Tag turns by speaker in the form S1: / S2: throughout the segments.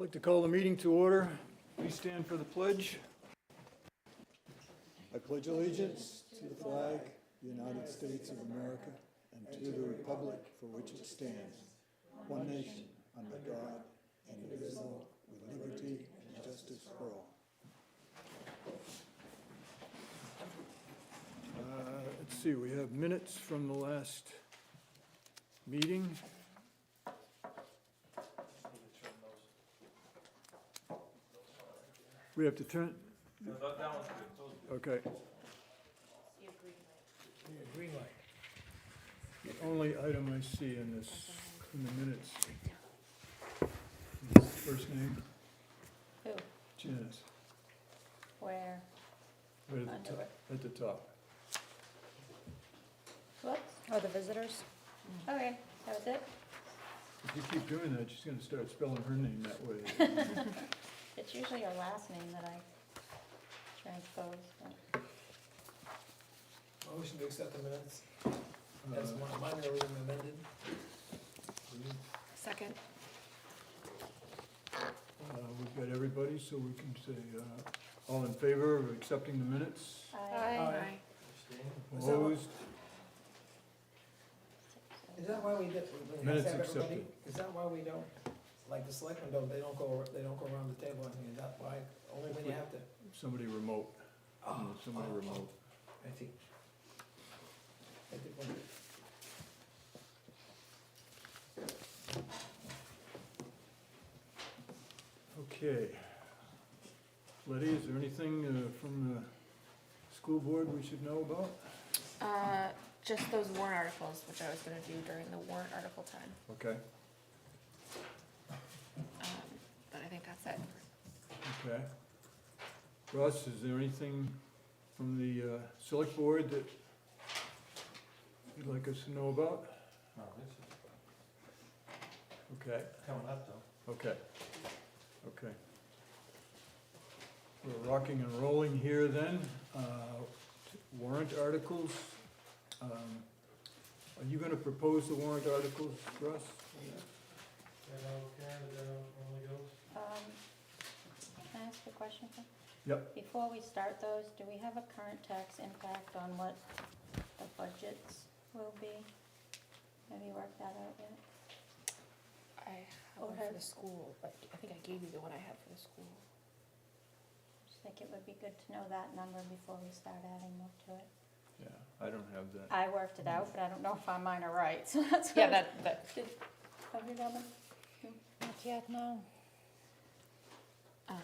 S1: I'd like to call the meeting to order. Please stand for the pledge. I pledge allegiance to the flag of the United States of America and to the republic for which it stands, one nation, under God, indivisible, with liberty and justice for all. Let's see, we have minutes from the last meeting. We have to turn, okay.
S2: Green light.
S1: The only item I see in this, in the minutes, is first name,
S3: Who?
S1: Janice,
S3: Where?
S1: right at the
S3: Under
S1: top,
S3: it.
S1: at the top.
S3: Whoops.
S4: Oh, the visitors?
S3: Okay, that was it?
S1: If you keep doing that, she's gonna start spelling her name that way.
S3: It's usually your last name that I transpose, but
S2: Motion to accept the minutes
S1: Uh,
S2: as minorly amended.
S4: Second.
S1: We've got everybody, so we can say, all in favor of accepting the minutes?
S2: Aye. Was that what-
S1: Opposed?
S2: Is that why we did, when you
S1: Minutes
S2: have everybody,
S1: accepted.
S2: is that why we don't, like the selectmen don't, they don't go around the table, I mean, is that why, only when you have to?
S1: Somebody remote,
S2: Oh,
S1: somebody
S2: oh,
S1: remote.
S2: I see. I did wonder.
S1: Okay. Letty, is there anything from the school board we should know about?
S4: Just those warrant articles, which I was gonna do during the warrant article time.
S1: Okay,
S4: But I think that's it.
S1: okay. Russ, is there anything from the select board that you'd like us to know about? Okay,
S5: Coming up though.
S1: okay, okay. We're rocking and rolling here then. Warrant articles. Are you gonna propose the warrant articles, Russ?
S3: can I ask a question? Phil?
S1: Yep.
S3: Before we start those, do we have a current tax impact on what the budgets will be? Have you worked that out yet?
S4: I have one for the school, but I think I gave you the one I had for the school.
S3: Just think it would be good to know that number before we start adding more to it.
S1: Yeah, I don't have that.
S3: I worked it out, but I don't know if mine are right, so that's
S4: Yeah,
S3: what.
S4: that,
S3: Have you done it?
S4: not yet, no.
S6: I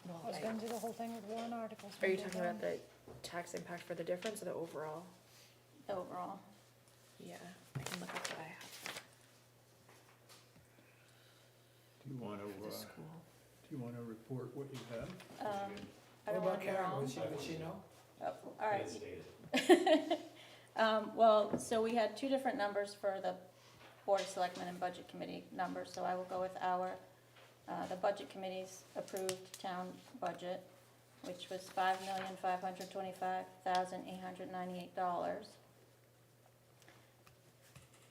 S4: Well,
S6: was gonna do the whole thing with warrant articles.
S4: are you
S6: when
S4: talking
S6: we're
S4: about the tax impact for the difference or the overall?
S3: Overall.
S4: Yeah, I can look up what I have
S1: Do you wanna,
S4: for the school.
S1: do you wanna report what you have?
S3: I
S2: What
S3: don't
S2: about
S3: wanna be
S2: Karen,
S3: wrong.
S2: would she know?
S3: Oh, all right. Well, so we had two different numbers for the Board of Selectmen and Budget Committee numbers, so I will go with our, the Budget Committee's approved town budget, which was $5,525,898.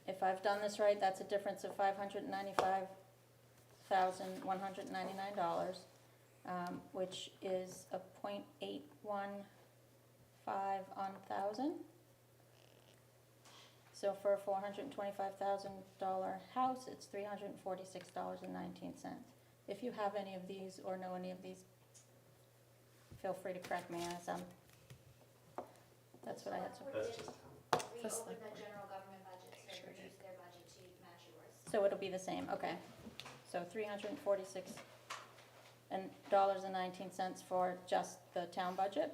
S3: If I've done this right, that's a difference of $595,199, which is a 0.815 on 1,000. So for a $425,000 house, it's $346.19. If you have any of these or know any of these, feel free to correct me as that's what I had.
S5: That's just
S6: We
S4: That's
S6: opened
S4: like-
S6: the general government budget, so
S4: Sure
S6: we
S4: did.
S6: reduced their budget to match yours.
S3: So it'll be the same, okay. So $346.19 for just the town budget.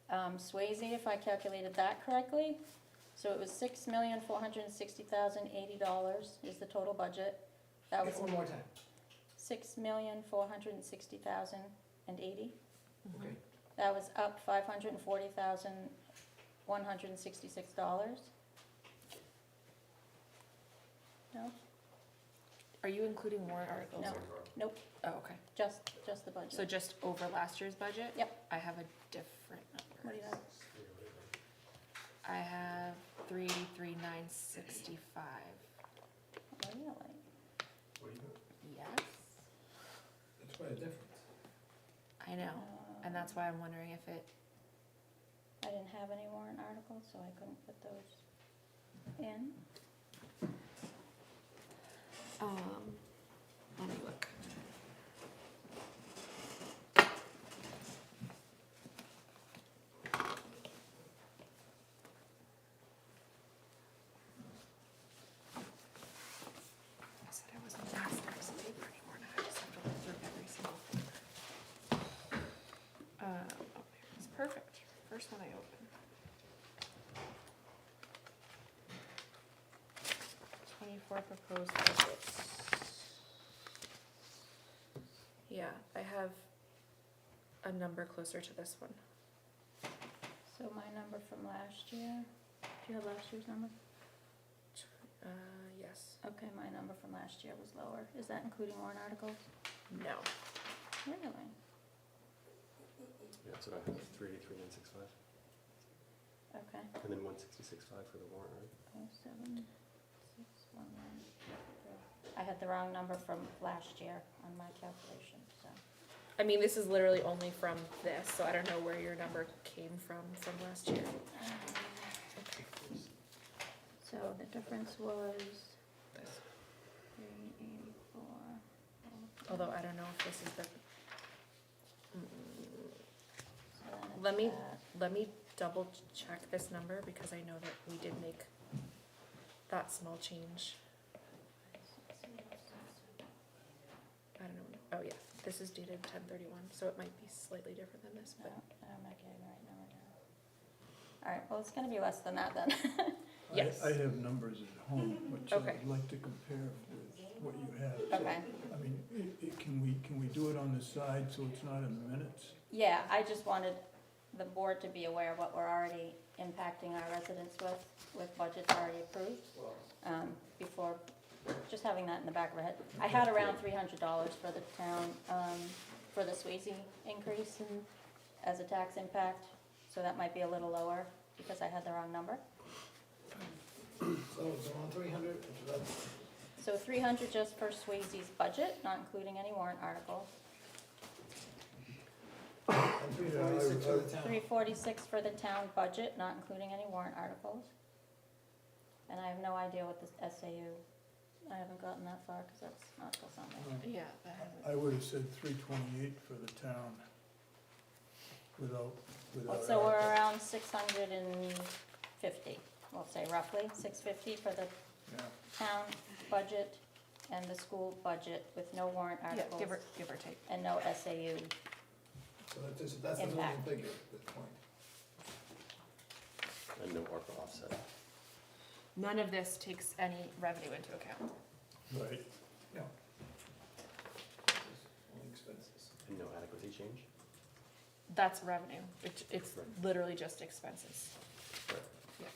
S3: Swayze, if I calculated that correctly, so it was $6,460,080 is the total budget. That was
S2: One more time,
S3: $6,460,080.
S2: okay.
S3: That was up $540,166. No,
S4: Are you including warrant articles?
S3: No. Nope,
S4: Oh, okay.
S3: just the budget.
S4: So just over last year's budget?
S3: Yep.
S4: I have a different number.
S3: What do you have?
S4: I have 383,965.
S3: Really?
S5: What do you?
S4: Yes. that's why I'm wondering if it,
S3: I didn't have any warrant articles, so I couldn't put those in.
S4: let me look. I said I wasn't gonna ask for some paper anymore, now I just have to look through every single folder. Oh, it's perfect, first one I opened. 24 proposed budgets. Yeah, I have a number closer to this one.
S3: So my number from last year, do you have last year's number?
S4: Yes.
S3: Okay, my number from last year was lower. Is that including warrant articles?
S4: No.
S3: Really?
S5: Yeah, that's what I have, 383,965,
S3: Okay.
S5: and then 166,5 for the warrant, right?
S3: 07, 611. I had the wrong number from last year on my calculation, so.
S4: I mean, this is literally only from this, so I don't know where your number came from last year.
S3: So the difference was
S4: This.
S3: 384.
S4: Although I don't know if this is the,
S3: So then it's
S4: let me,
S3: that.
S4: let me double check this number because I know that we did make that small change. I don't know, oh yeah, this is dated 10/31, so it might be slightly different than this,
S3: No,
S4: but
S3: I'm not getting the right number now. All right, well, it's gonna be less than that then.
S4: Yes.
S1: I have numbers at home, which
S4: Okay.
S1: I'd like to compare with what you have. So,
S3: Okay.
S1: I mean, can we do it on the side so it's not in the minutes?
S3: Yeah, I just wanted the board to be aware of what we're already impacting our residents with budgets already approved. Before, just having that in the back of our head. I had around $300 for the town, for the Swayze increase as a tax impact, so that might be a little lower because I had the wrong number.
S2: So it's around 300,
S3: So 300 just for Swayze's budget, not including any warrant articles.
S2: and 346 for the town.
S3: 346 for the town budget, not including any warrant articles. And I have no idea what this SAU, I haven't gotten that far because that's not till Sunday.
S4: yeah, that hasn't.
S1: I would have said 328 for the town without.
S3: So we're around 650, we'll say roughly, 650 for the
S1: Yeah,
S3: town budget and the school budget with no warrant
S4: Yeah,
S3: articles
S4: give or take.
S3: and no SAU.
S2: So that's the losing
S3: Impact.
S2: figure at this point.
S5: And no ARPA offset.
S4: None of this takes any revenue into account.
S1: right.
S2: No. This is only expenses.
S5: And no adequacy change?
S4: That's revenue, it's
S5: Right.
S4: literally just expenses.
S5: Right.
S4: Yeah.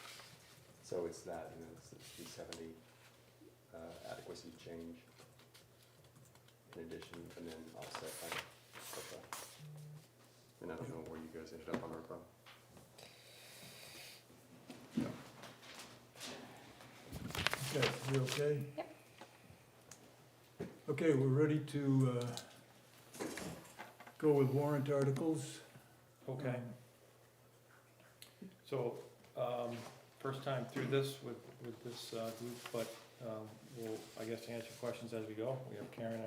S5: So it's that, and then it's the 370 adequacy change in addition, and then offset by ARPA. And I don't know where you guys ended up on ARPA.
S1: Okay, we okay?
S3: Yep.
S1: Okay, we're ready to go with warrant articles.
S7: Okay, so, first time through this with this group, but we'll, I guess, answer questions as we go. We have Karen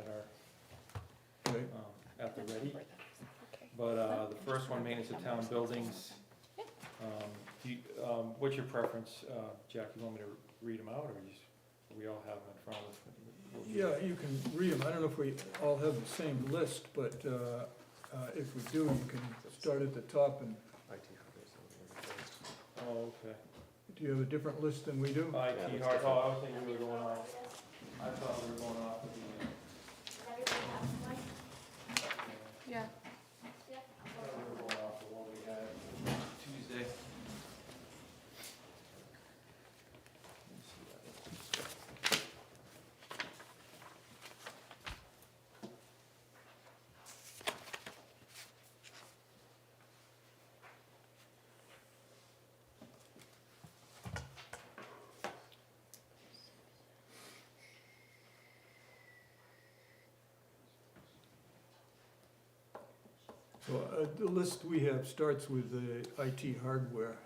S1: Okay,
S7: at the ready.
S4: Okay.
S7: But the first one, maintenance of town buildings. What's your preference, Jack? You want me to read them out, or we all have them in front of us?
S1: yeah, you can read them. I don't know if we all have the same list, but if we do, you can start at the top. And
S5: IT hardware.
S7: Oh, okay.
S1: do you have a different list than we do?
S7: IT hard, oh, I was thinking we were going off, I thought we were going off with the.
S4: Yeah.
S7: I thought we were going off of what we had Tuesday. Let me see that.
S1: Well, the list we have starts with the IT hardware.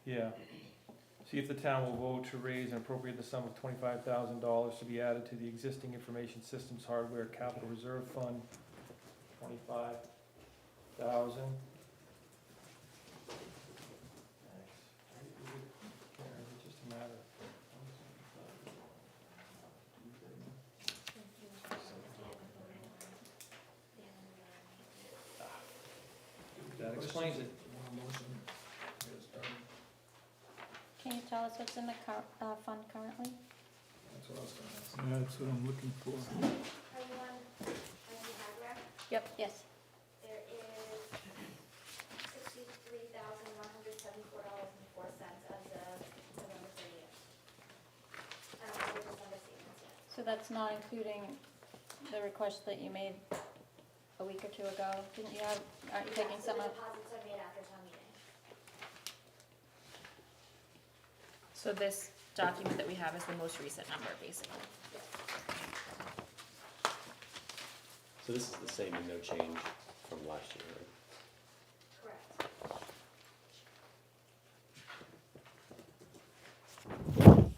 S7: Yeah. See if the town will vote to raise and appropriate the sum of $25,000 to be added to the existing information systems hardware capital reserve fund, 25,000. It's just a matter. That explains it.
S2: One motion, get it started.
S3: Can you tell us what's in the fund currently?
S2: That's what I was gonna ask.
S1: That's what I'm looking for.
S6: Are you on IT hardware?
S3: Yep. Yes.
S6: There is $63,174.04 as of November 30th. I don't have the December statements yet.
S3: So that's not including the request that you made a week or two ago? Didn't you have, aren't you taking some
S6: The
S3: of?
S6: deposits are made after town meeting.
S4: So this document that we have is the most recent number, basically.
S5: So this is the same and no change from last year, right?
S6: Correct.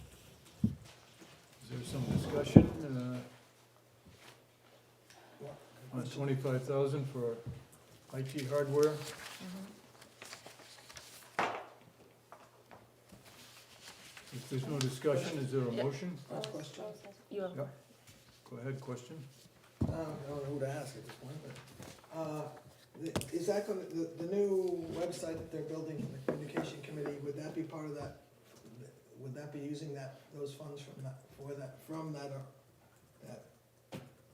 S1: Is there some discussion on 25,000 for IT hardware? If there's no discussion, is there a
S4: Yep.
S1: motion?
S2: Last question.
S4: You have,
S1: Yep. Go ahead, question.
S2: I don't know who to ask at this point, but, is that gonna, the new website that they're building for the communication committee, would that be part of that? Would that be using those funds from that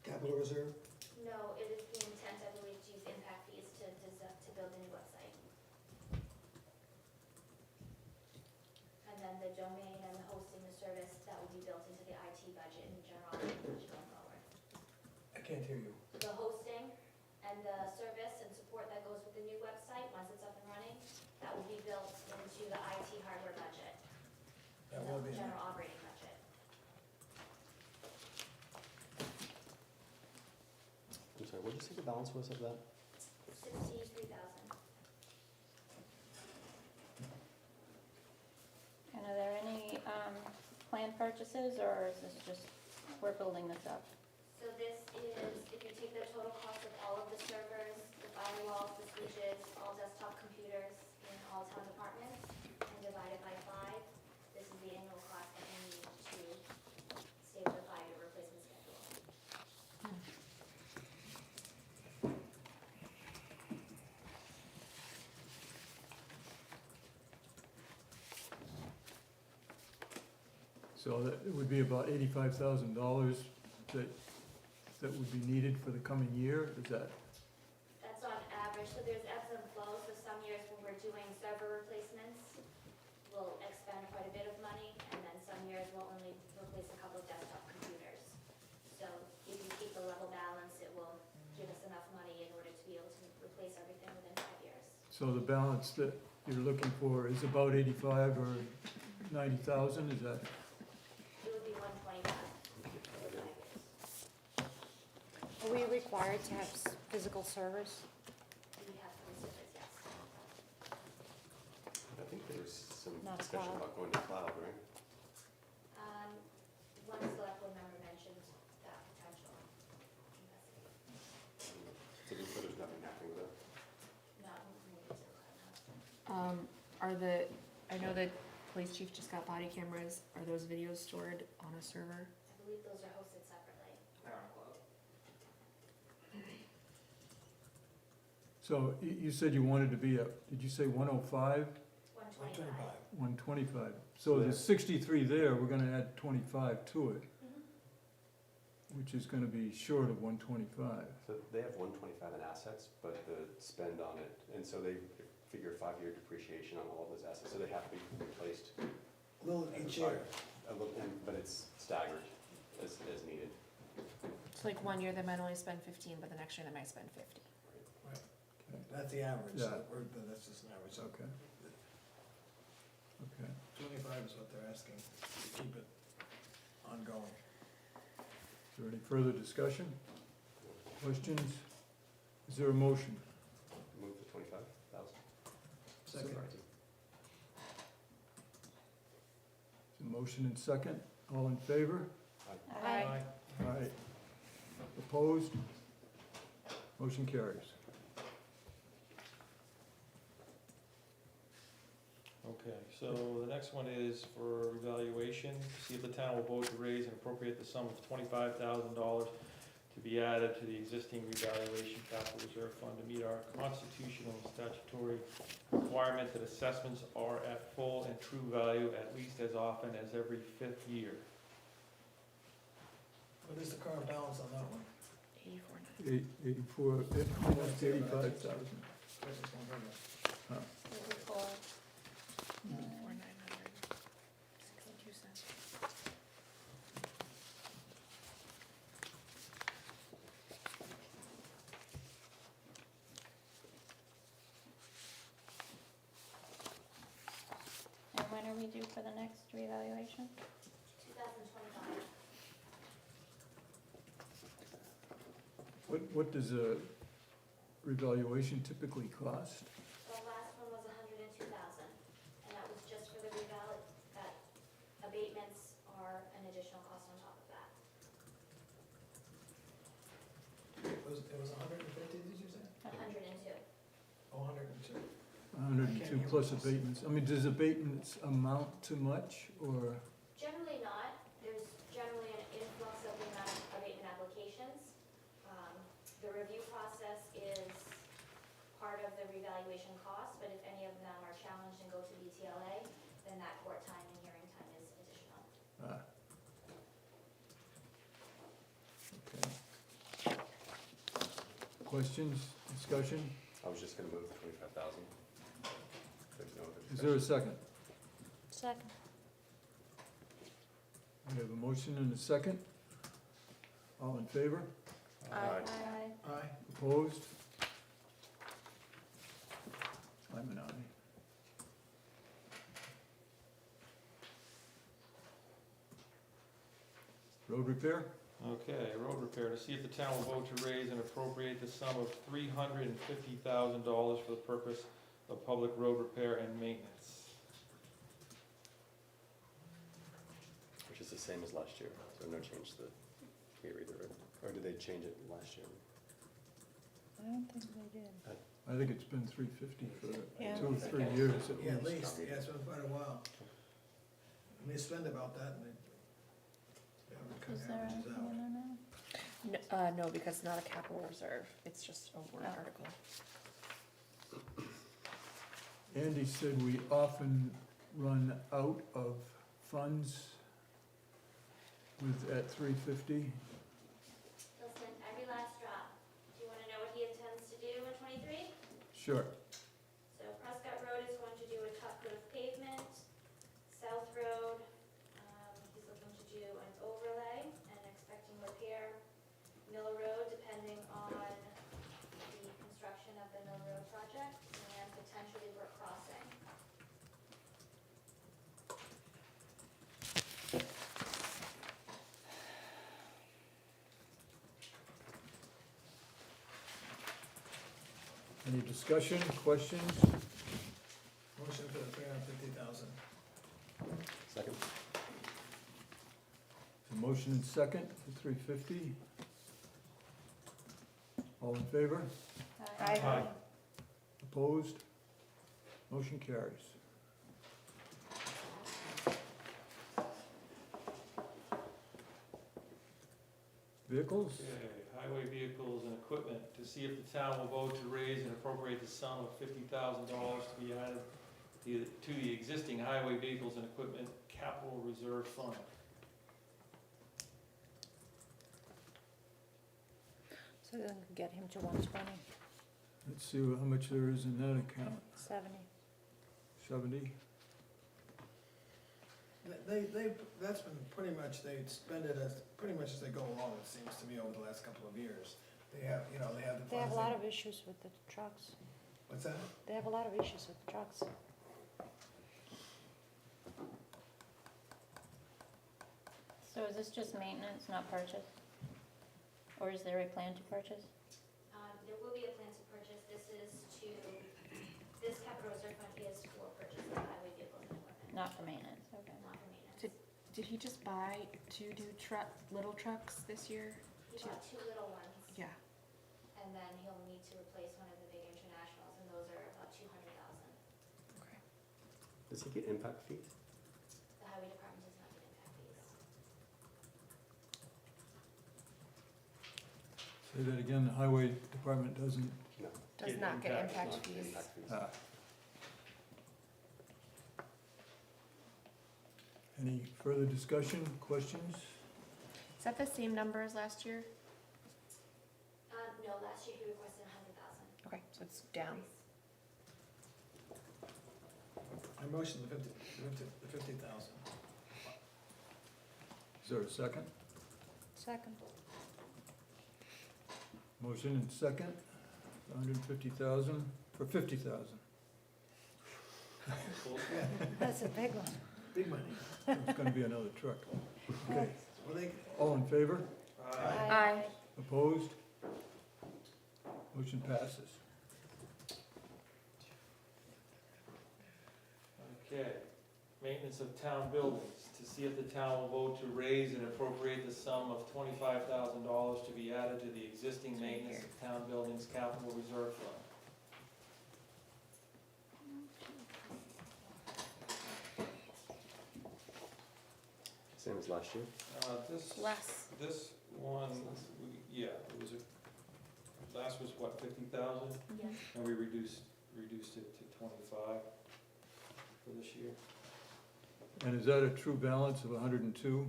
S2: capital reserve?
S6: No, it is the intent, I believe, to use impact fees to build a new website. And then the domain and the hosting, the service, that will be built into the IT budget and the general operating budget going forward.
S2: I can't hear you.
S6: The hosting and the service and support that goes with the new website, once it's up and running, that will be built into the IT hardware budget,
S2: That
S6: the
S2: will be,
S6: general operating budget.
S5: I'm sorry, what did you say the balance was of that?
S6: 63,000.
S3: And are there any planned purchases, or is this just, we're building this up?
S6: So this is, if you take the total cost of all of the servers, the firewalls, the switches, all desktop computers in all town departments, and divide it by 5, this is the annual cost that we need to stay with the 5-year replacement schedule.
S1: So that, it would be about $85,000 that would be needed for the coming year, is that?
S6: That's on average, so there's ebbs and flows, so some years when we're doing server replacements, we'll expend quite a bit of money, and then some years we'll only replace a couple of desktop computers. So if you keep the level balance, it will give us enough money in order to be able to replace everything within 5 years.
S1: So the balance that you're looking for is about 85 or 90,000, is that?
S6: It would be 125 for 5 years.
S8: Are we required to have physical servers?
S6: We have 3 servers, yes.
S5: I think there was some
S8: Not a
S5: discussion
S8: cloud.
S5: about going to cloud, right?
S6: One select board member mentioned that potential investigation.
S5: So there's nothing happening with that?
S6: Not moving to the cloud now.
S4: I know the police chief just got body cameras. Are those videos stored on a server?
S6: I believe those are hosted separately.
S1: So you said you wanted to be at, did you say 105,
S6: 125.
S1: 125? So there's 63 there, we're gonna add 25 to it, which is gonna be short of 125.
S5: So they have 125 in assets, but the spend on it, and so they figure 5-year depreciation on all of those assets, so they have to be replaced.
S2: A little each year.
S5: A little, but it's staggered as needed.
S4: So like one year they might only spend 15, but the next year they might spend 50.
S2: That's the average,
S1: Yeah.
S2: that's just an average, so
S1: Okay. Okay.
S2: 25 is what they're asking, to keep it ongoing.
S1: Is there any further discussion? Questions? Is there a motion?
S5: Move the 25,000.
S2: Second.
S1: Is a motion and second? All in favor?
S3: Aye.
S1: Aye. Opposed? Motion carries.
S7: Okay, so the next one is for evaluation, see if the town will vote to raise and appropriate the sum of $25,000 to be added to the existing revaluation capital reserve fund to meet our constitutional and statutory requirement that assessments are at full and true value at least as often as every 5th year.
S2: What is the current balance on that one?
S4: 84.
S1: 84, almost 85,000. Huh.
S3: 84.
S4: 962 cents.
S3: And when are we due for the next reevaluation?
S6: 2025.
S1: What does a revaluation typically cost?
S6: The last one was 102,000, and that was just for the reval, that abatements are an additional cost on top of that.
S2: It was 150, did you say?
S6: 102.
S2: Oh, 102.
S1: 102 plus abatements. I mean, does abatements amount to much, or?
S6: Generally not. There's generally an influx of the amount of abatement applications. The review process is part of the revaluation cost, but if any of them are challenged and go to BTLA, then that court time and hearing time is additional.
S1: Okay. Questions, discussion?
S5: I was just gonna move the 25,000. There's no other
S1: Is there a
S5: discussion.
S1: second?
S8: Second.
S1: We have a motion and a second. All in favor?
S5: Aye.
S2: Aye.
S1: Opposed? I'm an aye. Road repair?
S7: Okay, road repair, to see if the town will vote to raise and appropriate the sum of $350,000 for the purpose of public road repair and maintenance.
S5: Which is the same as last year, so no change to here either, right? Or did they change it last year?
S8: I don't think they did.
S1: I think it's been 350 for
S8: Yeah.
S1: 2 or 3 years at
S2: Yeah, at
S1: least.
S2: least, yeah, it's been quite a while. And they spend about that, and it kind
S3: Is
S2: of
S3: there
S2: averages
S3: anything
S2: out.
S3: in there now?
S4: No, because it's not a capital reserve, it's just a warrant
S3: Oh.
S4: article.
S1: Andy said we often run out of funds at 350.
S6: Listen, every last drop. Do you want to know what he intends to do in '23?
S1: Sure.
S6: So Prescott Road is going to do a top coat of pavement. South Road, he's looking to do an overlay and expecting repair. Mill Road, depending on the construction of the Mill Road project, and potentially Brook Crossing.
S1: Any discussion, questions?
S2: Motion for the 350,000.
S5: Second?
S1: A motion and second for 350. All in favor?
S7: Aye.
S1: Opposed? Motion carries. Vehicles?
S7: Okay, highway vehicles and equipment, to see if the town will vote to raise and appropriate the sum of $50,000 to be added to the existing highway vehicles and equipment capital reserve fund.
S8: So then get him to 120,
S1: Let's see how much there is in that account.
S8: 70.
S1: 70?
S2: That's been pretty much, they spend it as, pretty much as they go along, it seems to me, over the last couple of years. They have, they have the funds.
S8: They have a lot of issues with the trucks.
S2: What's that?
S8: They have a lot of issues with the trucks.
S3: So is this just maintenance, not purchase? Or is there a plan to purchase?
S6: There will be a plan to purchase, this capital reserve fund is for purchase of highway vehicles and equipment,
S3: Not for maintenance, okay.
S6: not for maintenance.
S4: Did he just buy 2 new little trucks this year?
S6: He bought 2 little ones.
S4: Yeah.
S6: And then he'll need to replace one of the big internationals, and those are about 200,000.
S4: Okay.
S5: Does he get impact fees?
S6: The highway department does not get impact fees.
S1: Say that again, the highway department doesn't,
S5: No.
S4: Does
S7: Get
S4: not get
S7: impact,
S4: impact
S5: Not
S4: fees.
S5: impact fees.
S1: any further discussion, questions?
S4: Is that the same number as last year?
S6: No, last year he requested 100,000.
S4: Okay, so it's down.
S2: I motion the 50,000.
S1: Is there a second?
S8: Second.
S1: Motion and second, 150,000 for 50,000.
S8: That's a big one.
S2: Big money.
S1: It's gonna be another truck. Okay,
S2: Well, they,
S1: all in favor?
S4: Aye.
S1: Opposed? Motion passes.
S7: Okay, maintenance of town buildings, to see if the town will vote to raise and appropriate the sum of $25,000 to be added to the existing maintenance of town buildings capital reserve fund.
S5: Same as last year?
S4: Less.
S7: This one, yeah, it was last was what, 50,000?
S3: Yes.
S7: And we reduced it to 25 for this year.
S1: And is that a true balance of 102?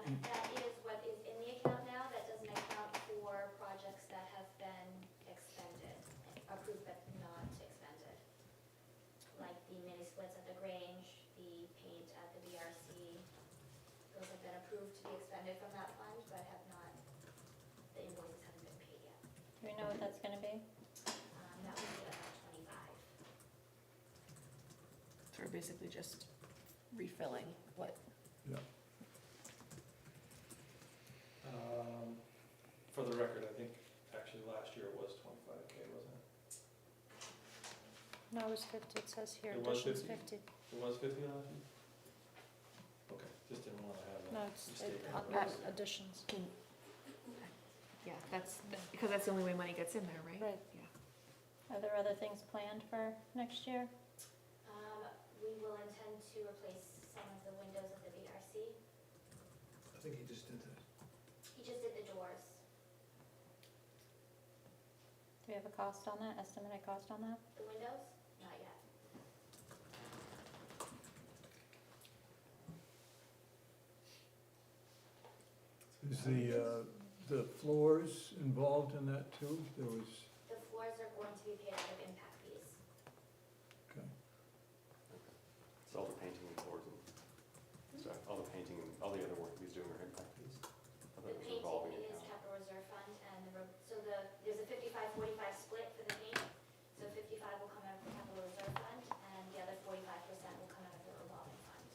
S6: That is what is in the account now, that doesn't account for projects that have been expended, approved but not expended. Like the mini splits at the Grange, the paint at the BRC, those have been approved to be expended from that fund, but have not, the invoices haven't been paid yet.
S3: Do we know what that's gonna be?
S6: That would be about 25.
S4: So we're basically just refilling what,
S1: Yeah.
S7: For the record, I think actually last year it was 25K, wasn't it?
S8: No, it's 50, it says here,
S7: It was
S8: additions
S7: 50?
S8: 50.
S7: It was 50 last year? Okay, just didn't want to have that.
S8: No, it's
S7: mistake on the
S8: not
S7: record.
S8: additions.
S4: yeah, that's, because that's the only way money gets in there, right?
S8: Right.
S4: Yeah.
S3: Are there other things planned for next year?
S6: We will intend to replace some of the windows at the BRC.
S2: I think he just did that.
S6: He just did the doors.
S3: Do we have a cost on that, estimated cost on that?
S6: The windows? Not yet.
S1: Is the floors involved in that too? There was,
S6: The floors are going to be paid out of impact fees.
S1: okay.
S5: So all the painting and floors and, sorry, all the painting and all the other work he's doing are impact fees? I thought
S6: The
S5: it was revolving
S6: painting is
S5: account.
S6: capital reserve fund, and there's a 55-45 split for the paint. So 55 will come out of the capital reserve fund, and the other 45% will come out of the revolving fund.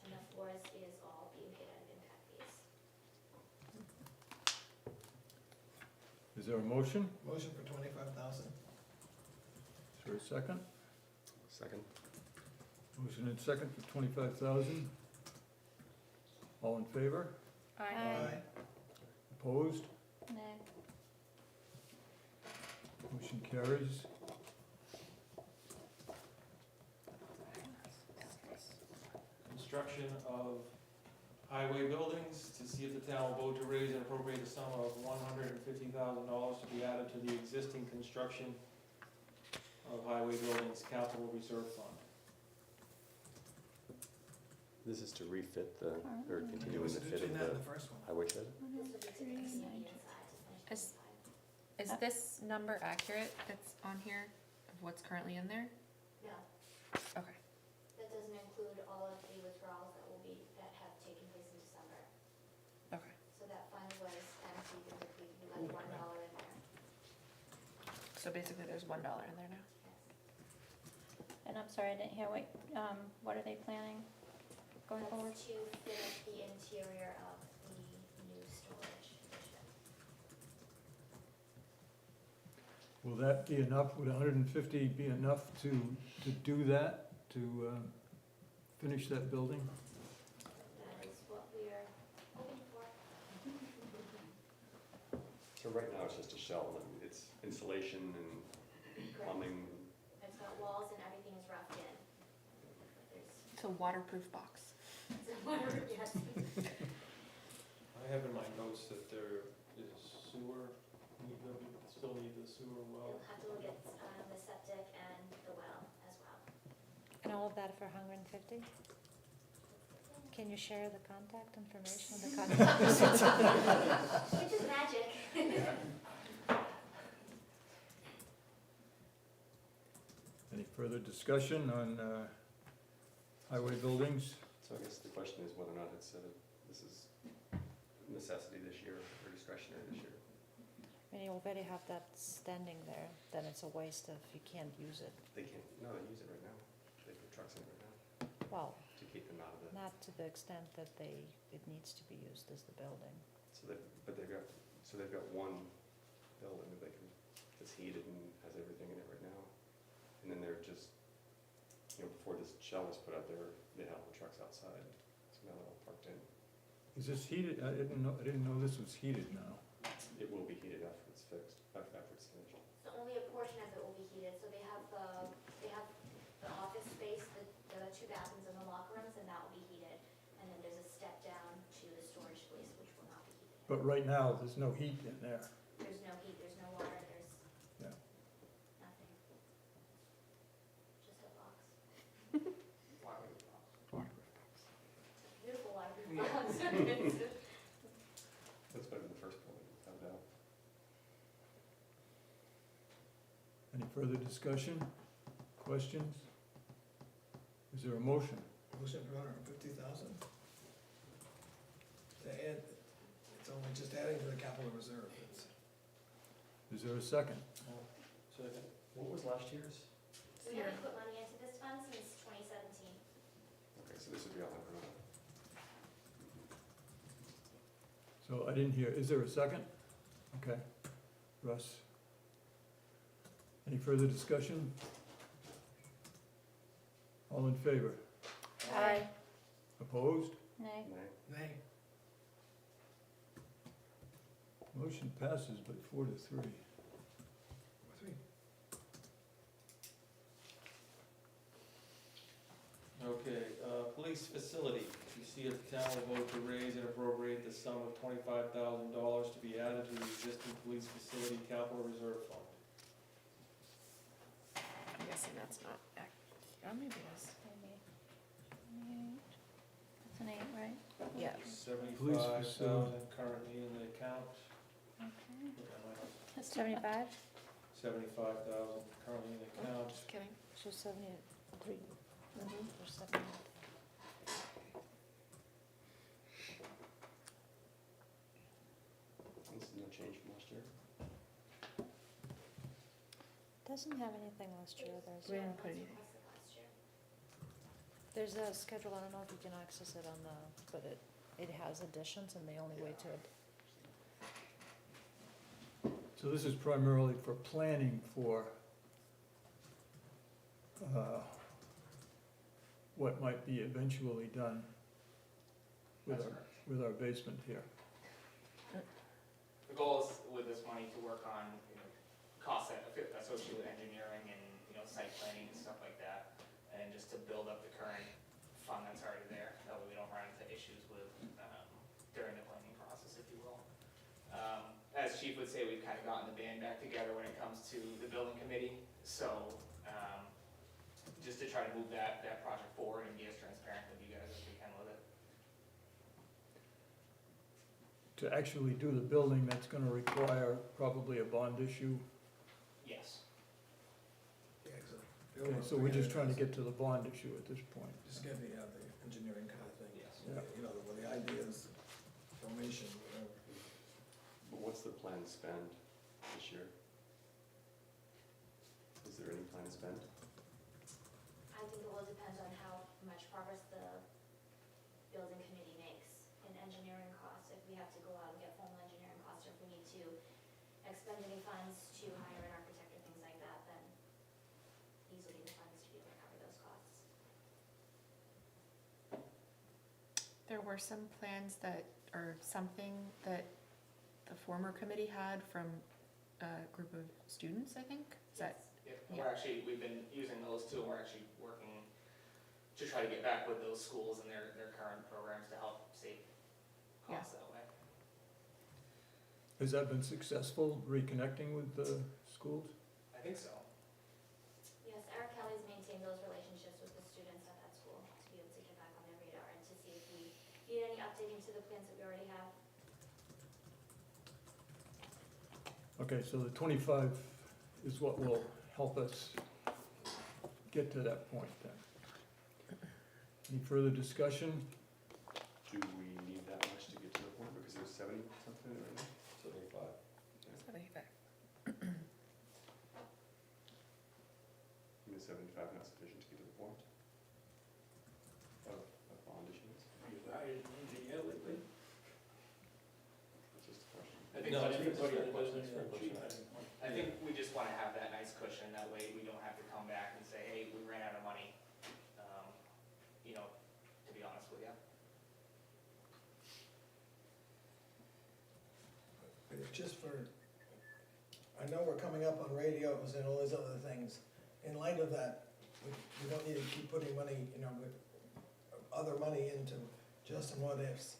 S6: And the floors is all being paid out of impact fees.
S1: Is there a motion?
S2: Motion for 25,000.
S1: Is there a second?
S5: Second?
S1: Motion and second for 25,000. All in favor?
S8: Aye.
S1: Opposed?
S3: Nay.
S1: Motion carries.
S7: Construction of highway buildings, to see if the town will vote to raise and appropriate the sum of $150,000 to be added to the existing construction of highway buildings capital reserve fund.
S5: This is to refit the, or
S2: He
S5: continue
S2: was
S5: the fit
S2: doing
S5: of
S2: that in
S5: the
S2: the first one.
S5: highway shed?
S6: This will be to continue the inside to finish
S4: Is-
S6: 25.
S4: Is this number accurate that's on here of what's currently in there?
S6: No,
S4: Okay.
S6: that doesn't include all of the withdrawals that have taken place in December.
S4: Okay.
S6: So that fund was empty, there would be like $1 in there.
S4: So basically there's $1 in there now?
S6: Yes.
S3: And I'm sorry, I didn't hear what are they planning going forward?
S6: That's to finish the interior of the new storage addition.
S1: Will that be enough, would 150 be enough to do that, to finish that building?
S6: That is what we are hoping for.
S5: So right now, it's just a shell, and it's insulation and plumbing.
S6: It's got walls and everything is roughed in. There's,
S4: It's a waterproof box.
S6: yes.
S7: I have in my notes that there is sewer, still need the sewer well.
S6: We'll have to look at the septic and the well as well.
S8: And all of that for 150? Can you share the contact information of the contact?
S6: Which is magic.
S1: Any further discussion on highway buildings?
S5: So I guess the question is whether or not this is necessity this year or discretionary this year.
S8: When you already have that standing there, then it's a waste if you can't use it.
S5: They can't, no, they use it right now. They put trucks in it right now
S8: Well,
S5: to keep them out of the,
S8: not to the extent that it needs to be used as the building.
S5: but they've got one building that they can, that's heated and has everything in it right now. And then they're just, before this shell was put out there, they had all the trucks outside, so now they're all parked in.
S1: Is this heated? I didn't know this was heated now.
S5: It will be heated after it's fixed, after it's finished.
S6: So only a portion of it will be heated, so they have the office space, the two bathrooms and the locker rooms, and that will be heated. And then there's a step down to the storage space, which will not be heated.
S1: But right now, there's no heat in there.
S6: There's no heat, there's no water, there's
S1: Yeah.
S6: nothing. Just a box. Beautiful waterproof box.
S5: That's better than the first building, without a doubt.
S1: Any further discussion? Questions? Is there a motion?
S2: Motion for 150,000. To add, it's only just adding to the capital reserve.
S1: Is there a second?
S7: Second.
S5: What was last year's?
S6: We haven't put money into this fund since 2017.
S5: Okay, so this would be all incremental.
S1: So I didn't hear, is there a second? Okay. Russ? Any further discussion? All in favor?
S8: Aye.
S1: Opposed?
S3: Nay.
S5: Nay.
S2: Nay.
S1: Motion passes by 4 to 3.
S2: 3.
S7: Okay, police facility. You see if the town will vote to raise and appropriate the sum of $25,000 to be added to the existing police facility capital reserve fund.
S4: I'm guessing that's not maybe it is.
S3: Maybe. That's an 8, right?
S4: Yeah.
S7: $75,000 currently in the account.
S3: Okay.
S7: Look, I might have
S8: 75?
S7: 75,000 currently in the account.
S4: Just kidding.
S8: So 73
S4: Mhm.
S8: or 70.
S5: This is no change from last year.
S8: Doesn't have anything last year.
S4: We didn't put anything.
S6: Requested last year.
S8: There's a schedule, I don't know if you can access it on but it has additions and the only way to
S1: So this is primarily for planning for what might be eventually done with our basement here.
S9: The goal is with this money to work on, costs associated with engineering and, site planning and stuff like that. And just to build up the current fund that's already there, that way we don't run into issues with, during the planning process, if you will. As Chief would say, we've kind of gotten the band back together when it comes to the building committee. So, just to try to move that project forward and be as transparent with you guys as we can with it.
S1: To actually do the building, that's gonna require probably a bond issue.
S9: Yes.
S2: Yeah,
S1: Okay, so we're just trying to get to the bond issue at this point.
S2: Just get the engineering kind of thing.
S9: Yes.
S1: Yeah.
S2: Where the ideas, formation, whatever.
S5: But what's the planned spend this year? Is there any planned spend?
S6: I think it will depend on how much progress the we have to go out and get formal engineering costs, or if we need to expend any funds to hire an architect or things like that, then these will be the funds to be able to cover those costs.
S4: There were some plans that, or something that the former committee had from a group of students, I think? Is that,
S9: Yep, and we've been using those too, and we're actually working to try to get back with those schools and their current programs to help save costs that way.
S1: Has that been successful, reconnecting with the schools?
S9: I think so.
S6: Yes, Eric Kelly's maintained those relationships with the students at that school to be able to get back on their radar and to see if we need any updating to the plans that we already have.
S1: Okay, so the 25 is what will help us get to that point then. Any further discussion?
S5: Do we need that much to get to the point, because there's 70 something right now? 75.
S4: 75.
S5: Is 75 not sufficient to get to the point of bond issuance? That's just a question.
S9: I think,
S7: No,
S9: I think
S7: it's-
S9: I think we just wanna have that nice cushion, that way we don't have to come back and say, hey, we ran out of money, you know, to be honest with you.
S2: But it's just for, I know we're coming up on radios and all these other things. In light of that, we don't need to keep putting money, other money into just and what ifs.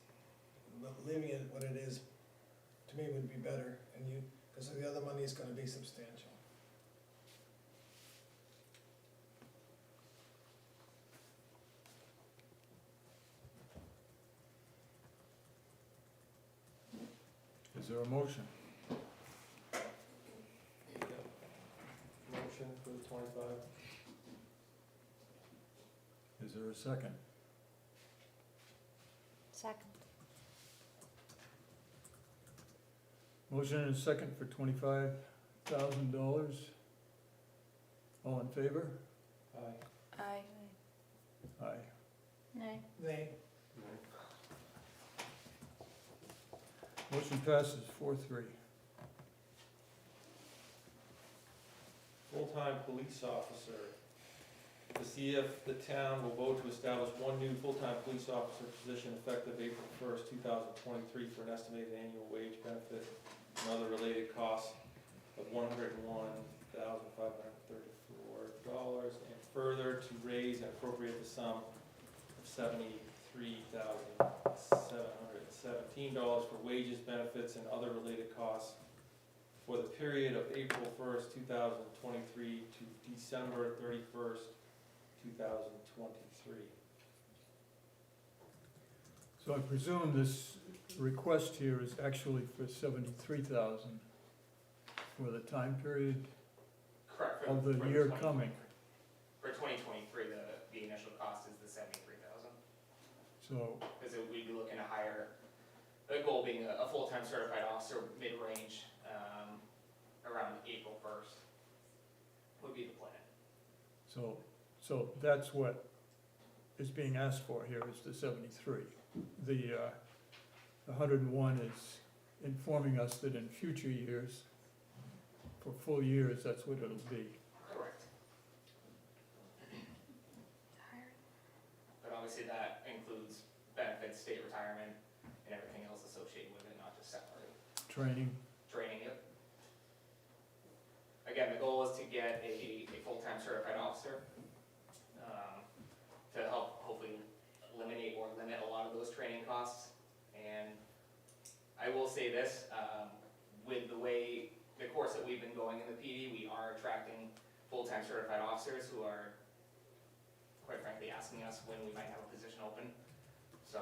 S2: But leaving it what it is, to me, would be better, because the other money is gonna be substantial.
S1: Is there a motion?
S7: Motion for the 25.
S1: Is there a second?
S8: Second.
S1: Motion and a second for $25,000. All in favor?
S7: Aye.
S4: Aye.
S1: Aye.
S3: Nay.
S2: Nay.
S1: Motion passes 4-3.
S7: Full-time police officer. To see if the town will vote to establish one new full-time police officer position effective April 1st, 2023 for an estimated annual wage benefit and other related costs of $101,534, and further to raise and appropriate the sum of $73,717 for wages, benefits, and other related costs for the period of April 1st, 2023 to December 31st, 2023.
S1: So I presume this request here is actually for 73,000 for the time period
S9: Correct.
S1: of the year coming.
S9: For 2023, the initial cost is the 73,000.
S1: So,
S9: Because we'd be looking to hire, the goal being a full-time certified officer mid-range, around April 1st would be the plan.
S1: so that's what is being asked for here is the 73. The 101 is informing us that in future years, for full years, that's what it'll be.
S9: Correct. But obviously that includes benefits, state retirement, and everything else associated with it, not just salary.
S1: Training,
S9: Training it. Again, the goal is to get a full-time certified officer, to help hopefully eliminate or limit a lot of those training costs. And I will say this, with the way, the course that we've been going in the PD, we are attracting full-time certified officers who are, quite frankly, asking us when we might have a position open. So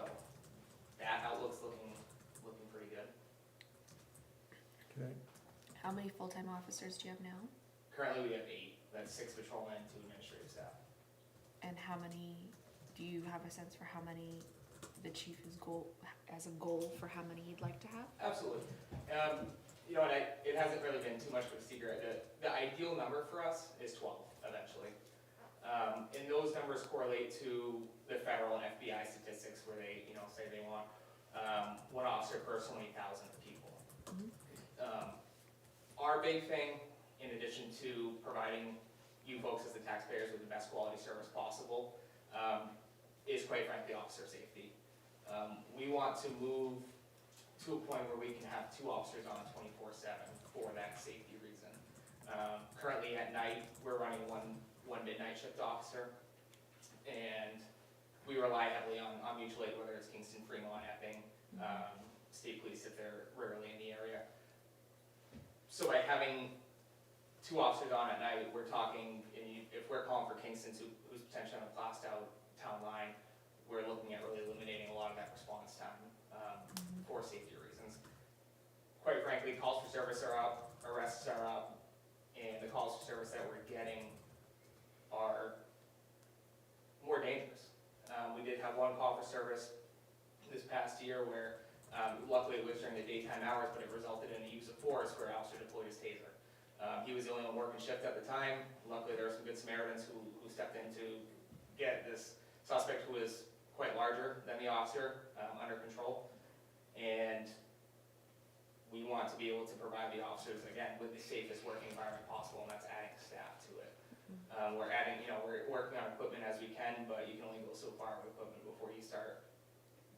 S9: that outlook's looking pretty good.
S1: okay.
S4: How many full-time officers do you have now?
S9: Currently, we have 8. That's 6 patrolmen and 2 administrative staff.
S4: And how many, do you have a sense for how many the chief is as a goal for how many you'd like to have?
S9: Absolutely. You know, and it hasn't really been too much of a secret. The ideal number for us is 12 eventually. And those numbers correlate to the federal and FBI statistics where they, say they want one officer per so many thousand people. Our big thing, in addition to providing you folks as the taxpayers with the best quality service possible, is quite frankly officer safety. We want to move to a point where we can have 2 officers on 24/7 for that safety reason. Currently at night, we're running one midnight shift officer, and we rely heavily on mutual aid, whether it's Kingston, Fremont, Epping, state police if they're rarely in the area. So by having 2 officers on at night, we're talking, if we're calling for Kingston, who's potentially on a classed out town line, we're looking at really eliminating a lot of that response time for safety reasons. Quite frankly, calls for service are up, arrests are up, and the calls for service that we're getting are more dangerous. We did have 1 call for service this past year where luckily it was during the daytime hours, but it resulted in the use of force where an officer deployed his taser. He was the only one working shift at the time. Luckily there were some good Samaritans who stepped in to get this suspect, who was quite larger than the officer, under control. And we want to be able to provide the officers, again, with the safest working environment possible, and that's adding staff to it. We're adding, we're working on equipment as we can, but you can only go so far with equipment before you start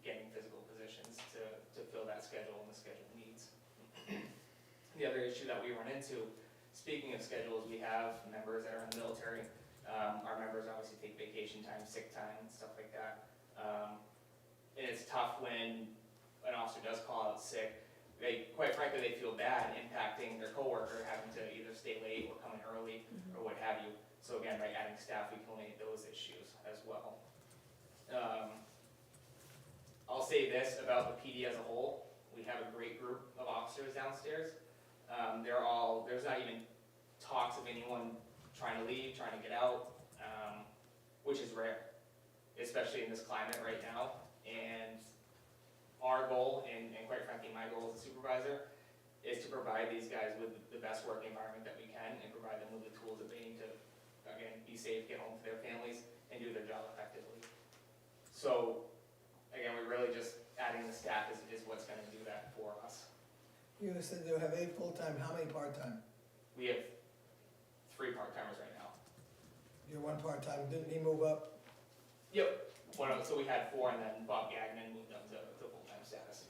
S9: getting physical positions to fill that schedule and the schedule needs. The other issue that we run into, speaking of schedules, we have members that are in the military. Our members obviously take vacation time, sick time, stuff like that. And it's tough when an officer does call out sick. Quite frankly, they feel bad impacting their coworker, having to either stay late or come in early or what have you. So again, by adding staff, we can eliminate those issues as well. I'll say this about the PD as a whole. We have a great group of officers downstairs. There's not even talks of anyone trying to leave, trying to get out, which is rare, especially in this climate right now. And our goal, and quite frankly my goal as a supervisor, is to provide these guys with the best work environment that we can and provide them with the tools that they need to, again, be safe, get home to their families, and do their job effectively. So, again, we're really just adding the staff is what's going to do that for us.
S2: You said you have 8 full-time, how many part-time?
S9: We have 3 part-timers right now.
S2: You're 1 part-time, didn't he move up?
S9: Yep. So we had 4, and then Bob Gagnon moved up to full-time status.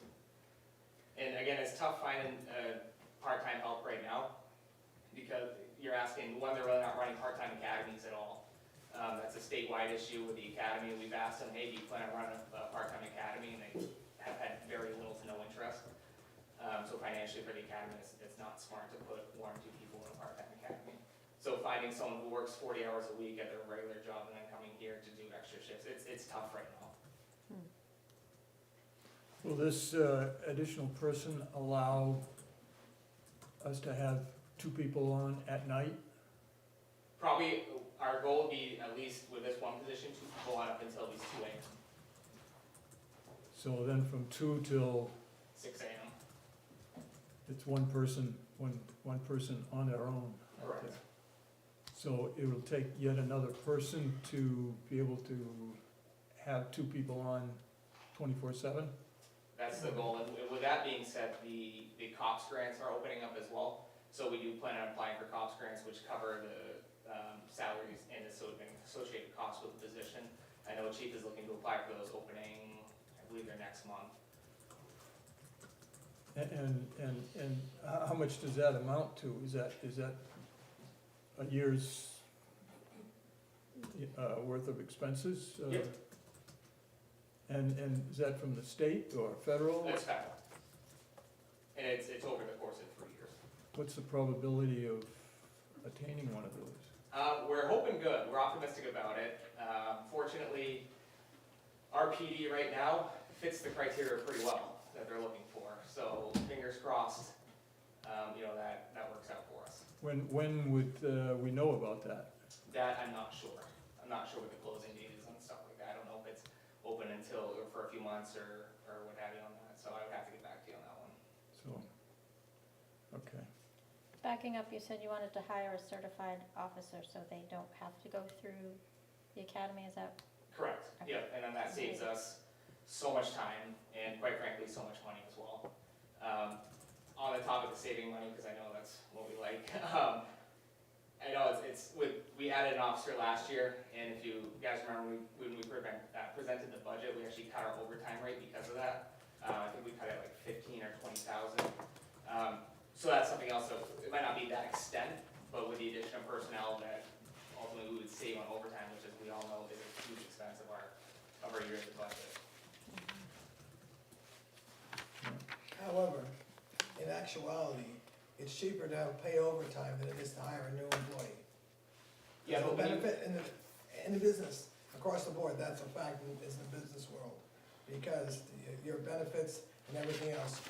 S9: And again, it's tough finding part-time help right now, because you're asking, one, they're really not running part-time academies at all. That's a statewide issue with the academy. We've asked them, hey, do you plan on running a part-time academy? And they have had very little to no interest. So financially for the academy, it's not smart to put 1 or 2 people in a part-time academy. So finding someone who works 40 hours a week at their regular job and then coming here to do extra shifts, it's tough right now.
S1: Will this additional person allow us to have 2 people on at night?
S9: Probably our goal would be, at least with this 1 position, 2 people on up until at least 2 a.m.
S1: So then from 2 till
S9: 6 a.m.
S1: it's one person on their own.
S9: Correct.
S1: So it will take yet another person to be able to have 2 people on 24/7?
S9: That's the goal, and with that being said, the COPS grants are opening up as well. So we do plan on applying for COPS grants, which cover the salaries and associated costs with the position. I know Chief is looking to apply for those opening, I believe they're next month.
S1: And how much does that amount to? Is that a year's worth of expenses?
S9: Yep.
S1: And is that from the state or federal?
S9: That's federal. And it's over the course of 3 years.
S1: What's the probability of attaining one of those?
S9: We're hoping good. We're optimistic about it. Fortunately, our PD right now fits the criteria pretty well that they're looking for. So fingers crossed, that works out for us.
S1: When would we know about that?
S9: That I'm not sure. I'm not sure what the closing date is and stuff like that. I don't know if it's open until, or for a few months or what have you on that. So I would have to get back to you on that one.
S1: So, okay.
S3: Backing up, you said you wanted to hire a certified officer so they don't have to go through the academy, is that?
S9: Correct.
S3: Okay.
S9: Yep. And then that saves us so much time and quite frankly, so much money as well. On the topic of saving money, because I know that's what we like, I know we added an officer last year, and if you guys remember, when we presented the budget, we actually cut our overtime rate because of that. I think we cut it like 15 or 20,000. So that's something else, that it might not be that extent, but with the addition of personnel that ultimately we would save on overtime, which as we all know is a huge expense of our yearly budget.
S2: However, in actuality, it's cheaper to pay overtime than it is to hire a new employee.
S9: Yeah,
S2: The
S9: but when you,
S2: benefit in the business, across the board, that's a fact in the business world. Because your benefits and everything else,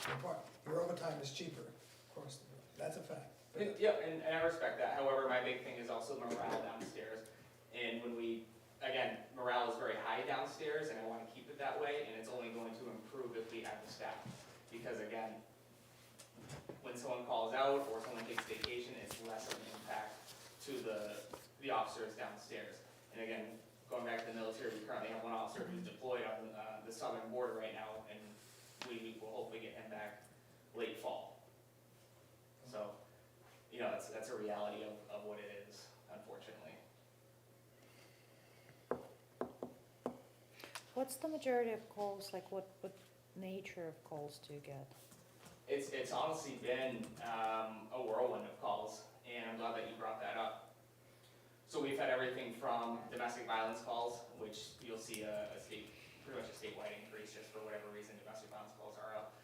S2: your overtime is cheaper, of course, that's a fact.
S9: yeah, and I respect that. However, my big thing is also morale downstairs. And when again, morale is very high downstairs, and I want to keep it that way, and it's only going to improve if we add the staff. Because again, when someone calls out or someone takes vacation, it's less of an impact to the officers downstairs. And again, going back to the military, we currently have one officer who's deployed on the southern border right now, and we will hopefully get him back late fall. So, that's a reality of what it is, unfortunately.
S8: What's the majority of calls, like what nature of calls do you get?
S9: It's honestly been a whirlwind of calls, and I'm glad that you brought that up. So we've had everything from domestic violence calls, which you'll see pretty much a statewide increase just for whatever reason domestic violence calls are up.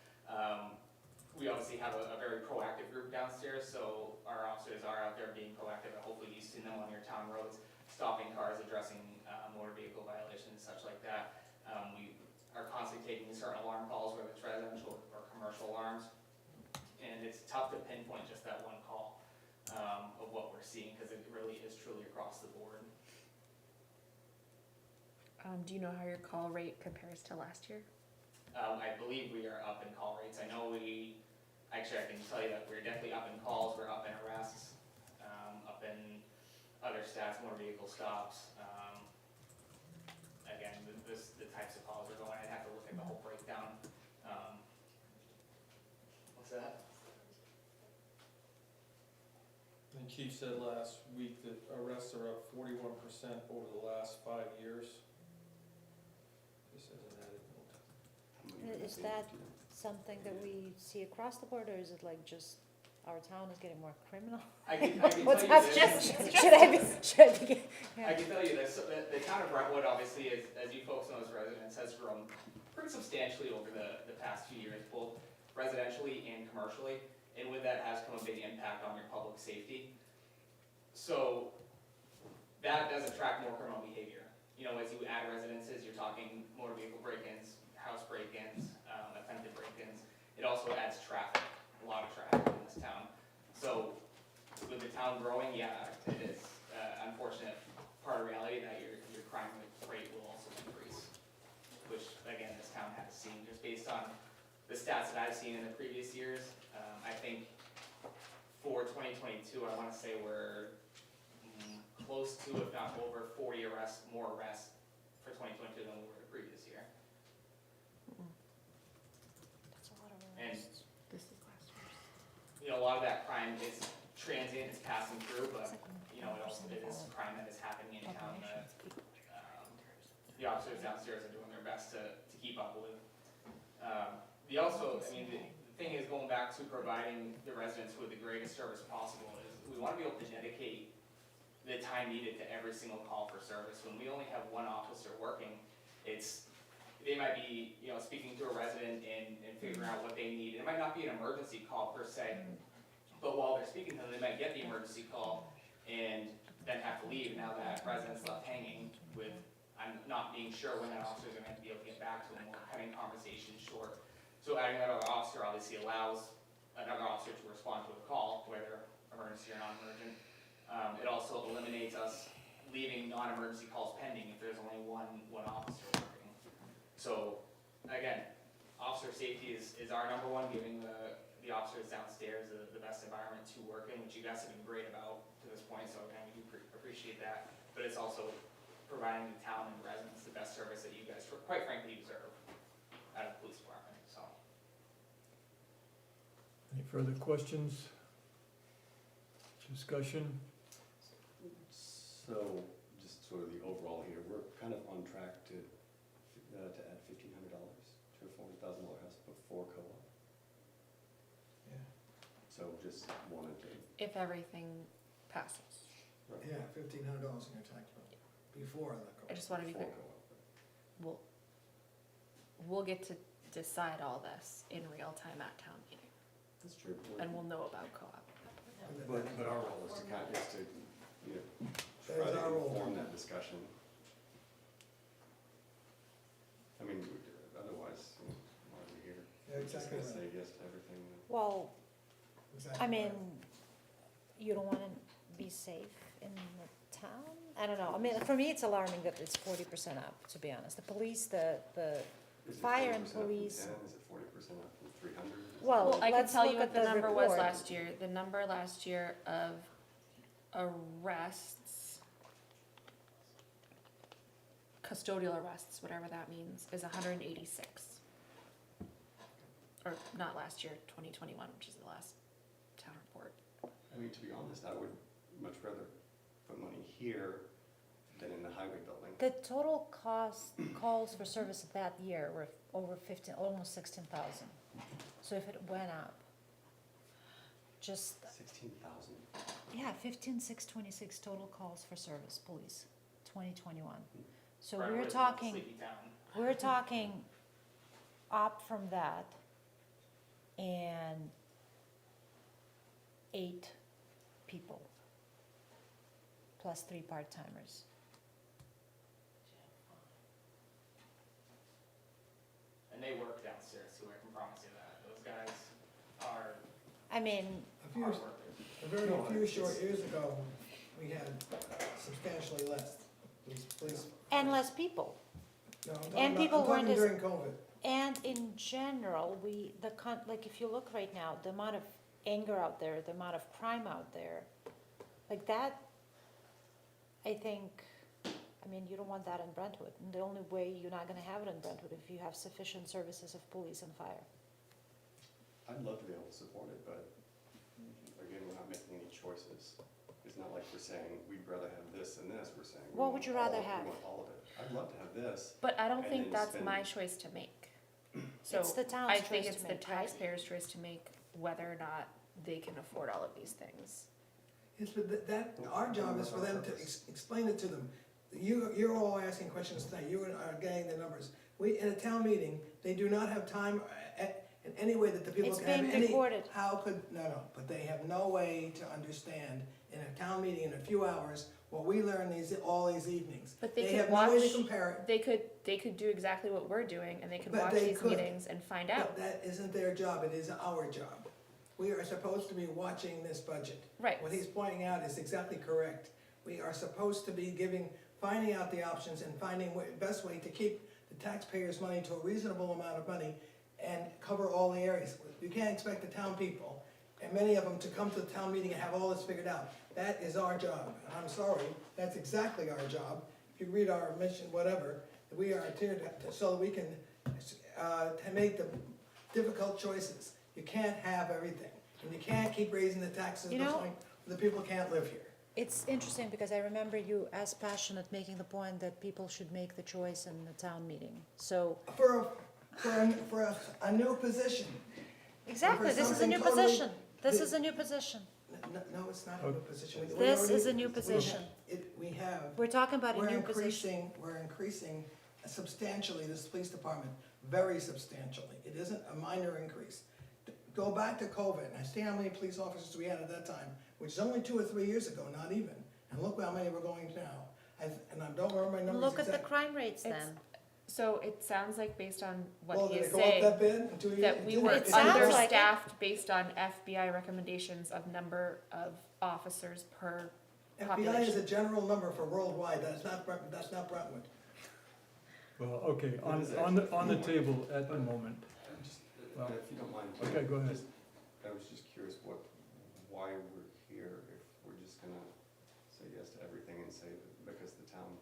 S9: We obviously have a very proactive group downstairs, so our officers are out there being proactive, and hopefully you've seen them on your town roads, stopping cars, addressing motor vehicle violations, such like that. We are constantly taking certain alarm calls, whether it's residential or commercial alarms, and it's tough to pinpoint just that one call of what we're seeing, because it really is truly across the board.
S4: Do you know how your call rate compares to last year?
S9: I believe we are up in call rates. I know I can tell you that we're definitely up in calls, we're up in arrests, up in other stats, motor vehicle stops. Again, the types of calls are going, I'd have to look at the whole breakdown. What's that?
S7: And Chief said last week that arrests are up 41% over the last 5 years. Just as an added note.
S8: Is that something that we see across the board, or is it like just our town is getting more criminal?
S9: I can
S8: What's
S9: tell you
S8: happening?
S9: this.
S8: Should I be,
S9: I can tell you this, so the town of Brentwood, obviously, as you folks know as residents, has grown pretty substantially over the past few years, both residentially and commercially, and with that has come a big impact on your public safety. So that does attract more criminal behavior. As you add residences, you're talking motor vehicle break-ins, house break-ins, attempted break-ins. It also adds traffic, a lot of traffic in this town. So with the town growing, yeah, it is unfortunate part of reality that your crime rate will also increase, which again, this town has seen just based on the stats that I've seen in the previous years. I think for 2022, I want to say we're close to, if not over 40 more arrests for 2022 than we were the previous year.
S8: That's a lot of
S9: And
S8: arrests.
S4: This is last year's.
S9: a lot of that crime is transient, it's passing through, but it is crime that is happening in town that the officers downstairs are doing their best to keep up with. The thing is, going back to providing the residents with the greatest service possible, is we want to be able to dedicate the time needed to every single call for service. When we only have one officer working, they might be speaking to a resident and figuring out what they need. It might not be an emergency call per se, but while they're speaking to them, they might get the emergency call and then have to leave. Now that resident's left hanging with, I'm not being sure when that officer's going to be able to get back to them, or cutting conversations short. So adding another officer obviously allows another officer to respond to a call, whether emergency or non-emergent. It also eliminates us leaving non-emergency calls pending if there's only one officer working. So again, officer safety is our number one, giving the officers downstairs the best environment to work in, which you guys have been great about to this point, so again, we do appreciate that. But it's also providing the town and the residents the best service that you guys, quite frankly, deserve.
S1: further questions? Discussion?
S5: So, just sort of the overall here, we're kind of on track to add $1,500 to a $40,000 house before co-op.
S2: Yeah,
S5: So just wanted to.
S4: If everything passes.
S2: yeah, $1,500 in your tax bill before the
S4: I just wanna be
S5: Before
S4: clear,
S5: co-op.
S4: we'll get to decide all this in real time at town meeting,
S5: That's true.
S4: and we'll know about co-op.
S5: But our role is to kind of, you know,
S2: That
S5: try
S2: is
S5: to
S2: our role.
S5: inform that discussion. I mean, otherwise, you know, why are we here?
S2: Yeah,
S5: We're just
S2: exactly
S5: gonna
S2: right.
S5: say yes to everything.
S8: Well,
S2: Exactly
S8: I mean,
S2: right.
S8: you don't wanna be safe in the town? I don't know, I mean, for me, it's alarming that it's 40% up, to be honest. The police, the
S5: Is it
S8: fire and
S5: 40% up from
S8: police.
S5: 10? Is it 40% up from 300?
S8: Well,
S4: Well, I can
S8: let's
S4: tell
S8: look
S4: you
S8: at
S4: what the
S8: the
S4: number was
S8: report.
S4: last year. The number last year of arrests, custodial arrests, whatever that means, is 186. Or not last year, 2021, which is the last town report.
S5: I mean, to be honest, I would much rather put money here than in the highway building.
S8: The total cost, calls for service that year were over 15, almost 16,000. So if it went up, just,
S5: 16,000.
S8: yeah, 15,626 total calls for service, police, 2021. So
S9: Brentwood
S8: we're
S9: is a
S8: talking,
S9: sleepy town.
S8: we're talking up from that and 8 people, plus 3 part-timers.
S9: And they work downstairs too, I can promise you that. Those guys are
S8: I mean,
S2: A few,
S9: hard workers.
S2: a very
S5: No,
S2: few
S5: it's-
S2: short years ago, we had substantially less police.
S8: and less people.
S2: No, I'm talking
S8: and
S2: about-
S8: people
S2: I'm
S8: weren't
S2: talking
S8: as-
S2: during COVID.
S8: And in general, like if you look right now, the amount of anger out there, the amount of crime out there, like that, I think, I mean, you don't want that in Brentwood. And the only way you're not gonna have it in Brentwood if you have sufficient services of police and fire.
S5: I'd love to be able to support it, but again, we're not making any choices. It's not like we're saying, we'd rather have this and this, we're saying. we
S8: What
S5: want
S8: would you
S5: all
S8: rather
S5: of-
S8: have?
S5: We want all of it. I'd love to have this.
S4: But I don't
S5: And
S4: think
S5: then
S4: that's
S5: spend-
S4: my choice to make. So
S8: It's the town's
S4: I think
S8: choice
S4: it's
S8: to
S4: the
S8: make, right?
S4: taxpayers' choice to make whether or not they can afford all of these things.
S2: Yes, but our job is for them to explain it to them. You're all asking questions tonight, you are getting the numbers. In a town meeting, they do not have time in any way that the people
S8: It's
S2: can have
S8: being
S2: any.
S8: recorded.
S2: No, but they have no way to understand in a town meeting in a few hours what we learn all these evenings.
S4: But they
S2: have
S4: could
S2: no way to
S4: watch,
S2: compare it.
S4: they could do exactly what we're doing, and they could
S2: But
S4: watch
S2: they
S4: these
S2: could.
S4: meetings and find out.
S2: But that isn't their job, it is our job. We are supposed to be watching this budget.
S4: Right.
S2: What he's pointing out is exactly correct. We are supposed to be finding out the options and finding the best way to keep the taxpayers' money to a reasonable amount of money and cover all the areas. You can't expect the town people, and many of them, to come to the town meeting and have all this figured out. That is our job, and I'm sorry, that's exactly our job. If you read our mission, whatever, we are here so that we can to make the difficult choices. You can't have everything, and you can't keep raising the taxes to
S8: You
S2: the
S8: know-
S2: point where the people can't live here.
S8: It's interesting because I remember you as passionate making the point that people should make the choice in the town meeting. So,
S2: For a new position.
S8: exactly, this is a
S2: something
S8: new
S2: totally
S8: position. This
S2: di-
S8: is a new position.
S2: No, it's not a new position. We
S8: This
S2: already-
S8: is a new position.
S2: We have,
S8: We're talking about a
S2: we're
S8: new position.
S2: increasing substantially this police department, very substantially. It isn't a minor increase. Go back to COVID, and I see how many police officers we had at that time, which is only 2 or 3 years ago, not even. And look how many we're going to now. And I don't remember my numbers
S8: Look at the
S2: exactly.
S8: crime rates
S4: It's-
S8: then.
S4: So it sounds like based on what
S2: Well,
S4: he
S2: did
S4: is
S2: it go up that
S4: saying,
S2: bit in 2 years?
S4: that we
S2: didn't.
S4: were
S8: It sounds like it.
S4: understaffed based on FBI recommendations of number of officers per
S2: FBI is
S4: population.
S2: a general number for worldwide, that's not Brentwood.
S1: Well, okay, on the table at the moment.
S5: Just,
S1: Well,
S5: if you don't mind.
S1: okay, go ahead.
S5: I was just curious why we're here, if we're just gonna say yes to everything and say that because the town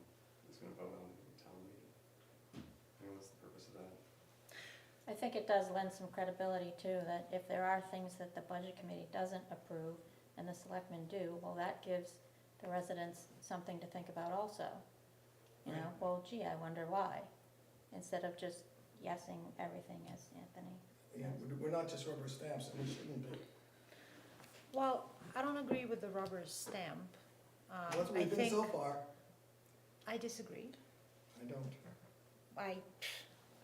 S5: is gonna vote on the town meeting. I mean, what's the purpose of that?
S3: I think it does lend some credibility too, that if there are things that the budget committee doesn't approve and the selectmen do, well, that gives the residents something to think about also. You know, well, gee, I wonder why, instead of just yesing everything, as Anthony.
S2: Yeah, we're not just rubber stamps, and we shouldn't be.
S8: Well, I don't agree with the rubber stamp.
S2: That's what
S8: I
S2: we've been
S8: think,
S2: so far.
S8: I disagree.
S2: I don't.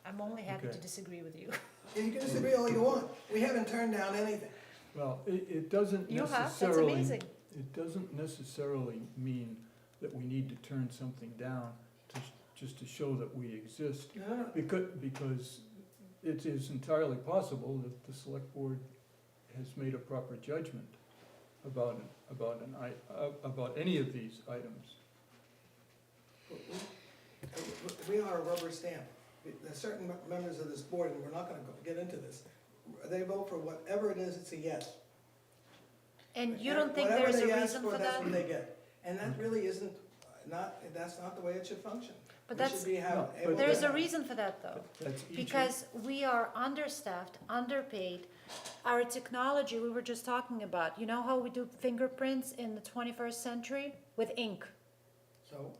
S8: I'm only happy to
S1: Okay.
S8: disagree with you.
S2: Yeah, you can disagree all you want. We haven't turned down anything.
S1: Well, it doesn't
S8: You have, that's
S1: necessarily,
S8: amazing.
S1: it doesn't necessarily mean that we need to turn something down just to show that we exist.
S2: No.
S1: Because it is entirely possible that the select board has made a proper judgment about any of these items.
S2: We are a rubber stamp. There's certain members of this board, and we're not gonna get into this, they vote for whatever it is, it's a yes.
S8: And you don't think
S2: Whatever
S8: there's a
S2: they ask
S8: reason for
S2: That's
S8: that?
S2: what they get. And that really isn't, that's not the way it should function.
S8: But
S2: We should
S8: that's,
S2: be
S1: No, but
S2: able to
S8: there's a
S2: have-
S8: reason for that though.
S1: That's each.
S8: Because we are understaffed, underpaid. Our technology, we were just talking about, you know how we do fingerprints in the 21st century with ink?
S2: So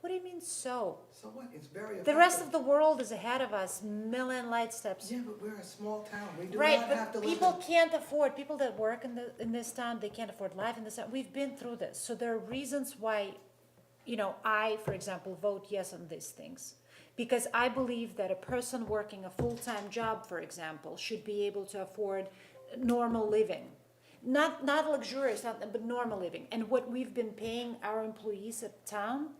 S8: What do you mean so?
S2: what? It's very effective.
S8: The rest of the world is ahead of us, million light steps.
S2: Yeah, but we're a small town. We do
S8: Right,
S2: not have to
S8: but
S2: live
S8: people
S2: in.
S8: can't afford, people that work in this town, they can't afford life in this town. We've been through this. So there are reasons why, you know, I, for example, vote yes on these things. Because I believe that a person working a full-time job, for example, should be able to afford normal living. Not luxurious, but normal living. And what we've been paying our employees at town,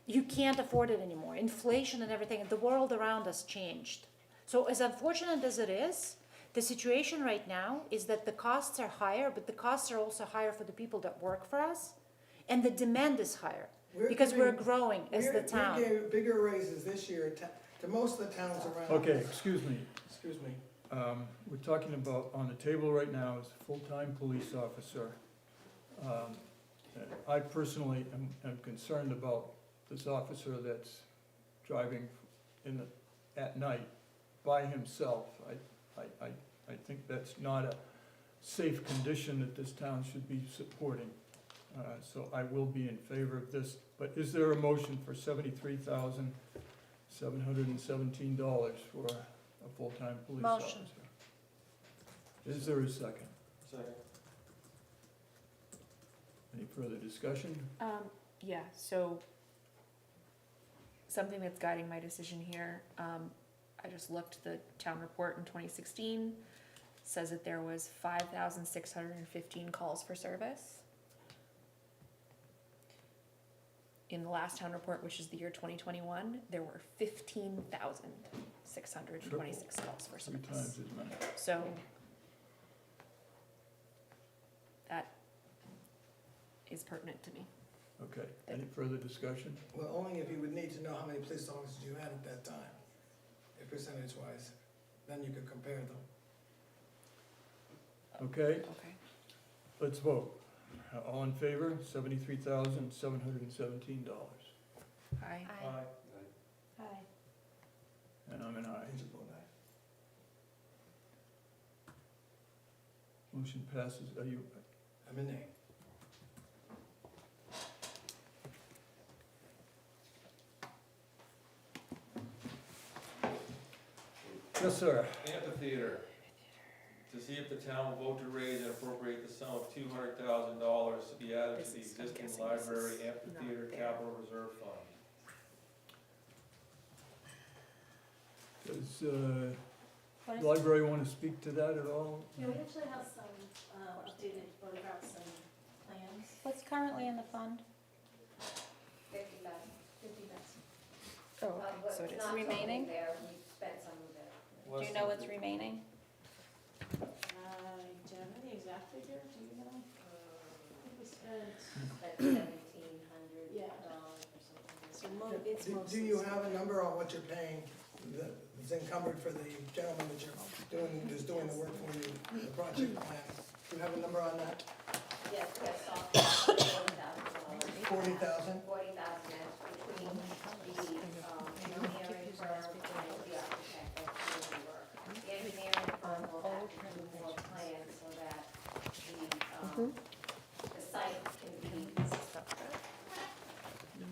S8: you can't afford it anymore. Inflation and everything, the world around us changed. So as unfortunate as it is, the situation right now is that the costs are higher, but the costs are also higher for the people that work for us. And the demand is higher, because we're growing as the town.
S2: We gave bigger raises this year to most of the towns around.
S1: Okay, excuse me.
S2: Excuse me.
S1: We're talking about, on the table right now is a full-time police officer. I personally am concerned about this officer that's driving at night by himself. I think that's not a safe condition that this town should be supporting. So I will be in favor of this, but is there a motion for $73,717 for a full-time police
S8: Motion.
S1: officer? Is there a second?
S7: Second.
S1: Any further discussion?
S4: Yeah, so something that's guiding my decision here, I just looked, the town report in 2016 says that there was 5,615 calls for service. In the last town report, which is the year 2021, there were 15,626 calls for
S1: 3
S4: service.
S1: times as many.
S4: So that is pertinent to me.
S1: Okay, any further discussion?
S2: Well, only if you would need to know how many police officers you had at that time, if percentage-wise, then you could compare them.
S1: Okay,
S4: Okay.
S1: let's vote. All in favor, $73,717.
S4: Aye.
S7: Aye.
S8: Aye.
S1: And I'm an aye.
S2: Did you vote aye?
S1: Motion passes. Are you,
S2: I'm a nay.
S1: yes, sir.
S7: Amphitheater. To see if the town will vote to raise and appropriate the sum of $200,000 to be added
S4: This
S7: to the
S4: is- I'm
S7: existing
S4: guessing this
S7: library
S4: is
S7: amphitheater
S4: not there.
S7: capital reserve fund.
S1: Does
S3: What is,
S1: library want to speak to that at all?
S10: Yeah, we actually have some updated photographs and plans.
S3: what's currently in the fund?
S6: 50 bucks.
S10: 50 bucks.
S4: Oh, okay, so it is.
S6: Not
S3: Remaining?
S6: totally there, we spent some of it.
S3: Do you know what's remaining?
S10: Do you have the exact figure? Do you know? I think we spent,
S6: Spent $1,700
S10: Yeah.
S6: or something.
S10: so it's
S2: Do
S10: mostly.
S2: you have a number on what you're paying that's encumbered for the gentleman that you're who's doing the work for you, the project plan? Do you have a number on that?
S6: Yes, we have software, $40,000.
S2: 40,000?
S6: 40,000 is between the engineering firm and the architect that's doing the work. the site can be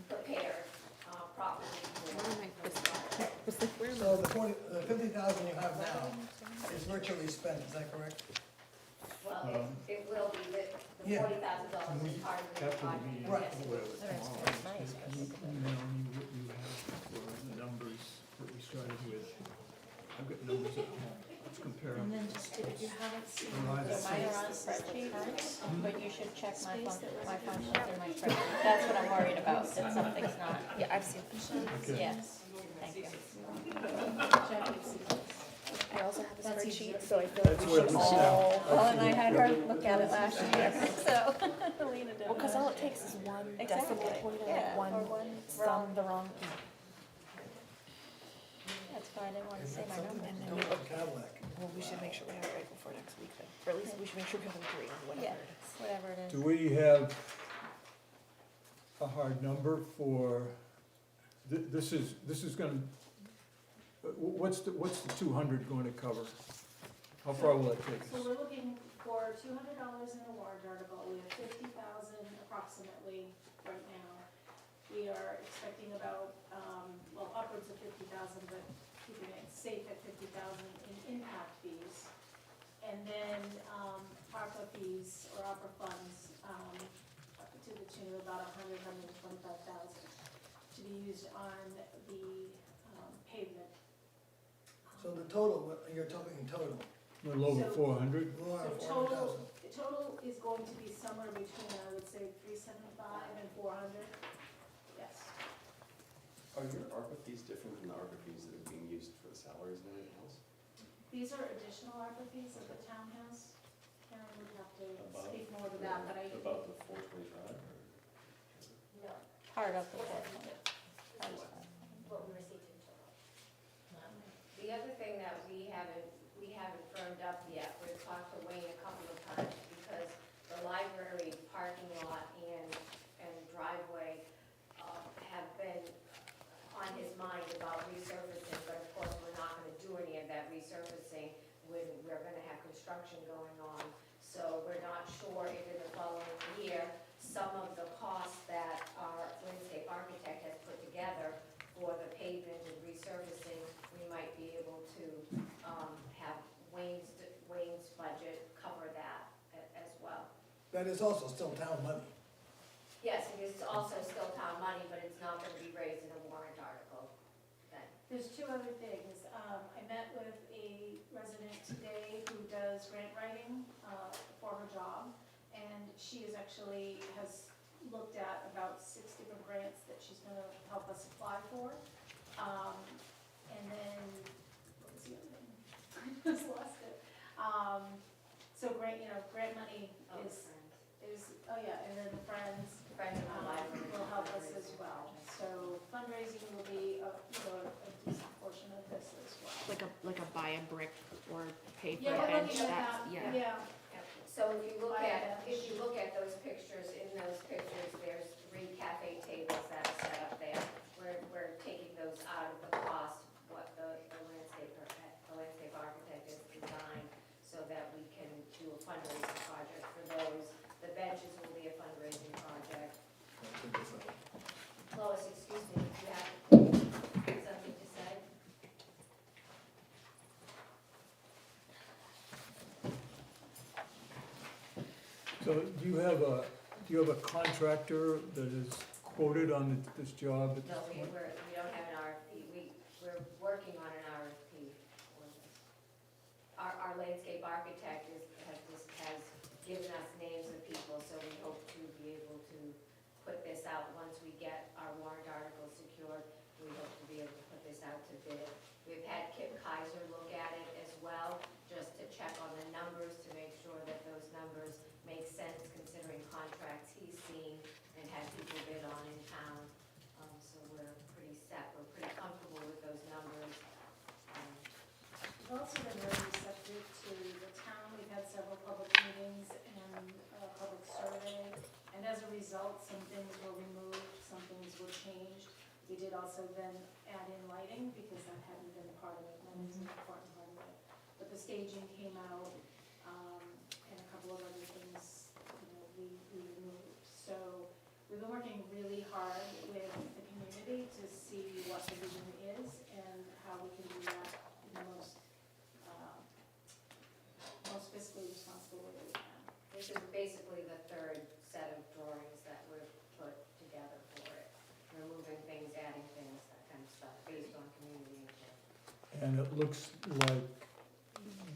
S6: prepared properly for.
S2: So the 50,000 you have now is virtually spent, is that correct?
S6: Well, it will be, the
S2: Yeah.
S6: $40,000 is part of the
S1: After the
S6: project.
S1: meeting,
S2: Right.
S6: Yes.
S1: email me what you have for the numbers that we started with. I've got numbers at home, let's compare them.
S10: And then just, if you haven't seen
S1: Right.
S10: the
S3: Mine are on
S10: space,
S3: spreadsheets,
S1: Hmm?
S3: but you should check my functions in my spreadsheet. That's what I'm worried about, that something's not,
S4: Yeah, I've seen
S1: Okay.
S3: yes, thank you.
S10: check and see this.
S4: I also have a
S10: That's
S4: spreadsheet,
S10: easier.
S4: so I feel
S1: That's
S4: like we
S1: where
S4: should
S1: this
S4: all.
S1: now-
S3: Well, and I had her look at it last year, so Alina did.
S4: Well, cause all it takes is one
S3: Exactly,
S4: decimal point or
S3: yeah,
S4: like
S3: or
S4: one
S3: one
S4: sum
S3: wrong.
S4: the wrong.
S3: That's why I didn't want to say my number.
S4: And then
S2: Don't
S4: we,
S2: have Cadillac.
S4: well, we should make sure we have it right before next week then, or at least we should make sure we have them agree on whatever
S3: Yeah.
S4: it is.
S3: Whatever it is.
S1: Do we have a hard number for, this is gonna, what's the 200 going to cover? How far will that take
S10: So
S1: us?
S10: we're looking for $200 in a warrant article, we have 50,000 approximately right now. We are expecting about, well, upwards of 50,000, but keeping it safe at 50,000 in impact fees. And then, ARPA fees or ARPA funds, to the tune of about 125,000 to be used on the, pavement.
S2: So the total, you're talking total,
S1: A little over
S10: So-
S1: 400?
S2: more than
S10: So
S2: 400,000.
S10: the total is going to be somewhere between, I would say, 375 and 400. Yes.
S5: Are your ARPA fees different from the ARPA fees that are being used for the salaries and everything else?
S10: These are additional ARPA fees that the town has. Karen would have to
S5: Above?
S10: speak more to that, but I,
S5: About the 425 or?
S6: No,
S3: Part of the portion.
S6: what we received in total. The other thing that we haven't firmed up yet, we've talked to Wayne a couple of times, because the library parking lot and driveway have been on his mind about resurfacing, but of course, we're not gonna do any of that resurfacing when we're gonna have construction going on. So we're not sure if in the following year, some of the costs that our landscape architect has put together for the pavement and resurfacing, we might be able to have Wayne's budget cover that as well.
S2: That is also still town money.
S6: Yes, it is also still town money, but it's not gonna be raised in a warrant article then.
S10: there's two other things. I met with a resident today who does grant writing for her job, and she is actually, has looked at about 6 different grants that she's gonna help us apply for. And then, what was the other thing? I just lost it. So grant money
S6: Oh,
S10: is,
S6: friends.
S10: oh yeah, and then the Friends
S6: Friends of the library.
S10: will help us as well. So fundraising will be a decent portion of this as well.
S4: Like a buy a brick or pay for
S10: Yeah,
S4: a
S10: we're
S4: bench,
S10: looking at
S4: that's,
S10: that,
S4: yeah.
S10: yeah.
S6: Yep. So if you look
S10: Buy a
S6: at those pictures, in those pictures, there's 3 cafe tables that are set up there. We're taking those out of the cost, what the landscape architect has designed, so that we can do a fundraising project for those. The benches will be a fundraising project. Lois, excuse me, you have something to say?
S1: So do you have a contractor that is quoted on this job at
S6: No,
S1: this
S6: we
S1: point?
S6: don't have an RFP, we're working on an RFP for this. Our landscape architect has given us names of people, so we hope to be able to put this out once we get our warrant article secured. We hope to be able to put this out to bid. We've had Kip Kaiser look at it as well, just to check on the numbers, to make sure that those numbers make sense considering contracts he's seen and had people bid on in town. So we're pretty set, we're pretty comfortable with those numbers.
S10: We've also been very receptive to the town. We've had several public meetings and a public survey. And as a result, some things were removed, some things were changed. We did also then add in lighting because that hadn't been a part of it, and that is an important part of it. But the staging came out, and a couple of other things been working really hard with the community to see what the vision is and how we can do that in the most fiscally responsible way that we can.
S11: This is basically the third set of drawings that were put together for it. Removing things, adding things, that kind of stuff, based on community input.
S1: And it looks like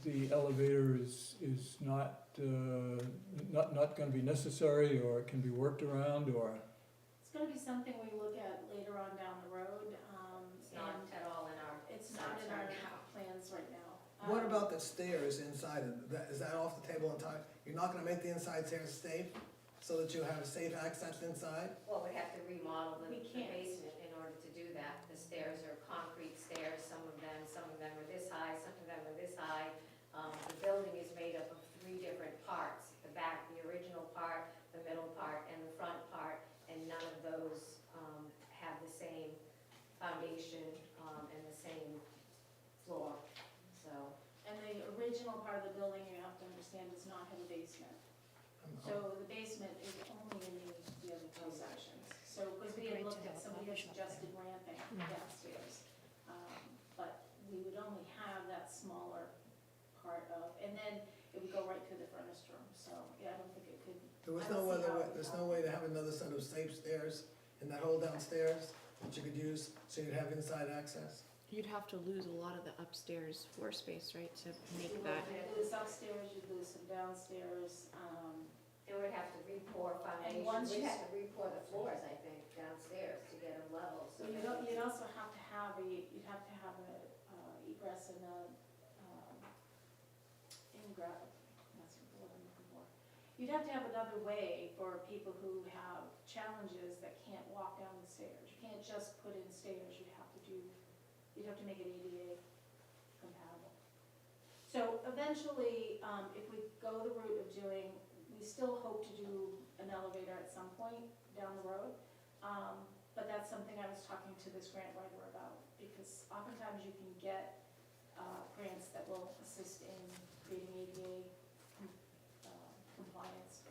S1: the elevator is not gonna be necessary, or it can be worked around, or,
S10: It's gonna be something we look at later on down the road,
S11: It's not
S10: and
S11: at all in our
S10: it's not in our
S11: sights right now.
S10: plans right now.
S2: What about the stairs inside? Is that off the table entirely? You're not gonna make the inside stairs safe, so that you have safe access inside?
S11: Well, we'd have to remodel the
S10: We can't.
S11: basement in order to do that. The stairs are concrete stairs, some of them are this high, some of them are this high. The building is made up of 3 different parts, the back, the original part, the middle part, and the front part, and none of those have the same foundation and the same floor, so.
S10: And the original part of the building, you have to understand, does not have a basement. So the basement is only in the other 2 sections. So, because we had looked at, somebody had suggested ramping downstairs. But we would only have that smaller part of, and then it would go right through the furnace room. So, yeah, I don't think it could.
S2: There's no way to have another set of safe stairs in that whole downstairs that you could use, so you'd have inside access?
S4: You'd have to lose a lot of the upstairs floor space, right, to make
S10: You
S4: that.
S10: would lose upstairs, you'd lose some downstairs.
S11: They would have to re-pour foundation,
S10: once
S11: we'd
S10: you-
S11: have to re-pour the floors, I think, downstairs to get them level, so.
S10: So you'd also have to have you'd have to have a egress and a ingress, that's the word I'm looking for. You'd have to have another way for people who have challenges that can't walk down the stairs. You can't just put in stairs, you'd have to make it ADA compatible. So eventually, if we go the route of doing, we still hope to do an elevator at some point down the road. But that's something I was talking to this grant writer about, because oftentimes you can get grants that will assist in creating ADA compliance.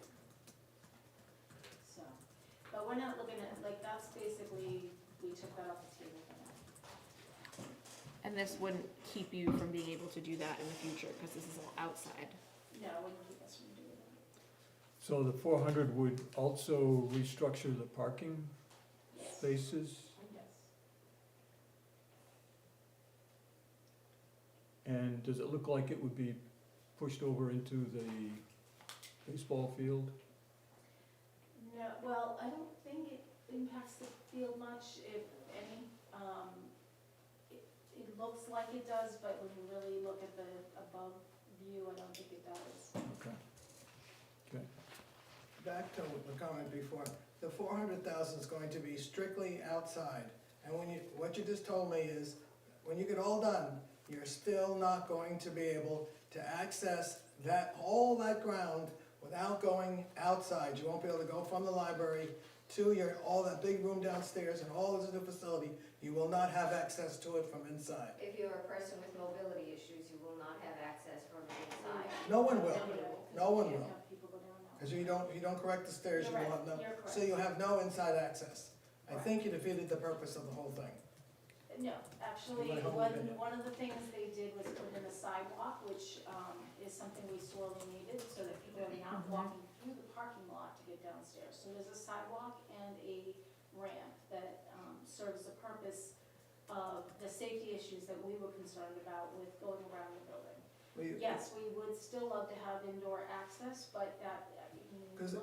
S10: So, but we're not looking at, like, that's basically, we took that off the table for now.
S4: And this wouldn't keep you from being able to do that in the future, because this is all outside.
S10: No, it wouldn't keep us from doing that.
S1: so the 400 would also restructure the parking
S10: Yes.
S1: spaces?
S10: Yes.
S1: And does it look like it would be pushed over into the baseball field?
S10: No, well, I don't think it impacts the field much, if any. It looks like it does, but when you really look at the above view, I don't think it does.
S1: Okay.
S2: Back to the comment before, the 400,000 is going to be strictly outside. And what you just told me is, when you get all done, you're still not going to be able to access all that ground without going outside. You won't be able to go from the library to all that big room downstairs and all this new facility. You will not have access to it from inside.
S11: If you're a person with mobility issues, you will not have access from the inside.
S2: No one will, no one
S10: You
S2: will.
S10: can't have people go down now.
S2: Because you don't correct the stairs, you
S10: You're
S2: will
S10: right,
S2: have no,
S10: you're correct.
S2: so you have no inside access. I think you defeated the purpose of the whole thing.
S10: No, actually,
S2: My whole opinion.
S10: one of the things they did was put in a sidewalk, which is something we sorely needed, so that people are not walking through the parking lot to get downstairs. So there's a sidewalk and a ramp that serves the purpose of the safety issues that we were concerned about with going around the building. Yes, we would still love to have indoor access, but that, I mean.
S2: Because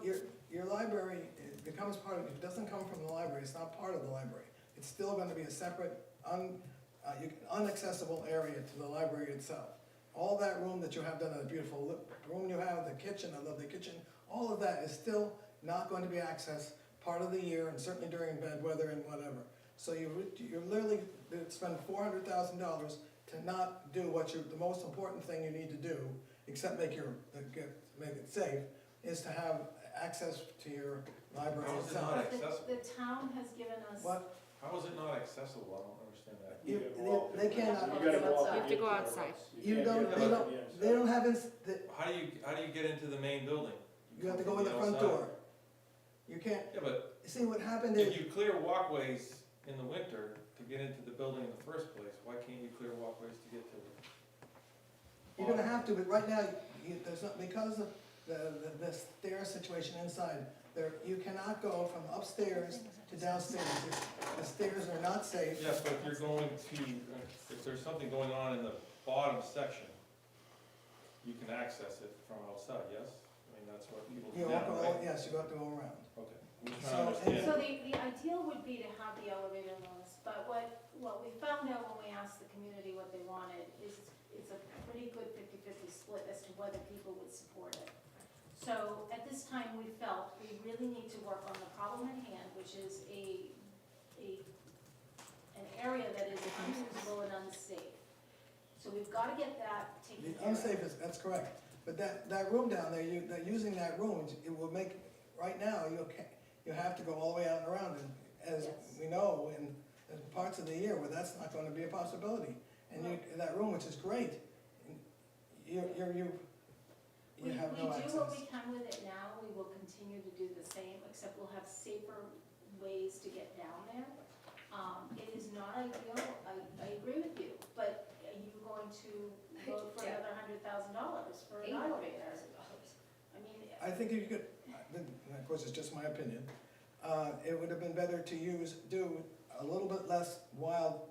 S2: your library, it becomes part of, it doesn't come from the library, it's not part of the library. It's still gonna be a separate, unaccessible area to the library itself. All that room that you have done, the beautiful room you have, the kitchen, I love the kitchen, all of that is still not going to be accessed part of the year, and certainly during bad weather and whatever. So you're literally spend $400,000 to not do the most important thing you need to do, except make it safe, is to have access to your library
S7: How is it
S2: itself.
S7: not
S10: The
S7: accessible?
S10: town has given us.
S2: What?
S7: How is it not accessible? I don't understand that.
S2: They cannot,
S4: You have to go outside.
S2: they don't have,
S7: How do you get into the main building?
S2: you have to go in the front
S7: Outside.
S2: door. You can't,
S7: Yeah, but
S2: see what happened
S7: if
S2: is,
S7: you clear walkways in the winter to get into the building in the first place, why can't you clear walkways to get to it?
S2: you're gonna have to, but right now, there's not, because of the stair situation inside, there, you cannot go from upstairs to downstairs. The stairs are not safe.
S7: Yes, but if you're going to, if there's something going on in the bottom section, you can access it from outside, yes? I mean, that's what people do
S2: You
S7: now,
S2: have to,
S7: right?
S2: yes, you have to go around.
S7: Okay, I'm just
S2: So,
S7: trying to understand.
S10: So the ideal would be to have the elevator lows, but what we found out when we asked the community what they wanted is it's a pretty good 50-50 split as to whether people would support it. So at this time, we felt we really need to work on the problem at hand, which is an area that is unusable and unsafe. So we've gotta get that taken
S2: The
S10: care of.
S2: unsafe is, that's correct. But that room down there, they're using that room, it will make, right now, you have to go all the way out and around. And as
S10: Yes.
S2: we know, in parts of the year where that's not gonna be a possibility. And that room, which is great, you have no
S10: We do what
S2: access.
S10: we can with it now, we will continue to do the same, except we'll have safer ways to get down there. It is not ideal, I agree with you, but are you going to vote for
S11: Yeah.
S10: another $100,000 for an elevator? I mean,
S2: I think if you could, and of course, it's just my opinion, it would have been better to do a little bit less wild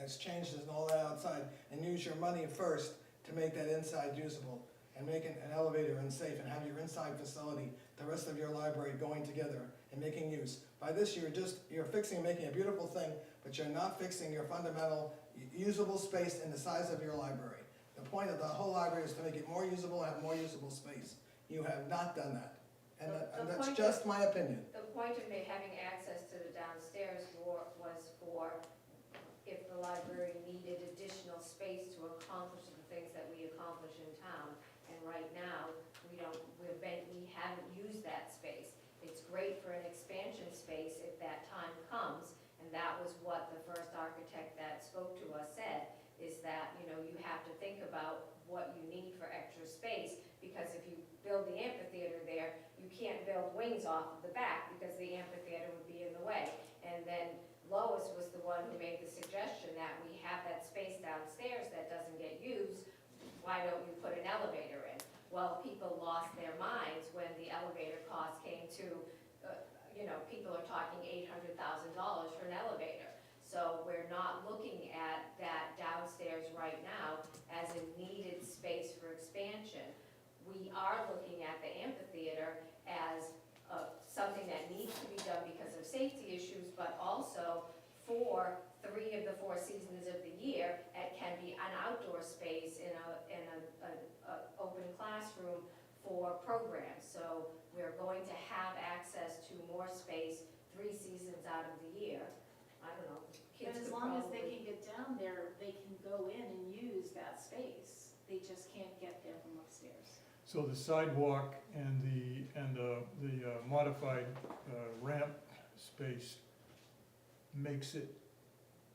S2: exchanges and all that outside, and use your money first to make that inside usable, and make an elevator unsafe, and have your inside facility, the rest of your library going together and making use. By this, you're fixing and making a beautiful thing, but you're not fixing your fundamental usable space and the size of your library. The point of the whole library is to make it more usable, have more usable space. You have not done that, and
S11: The
S2: that's
S11: point
S2: just my opinion.
S11: The point of me having access to the downstairs was for if the library needed additional space to accomplish the things that we accomplish in town. And right now, we haven't used that space. It's great for an expansion space if that time comes, and that was what the first architect that spoke to us said, is that, you have to think about what you need for extra space, because if you build the amphitheater there, you can't build wings off of the back, because the amphitheater would be in the way. And then Lois was the one who made the suggestion that we have that space downstairs that doesn't get used, why don't you put an elevator in? Well, people lost their minds when the elevator cost came to, people are talking $800,000 for an elevator. So we're not looking at that downstairs right now as a needed space for expansion. We are looking at the amphitheater as something that needs to be done because of safety issues, but also for 3 of the 4 seasons of the year, it can be an outdoor space in an open classroom for programs. So we're going to have access to more space 3 seasons out of the year. I don't know, kids
S10: but as
S11: could
S10: long as they
S11: probably-
S10: can get down there, they can go in and use that space. They just can't get there from upstairs.
S1: So the sidewalk and the modified ramp space makes it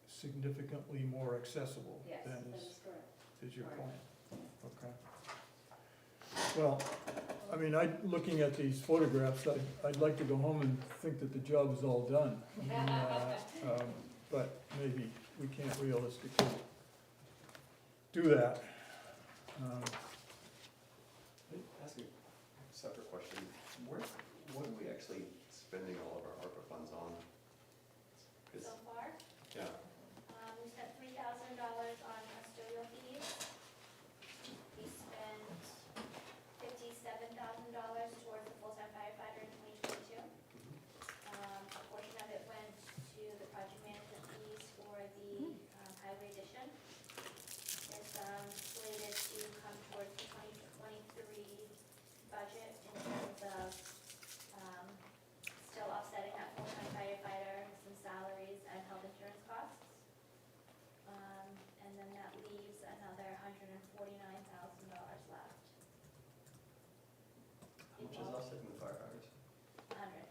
S1: significantly more accessible
S11: Yes,
S1: than
S10: That is correct.
S1: is your
S11: Correct.
S1: point. Okay. Well, I mean, looking at these photographs, I'd like to go home and think that the job is all done. I mean, but maybe we can't realistically do that.
S5: Let me ask you a separate question. What are we actually spending all of our ARPA funds on?
S6: So
S5: 'Cause-
S6: far,
S5: yeah,
S6: we spent $3,000 on custodial fees. We spent $57,000 towards the full-time firefighter in 2022. A portion of it went to the project management fees for the highway addition. It's slated to come towards the 2023 budget in terms of still offsetting that full-time firefighter, some salaries and health insurance costs. And then that leaves another $149,000 left.
S5: how much is offset in the firefighters?
S6: 100.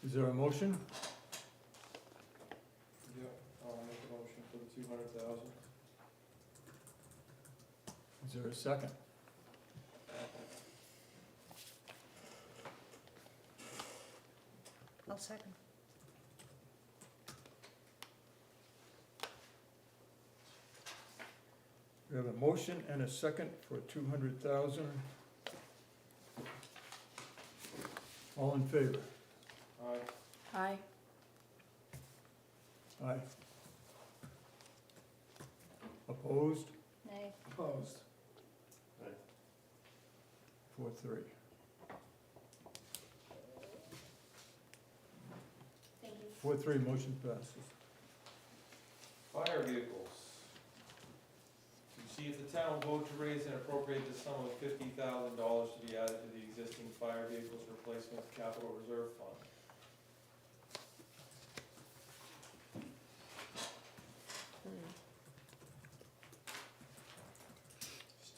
S1: Is there a motion?
S7: Yeah, I'll make a motion for the 200,000.
S1: there a second?
S8: I'll second.
S1: We have a motion and a second for 200,000. All in favor?
S4: Aye.
S1: Aye. Opposed?
S3: Nay.
S2: Opposed.
S1: 4-3.
S6: Thank you.
S1: 4-3, motion passes.
S7: Fire vehicles. To see if the town will vote to raise and appropriate the sum of $50,000 to be added to the existing fire vehicles replacement capital reserve fund.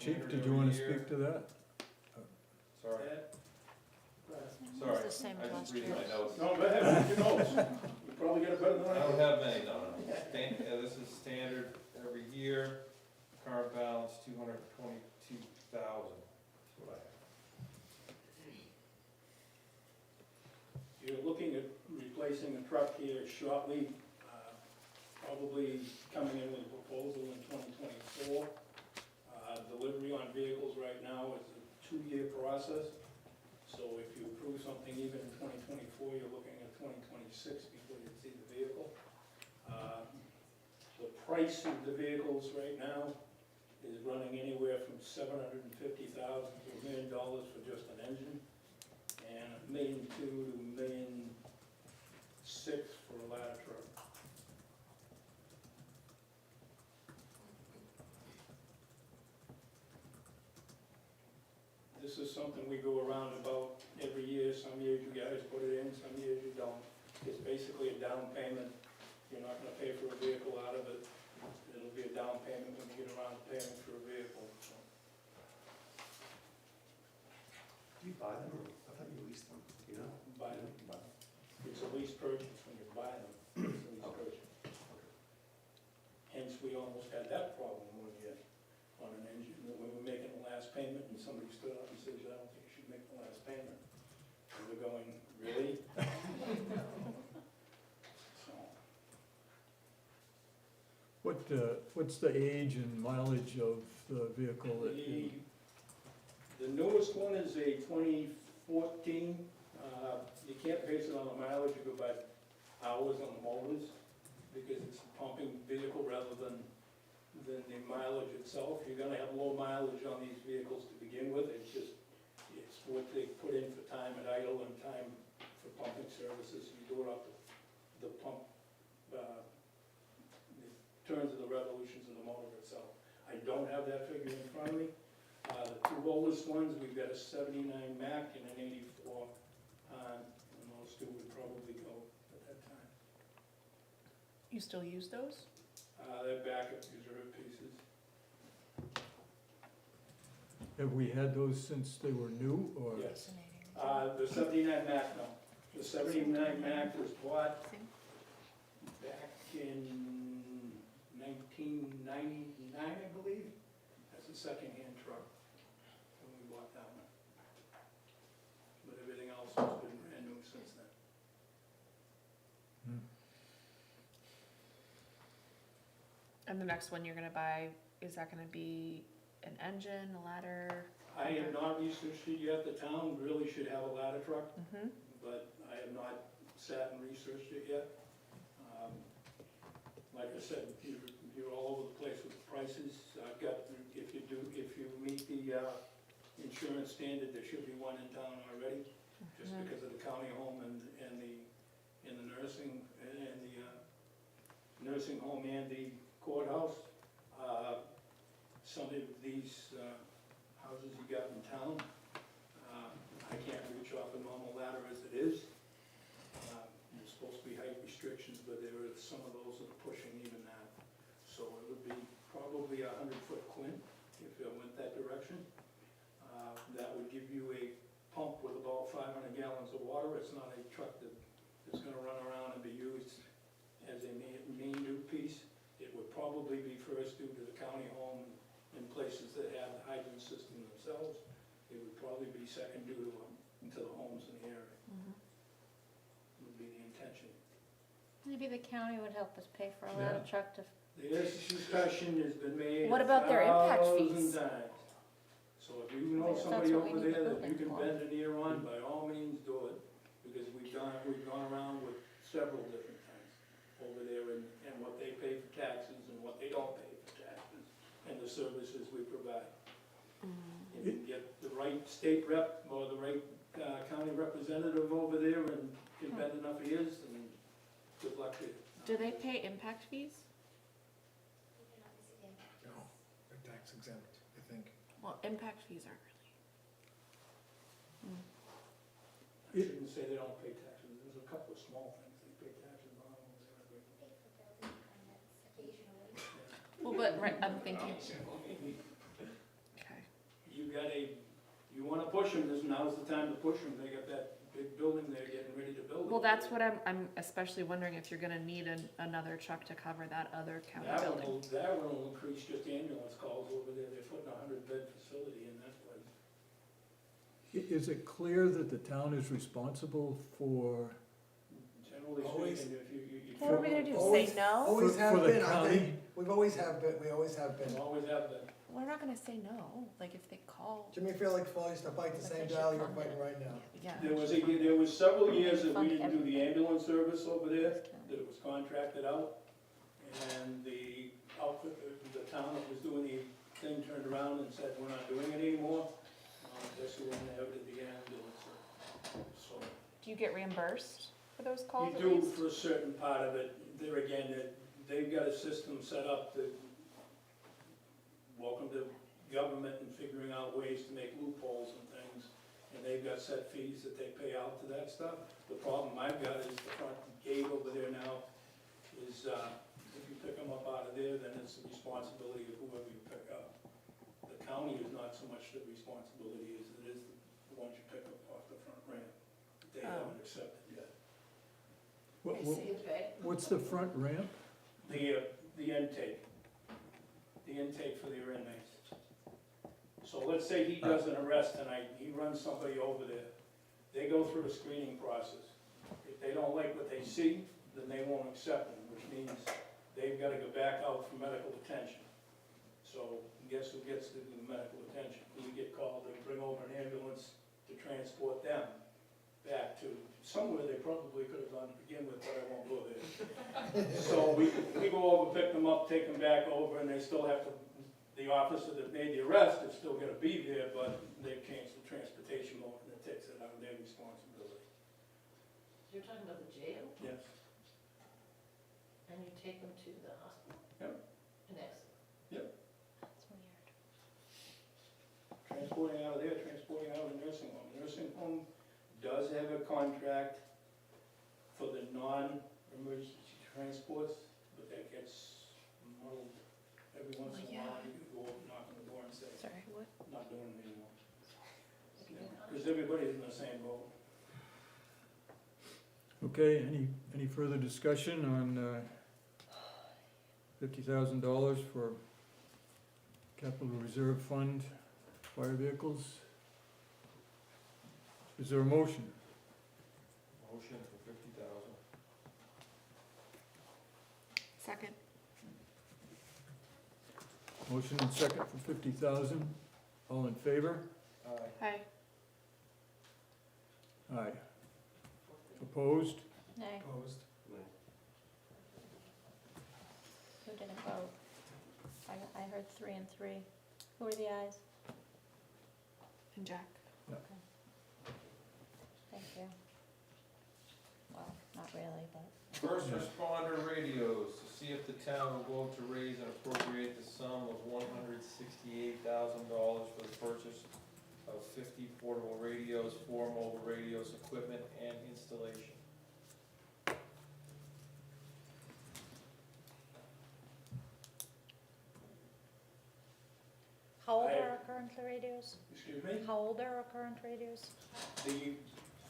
S1: Chief,
S7: Standard
S1: did you want to
S7: every year.
S1: speak to that?
S7: Sorry,
S8: It's
S7: sorry,
S8: the same
S7: I was
S8: last
S7: just reading
S8: year.
S7: my notes.
S12: No, go ahead, you know, you probably get it better than
S7: I
S12: I
S7: don't
S12: do.
S7: have many, no. This is standard every year, current balance, 222,000, that's what I have.
S12: You're looking at replacing a truck here shortly, probably coming in with a proposal in 2024. Delivery on vehicles right now is a 2-year process, so if you approve something even in 2024, you're looking at 2026 before you see the vehicle. The price of the vehicles right now is running anywhere from $750,000 to $1 million for just an engine, and $1.2 million to $1.6 million for a ladder truck. This is something we go around about every year. Some years you guys put it in, some years you don't. It's basically a down payment. You're not gonna pay for a vehicle out of it. It'll be a down payment when you get around to paying for a vehicle, so.
S5: Do you buy them, or I thought you leased them, you know?
S12: Buy them. It's a lease purchase when you buy them. It's a lease
S5: Okay.
S12: purchase. Hence, we almost had that problem one year on an engine, that we were making the last payment, and somebody stood up and says, I don't think you should make the last payment. And we're going, really? So,
S1: What's the age and mileage of the vehicle that you?
S12: the newest one is a 2014. You can't base it on the mileage, you go by hours on the motors, because it's a pumping vehicle rather than the mileage itself. You're gonna have low mileage on these vehicles to begin with, it's what they put in for time at idle and time for pumping services. You do it off the pump, the turns of the revolutions of the motor itself. I don't have that figure in front of me. The 2 oldest ones, we've got a 79 Mac and an 84, and those 2 would probably go at that time.
S4: You still use those?
S12: They're backup reserve pieces.
S1: Have we had those since they were new, or?
S12: Yes.
S8: Fascinating.
S12: The 79 Mac, no. The 79 Mac was bought back in 1999, I believe. That's a second-hand truck when we bought that one. But everything else has been brand new since then.
S4: And the next one you're gonna buy, is that gonna be an engine, a ladder?
S12: I have not researched it yet. The town really should have a ladder truck,
S4: Mm-hmm.
S12: but I have not sat and researched it yet. Like I said, you're all over the place with the prices. I've got, if you meet the insurance standard, there should be one in town already, just because of the county home and the nursing, and the nursing home and the courthouse. Some of these houses you got in town, I can't reach off a normal ladder as it is. There's supposed to be height restrictions, but there are some of those that are pushing even that. So it would be probably a 100-foot quint if it went that direction. That would give you a pump with about 500 gallons of water. It's not a truck that's gonna run around and be used as a main new piece. It would probably be first due to the county home in places that have high probably be second due to the homes in the area,
S4: Mhm.
S12: would be the intention.
S3: Maybe the county would help us pay for a ladder truck to,
S12: This discussion has been made
S4: What about their impact
S12: 1,000
S4: fees?
S12: times. So if you know
S3: Maybe that's
S12: somebody
S3: what we
S12: over
S3: need the
S12: there that you
S3: building
S12: can
S3: for.
S12: bend an ear on, by all means do it, because we've gone around with several different things over there and what they pay for taxes and what they don't pay for taxes, and the services we provide. If you get the right state rep or the right county representative over there and can bend enough ears, and good luck to you.
S4: Do they pay impact fees?
S6: We can obviously get back.
S2: No, they're tax exempt, I think.
S4: Well, impact fees aren't really.
S12: I shouldn't say they don't pay taxes, there's a couple of small things they pay taxes on over there.
S6: Pay for building permits occasionally.
S4: Well, but, right, I'm thinking, okay.
S12: You wanna push them, now's the time to push them, they got that big building they're getting ready to build.
S4: Well, that's what I'm especially wondering, if you're gonna need another truck to cover that other county building.
S12: That one will increase just ambulance calls over there, they're putting a 100-bed facility in that place.
S1: Is it clear that the town is responsible for,
S12: Generally
S2: Always.
S12: speaking, if you.
S8: What are we gonna do,
S2: Always-
S8: say no?
S2: Always
S1: For-
S2: have
S1: for the
S2: been, I
S1: county?
S2: think. We always have been.
S12: Always have been.
S4: We're not gonna say no, like if they call.
S2: Jimmy Felix used to fight the
S3: But
S2: same
S3: they should
S2: battle you're
S3: fund
S2: fighting
S3: it.
S2: right now.
S4: Yeah.
S12: There was several years that we
S3: Fund
S12: didn't do the
S3: everything.
S12: ambulance service over there,
S3: This county.
S12: that it was contracted out. And the outfit, the town that was doing the thing turned around and said, we're not doing it anymore. Guess who inherited the ambulance? So,
S4: Do you get reimbursed for those calls
S12: you
S4: at
S12: do
S4: least?
S12: for a certain part of it. There again, they've got a system set up that, welcome to government and figuring out ways to make loopholes and things. And they've got set fees that they pay out to that stuff. The problem I've got is the front gate over there now is, if you pick them up out of there, then it's the responsibility of whoever you pick up. The county is not so much the responsibility as it is the ones you pick up off the front ramp. They haven't accepted yet.
S1: what's the front ramp?
S12: The intake for their inmates. So let's say he does an arrest tonight, he runs somebody over there, they go through a screening process. If they don't like what they see, then they won't accept them, which means they've gotta go back out for medical attention. So guess who gets the medical attention? We get called, they bring over an ambulance to transport them back to somewhere they probably could have gone to begin with, but I won't go there. So we go over, pick them up, take them back over, and they still have to, the officer that made the arrest is still gonna be there, but they've canceled transportation over, and it takes it out of their responsibility.
S13: You're talking about the jail,
S12: Yes.
S13: and you take them to the hospital?
S12: Yep.
S13: In Exeter?
S3: That's weird.
S12: Transporting out of there, transporting out of the nursing home. The nursing home does have a contract for the non-emergency transports, but that gets muddled every once in a while. You can go up, knock on the door and say,
S4: Sorry, what?
S12: not doing it anymore. Because everybody's in the same boat.
S1: Okay, any further discussion on $50,000 for capital reserve fund fire vehicles? Is there a motion?
S7: Motion for 50,000.
S4: Second.
S1: Motion and second for 50,000. All in favor?
S4: Hi.
S1: Aye. Opposed?
S3: Nay,
S2: Opposed?
S3: who didn't vote? I heard 3 and 3. Who were the ayes?
S4: And Jack.
S3: Thank you. Well, not really, but.
S7: First responder radios, to see if the town will vote to raise and appropriate the sum of $168,000 for the purchase of 50 portable radios, 4 mobile radios, equipment, and installation.
S8: How old are our current radios?
S12: Excuse me?
S8: How old are our current radios?
S12: The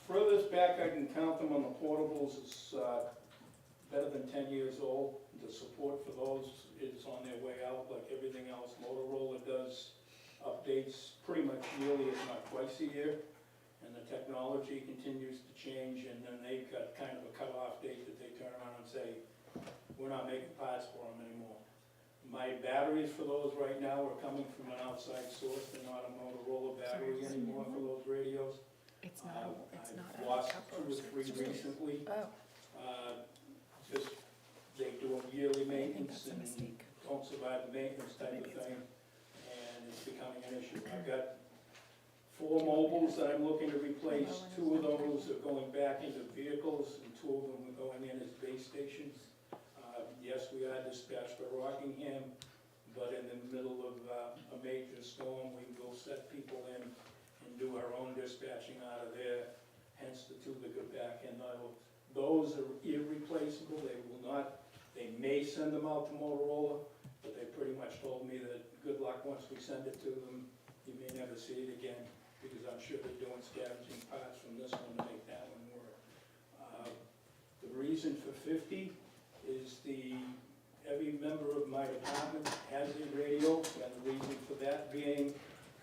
S12: furthest back I can count them on the portables is better than 10 years old. The support for those is on their way out, like everything else. Motorola does updates pretty much yearly, if not twice a year. And the technology continues to change, and then they've got kind of a cutoff date that they turn around and say, we're not making parts for them anymore. My batteries for those right now are coming from an outside source. They're not a Motorola battery anymore for those radios.
S4: It's not, it's not
S12: I've
S4: a
S12: lost
S4: capital
S12: 2 or 3
S4: reserve.
S12: recently.
S4: Oh,
S12: Just, they do a yearly
S4: I think
S12: maintenance
S4: that's a
S12: and
S4: mistake.
S12: don't survive the maintenance type of
S4: Maybe it's
S12: thing, and it's becoming an issue. I've got 4 mobiles that I'm looking to replace. 2 of those are going back into vehicles, and 2 of them are going in as base stations. Yes, we are dispatched for Rockingham, but in the middle of a major storm, we will set people in and do our own dispatching out of there, hence the 2 that go back in. Those are irreplaceable. They will not, they may send them out to Motorola, but they pretty much told me that good luck once we send it to them. You may never see it again, because I'm sure they're doing scavenging parts from this one to make that one work. The reason for 50 is every member of my department has a radio, and the reason for that being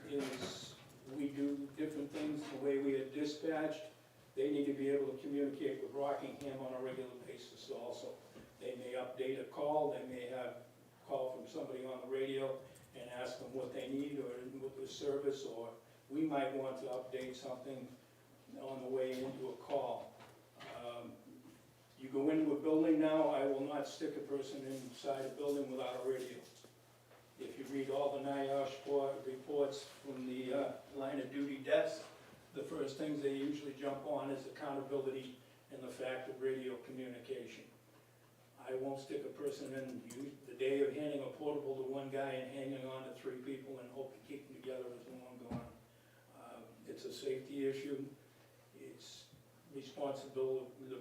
S12: is we do different things the way we are dispatched. They need to be able to communicate with Rockingham on a regular basis also. They may update a call, they may have a call from somebody on the radio and ask them what they need or with the service, or we might want to update something on the way into a call. You go into a building now, I will not stick a person inside a building without a radio. If you read all the NIOSH reports from the line of duty desk, the first things they usually jump on is accountability and the fact of radio communication. I won't stick a person in the day of handing a portable to one guy and hanging on to 3 people and hope to keep them together as one gone. It's a safety issue. It's the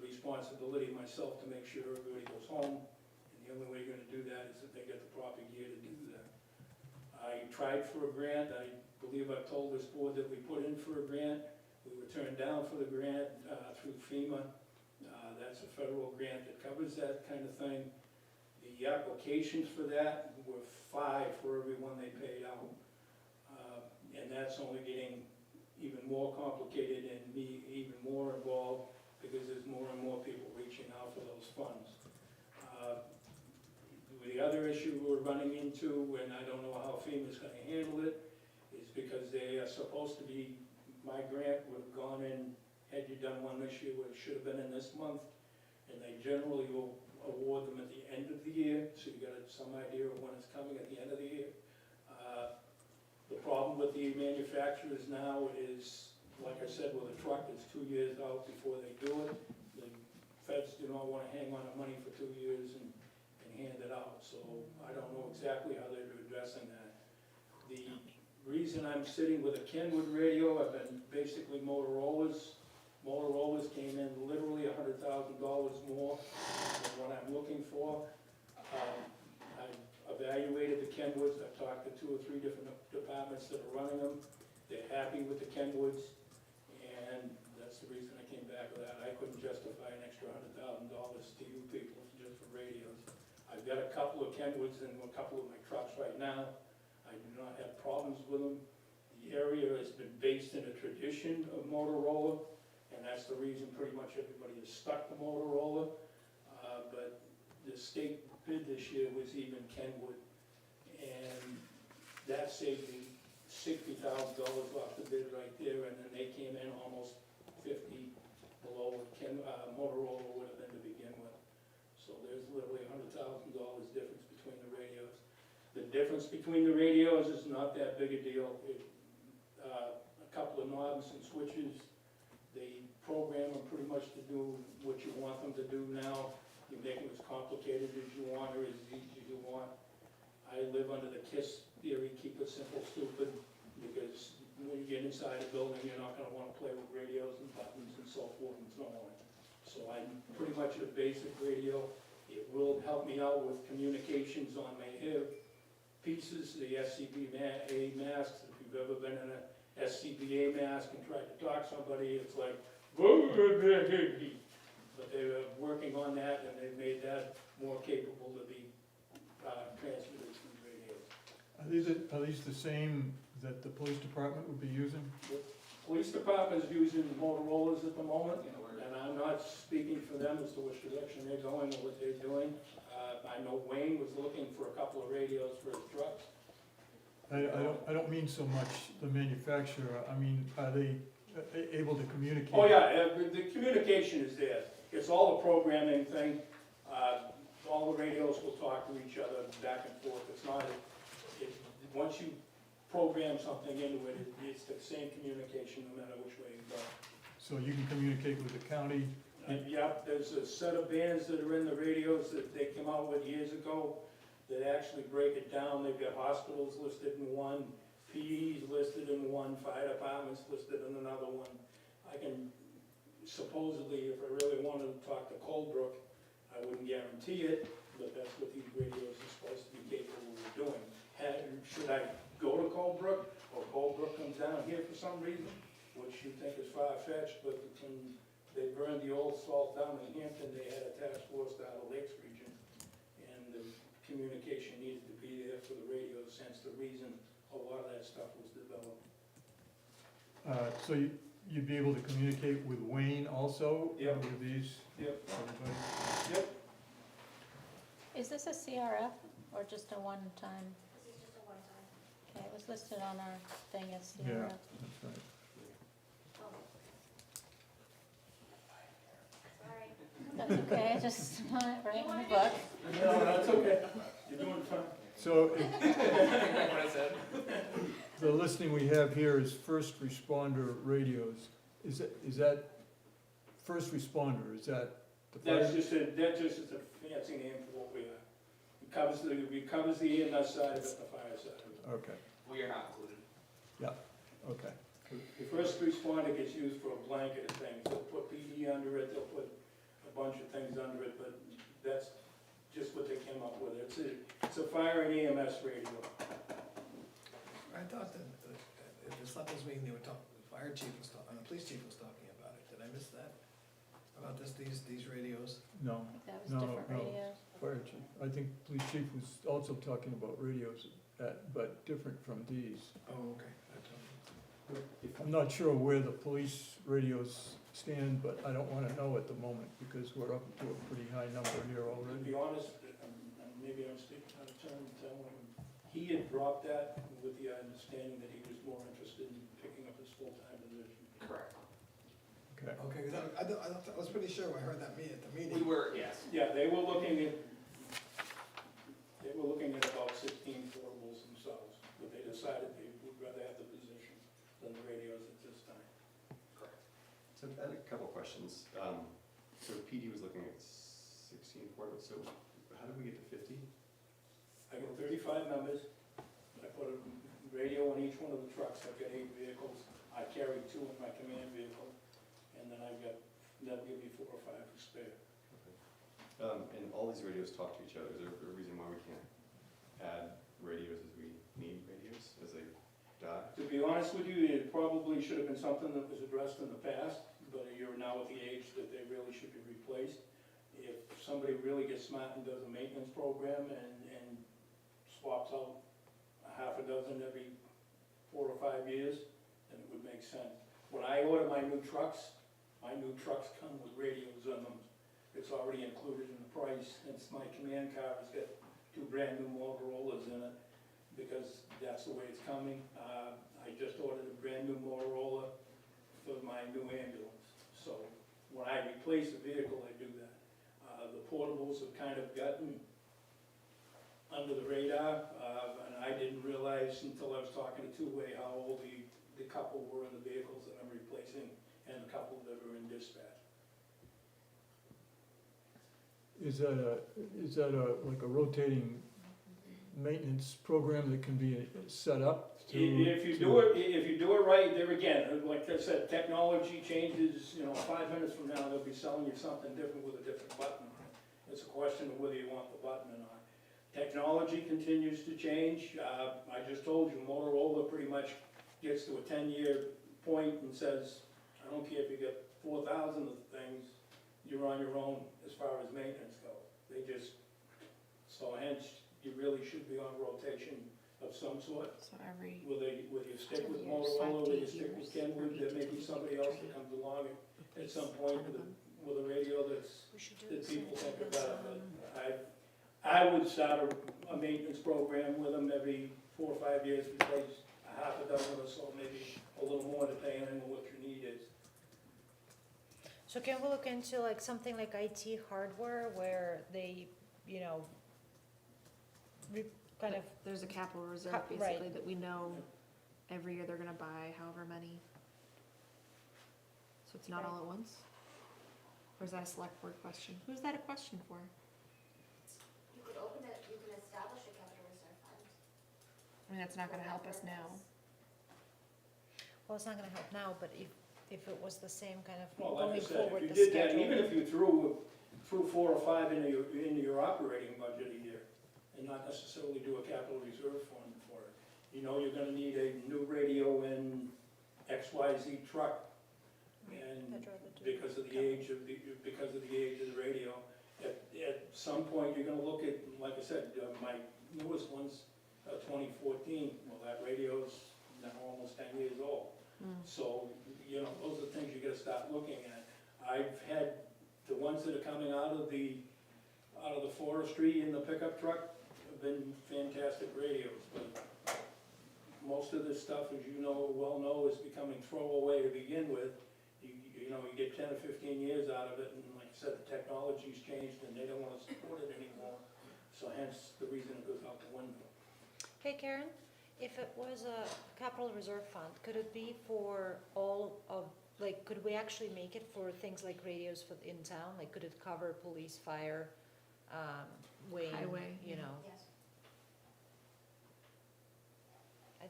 S12: responsibility of myself to make sure everybody goes home. And the only way you're gonna do that is if they get the proper gear to do that. I tried for a grant. I believe I've told this board that we put in for a grant. We were turned down for the grant through FEMA. That's a federal grant that covers that kind of thing. The applications for that were 5 for every one they paid out. And that's only getting even more complicated and me even more involved because there's more and more people reaching out for those funds. The other issue we're running into, and I don't know how FEMA's gonna handle it, is because they are supposed to be, my grant would have gone in, had you done one this year, it should have been in this month, and they generally will award them at the end of the year, so you got some idea of when it's coming at the end of the year. The problem with the manufacturers now is, like I said, with a truck, it's 2 years out before they do it. The feds do not want to hang on to money for 2 years and hand it out, so I don't know exactly how they're addressing that. The reason I'm sitting with a Kenwood radio, I've been basically Motorola's. Motorola's came in literally $100,000 more than what I'm looking for. I've evaluated the Kenwoods. I've talked to 2 or 3 different departments that are running them. They're happy with the Kenwoods, and that's the reason I came back with that. I couldn't justify an extra $100,000 to you people just for radios. I've got a couple of Kenwoods in a couple of my trucks right now. I do not have problems with them. The area has been based in a tradition of Motorola, and that's the reason pretty much everybody is stuck to Motorola. But the state bid this year was even Kenwood, and that saved me $60,000 off the bid right there, and then they came in almost 50 below what Motorola would have been to begin with. So there's literally $100,000 difference between the radios. The difference between the radios is not that big a deal. A couple of knobs and switches, they program them pretty much to do what you want them to do now. You make them as complicated as you want or as easy as you want. I live under the KISS theory, keep it simple, stupid, because when you get inside a building, you're not gonna wanna play with radios and buttons and so forth and so on. So I'm pretty much a basic radio. It will help me out with communications on my pieces, the SCBA masks. If you've ever been in a SCBA mask and tried to talk to somebody, it's like, but they're working on that, and they've made that more capable to be transmitted through radios.
S1: Are these the same that the police department would be using?
S12: Police department's using Motorola's at the moment, and I'm not speaking for them as to which direction they're going or what they're doing. I know Wayne was looking for a couple of radios for his trucks.
S1: I don't mean so much the manufacturer, I mean, are they able to communicate?
S12: Oh, yeah, the communication is there. It's all a programming thing. All the radios will talk to each other back and forth. It's not, once you program something into it, it's the same communication no matter which way you go.
S1: So you can communicate with the county?
S12: Yeah, there's a set of bands that are in the radios that they came out with years ago that actually break it down. They've got hospitals listed in one, PEs listed in one, fire departments listed in another one. I can, supposedly, if I really wanted to talk to Coldbrook, I wouldn't guarantee it, but that's what these radios are supposed to be capable of doing. Should I go to Coldbrook, or Coldbrook comes down here for some reason, which you think is far-fetched, but when they burned the old salt down in Hampton, they had a task force down the Lakes region, and the communication needed to be there for the radios, hence the reason a lot of that stuff was developed.
S1: So you'd be able to communicate with Wayne also?
S12: Yep.
S1: With these?
S12: Yep.
S1: Everybody?
S12: Yep.
S3: Is this a CRF or just a one-time?
S6: This is just a one-time.
S3: Okay, it was listed on our thing as
S1: Yeah,
S3: CRF.
S1: that's right.
S6: Oh. Sorry.
S3: That's okay, I just want it right in the book.
S12: No, that's okay. You're doing fine.
S1: So
S9: What I said?
S1: the listing we have here is first responder radios. Is that first responder, is that the fire?
S12: That's just a fancy name for what we are. It covers the EMS side of it, the fire side of it.
S1: Okay,
S9: We are not included.
S1: okay.
S12: The first responder gets used for a blanket of things. They'll put PD under it, they'll put a bunch of things under it, but that's just what they came up with. It's a fire and EMS radio.
S2: I thought that, at the selectmen's meeting, they were talking, the fire chief was talking, the police chief was talking about it. Did I miss that? About these radios?
S1: No,
S3: I think that was
S1: No,
S3: different
S1: no.
S3: radios.
S1: fire chief. I think police chief was also talking about radios, but different from these.
S2: Oh, okay.
S1: I'm not sure where the police radios stand, but I don't wanna know at the moment, because we're up to a pretty high number here
S12: To
S1: already.
S12: be honest, maybe I'm speaking out of turn, he had dropped that with the understanding that he was more interested in picking up his full-time position.
S9: Correct.
S1: Okay,
S2: Okay, because I was pretty sure when I heard that at the
S9: We
S2: meeting.
S9: were, yes.
S12: Yeah, they were looking at about 16 portables themselves, but they decided they would rather have the position than the radios at this time.
S5: So I had a couple questions. So PD was looking at 16 portables, so how did we get to 50?
S12: I got 35 members, I put a radio on each one of the trucks, I've got 8 vehicles, I carry 2 in my command vehicle, and then I've got, that'll give me 4 or 5 to spare.
S5: And all these radios talk to each other. Is there a reason why we can't add radios as we need radios as they die?
S12: To be honest with you, it probably should have been something that was addressed in the past, but you're now at the age that they really should be replaced. If somebody really gets smart and does a maintenance program and swaps out a half a dozen every 4 or 5 years, then it would make sense. When I order my new trucks come with radios on them. It's already included in the price. It's my command car has got 2 brand new Motorola's in it, because that's the way it's coming. I just ordered a brand new Motorola for my new ambulance. So when I replace a vehicle, I do that. The portables have kind of gotten under the radar, and I didn't realize until I was talking to Two-Way how old the couple were in the vehicles that I'm replacing, and a couple that are in dispatch.
S1: is that like a rotating maintenance program that can be set up to?
S12: If you do it right, there again, like I said, technology changes, 5 minutes from now, they'll be selling you something different with a different button on it. It's a question of whether you want the button or not. Technology continues to change. I just told you, Motorola pretty much gets to a 10-year point and says, I don't care if you get 4,000 of the things, you're on your own as far as maintenance goes. So hence, you really should be on rotation of some sort?
S4: So every,
S12: Will you stick with
S8: 10 years,
S12: Motorola, will
S4: 5
S12: you stick with
S4: years,
S12: Kenwood,
S4: or
S12: there may
S4: 8
S12: be
S4: to
S12: somebody
S4: 20
S12: else that comes along at some point with a radio that's,
S8: We should do
S12: that
S8: the same
S12: people
S8: thing
S12: think
S8: as,
S12: about, but I would start a maintenance program with them every 4 or 5 years, replace a half a dozen or so, maybe a little more depending on what your need is.
S8: So can we look into like something like IT hardware where they, you know, kind of,
S4: there's a capital reserve
S8: Right.
S4: basically that we know every year they're gonna buy however many. So it's not all at once? Or is that a select board question? Who's that a question for?
S6: You could open it, you can establish a capital reserve fund.
S4: I mean, that's not gonna help us now.
S8: well, it's not gonna help now, but if it was the same kind of
S12: Well, like I
S8: going
S12: said,
S8: forward,
S12: if
S8: the
S12: you did that,
S8: schedule.
S12: even if you threw 4 or 5 into your operating budget a year, and not necessarily do a capital reserve fund for it. You know you're gonna need a new radio in XYZ truck, and
S8: I'd rather do
S12: because of the
S8: capital.
S12: age of the radio, at some point, you're gonna look at, like I said, my newest one's 2014, well, that radio's now almost 10 years old. So, you know, those are things you gotta start looking at. I've had the ones that are coming out of the forestry in the pickup truck have been fantastic radios, but most of this stuff, as you well know, is becoming throwaway to begin with. You know, you get 10 or 15 years out of it, and like I said, the technology's changed and they don't wanna support it anymore. So hence the reason it goes out the window.
S8: Hey Karen, if it was a capital reserve fund, could it be for all of, like, could we actually make it for things like radios for in town? Like, could it cover police, fire, Wayne,
S4: Highway,
S8: you
S4: yeah.
S8: know?
S6: Yes.
S8: I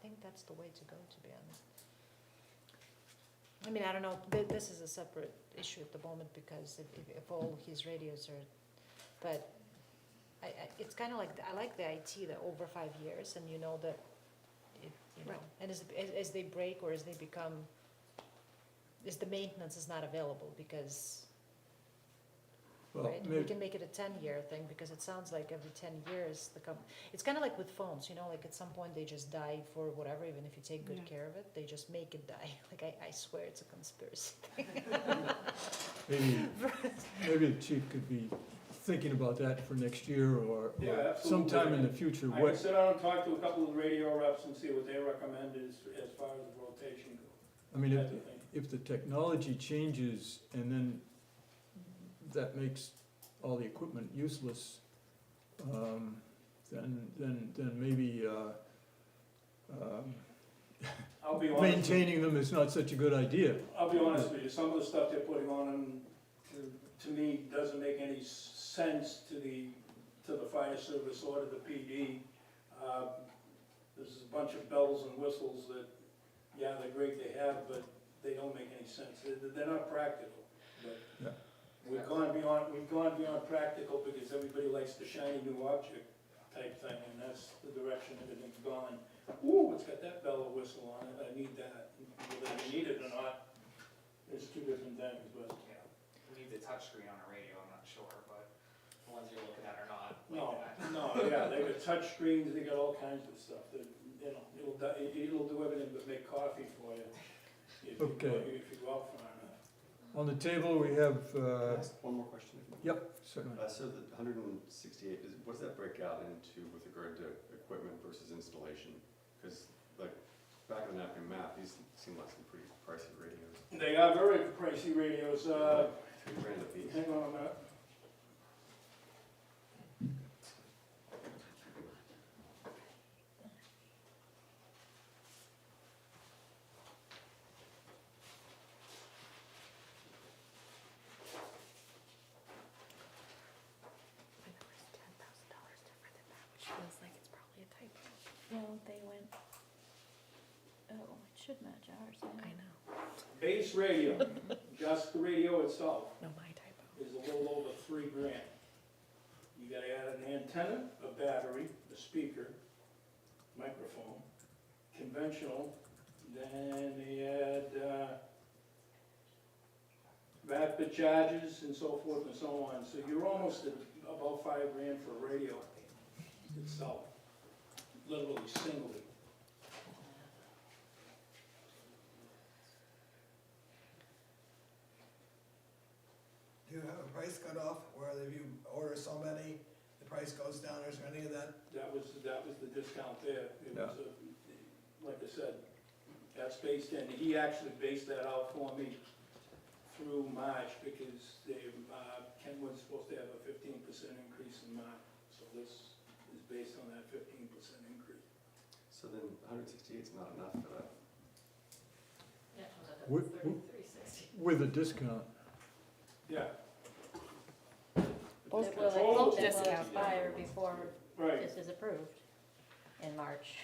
S8: think that's the way to go, to be honest. I mean, I don't know, this is a separate issue at the moment because if all his radios are, but it's kind of like, I like the IT, the over 5 years, and you know that, you know,
S4: Right.
S8: and as they break or as they become, as the maintenance is not available because,
S1: Well,
S8: right? We
S1: maybe,
S8: can make it a 10-year thing because it sounds like every 10 years, it's kind of like with phones, you know, like at some point they just die for whatever, even if you take good
S4: Yeah.
S8: care of it, they just make it die. Like, I swear it's a conspiracy thing.
S1: maybe the chief could be thinking about that for next year or
S12: Yeah, absolutely.
S1: sometime in the future.
S12: I can sit down and talk to a couple of radio reps and see what they recommend as far as the rotation goes.
S1: I mean,
S12: Type of thing.
S1: if the technology changes and then that makes all the equipment useless, then maybe
S12: I'll be honest.
S1: maintaining them is not such a good idea.
S12: I'll be honest with you, some of the stuff they're putting on them, to me, doesn't make any sense to the fire service or to the PD. There's a bunch of bells and whistles that, yeah, they're great to have, but they don't make any sense. They're not practical. But
S1: Yeah.
S12: we've gone beyond practical because everybody likes the shiny new object type thing, and that's the direction everything's gone. Ooh, it's got that bell or whistle on it, I need that. Whether you need it or not, it's two different things, but.
S9: Yeah, we need the touchscreen on a radio, I'm not sure, but the ones you're looking at are not
S12: No,
S9: like that.
S12: no, yeah, they got touch screens, they got all kinds of stuff that, you know, it'll do everything but make coffee for you.
S1: Okay.
S12: If you go out far enough.
S1: On the table, we have,
S5: Can I ask one more question?
S1: yep, certainly.
S5: So the 168, what does that break out into with regard to equipment versus installation? Because like, back of the napkin math, these seem like some pretty pricey radios.
S12: They are very pricey radios,
S5: $3,000 a piece.
S12: hang on a minute.
S4: $10,000 different than that, which feels like it's probably a typo.
S3: No, they went, oh, it should match ours, yeah.
S4: I know,
S12: Base radio, just the radio itself,
S4: no, my typo.
S12: is a little over $3,000. You gotta add an antenna, a battery, a speaker, microphone, conventional, then they add, rapid charges and so forth and so on. So you're almost at about $5,000 for a radio itself. literally singly.
S2: Do you have a price cutoff where if you order so many, the price goes down, is there any of that?
S12: That was the discount there. It was, like I said, that's based in, he actually based that out for me through March because they, Ken was supposed to have a 15% increase in March. So this is based on that 15% increase.
S5: So then 168 is not enough for that.
S13: Yeah,
S1: With-
S13: 33.60.
S1: With a discount.
S12: Yeah.
S3: It will,
S12: Total
S3: it will
S4: discount.
S3: expire before
S12: Right.
S3: this is approved in March.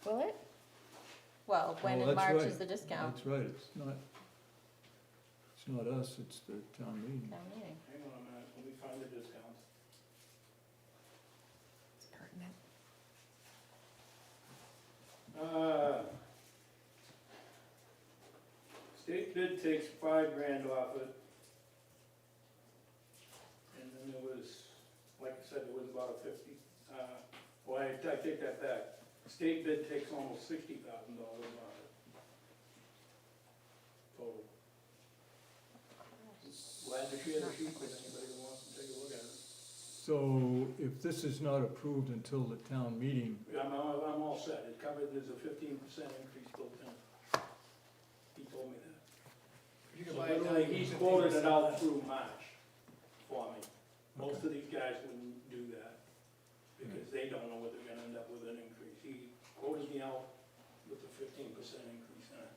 S4: Will it?
S3: Well, when
S1: Oh,
S3: in
S1: that's
S3: March
S1: right.
S3: is the discount?
S1: That's right, it's not us, it's the town meeting.
S3: Town meeting.
S12: Hang on a minute, let me find the discounts.
S4: It's pertinent.
S12: State bid takes $5,000 off it. And then there was, like I said, there was about a 50, well, I take that back. State bid takes almost $60,000 off it. Total. Glad to share the sheet with anybody who wants to take a look at it.
S1: So if this is not approved until the town meeting,
S12: I'm all set, it covered, there's a 15% increase built in. He told me that.
S2: You
S12: So
S2: can buy it all,
S12: he's quoted it out through March for me. Most of these guys wouldn't do that because they don't know what they're gonna end up with an increase. He quoted me out with a 15% increase in it.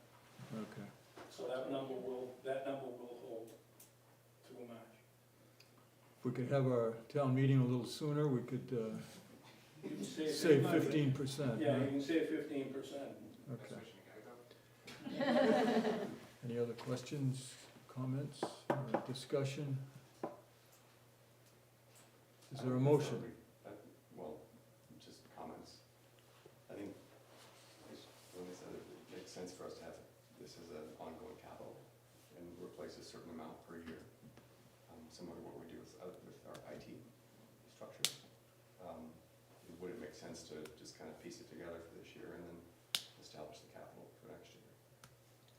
S1: okay.
S12: So that number will hold through March.
S1: If we could have our town meeting a little sooner, we could
S12: You can
S1: save 15%.
S12: Yeah, you
S1: right?
S12: can save 15%.
S1: Okay. Any other questions, comments, or discussion? Is there a motion?
S5: Well, just comments. I think, when they said it makes sense for us to have this as an ongoing capital and replace a certain amount per year, similar to what we do with our IT structure. Would it make sense to just kind of piece it together for this year and then establish the capital for next year?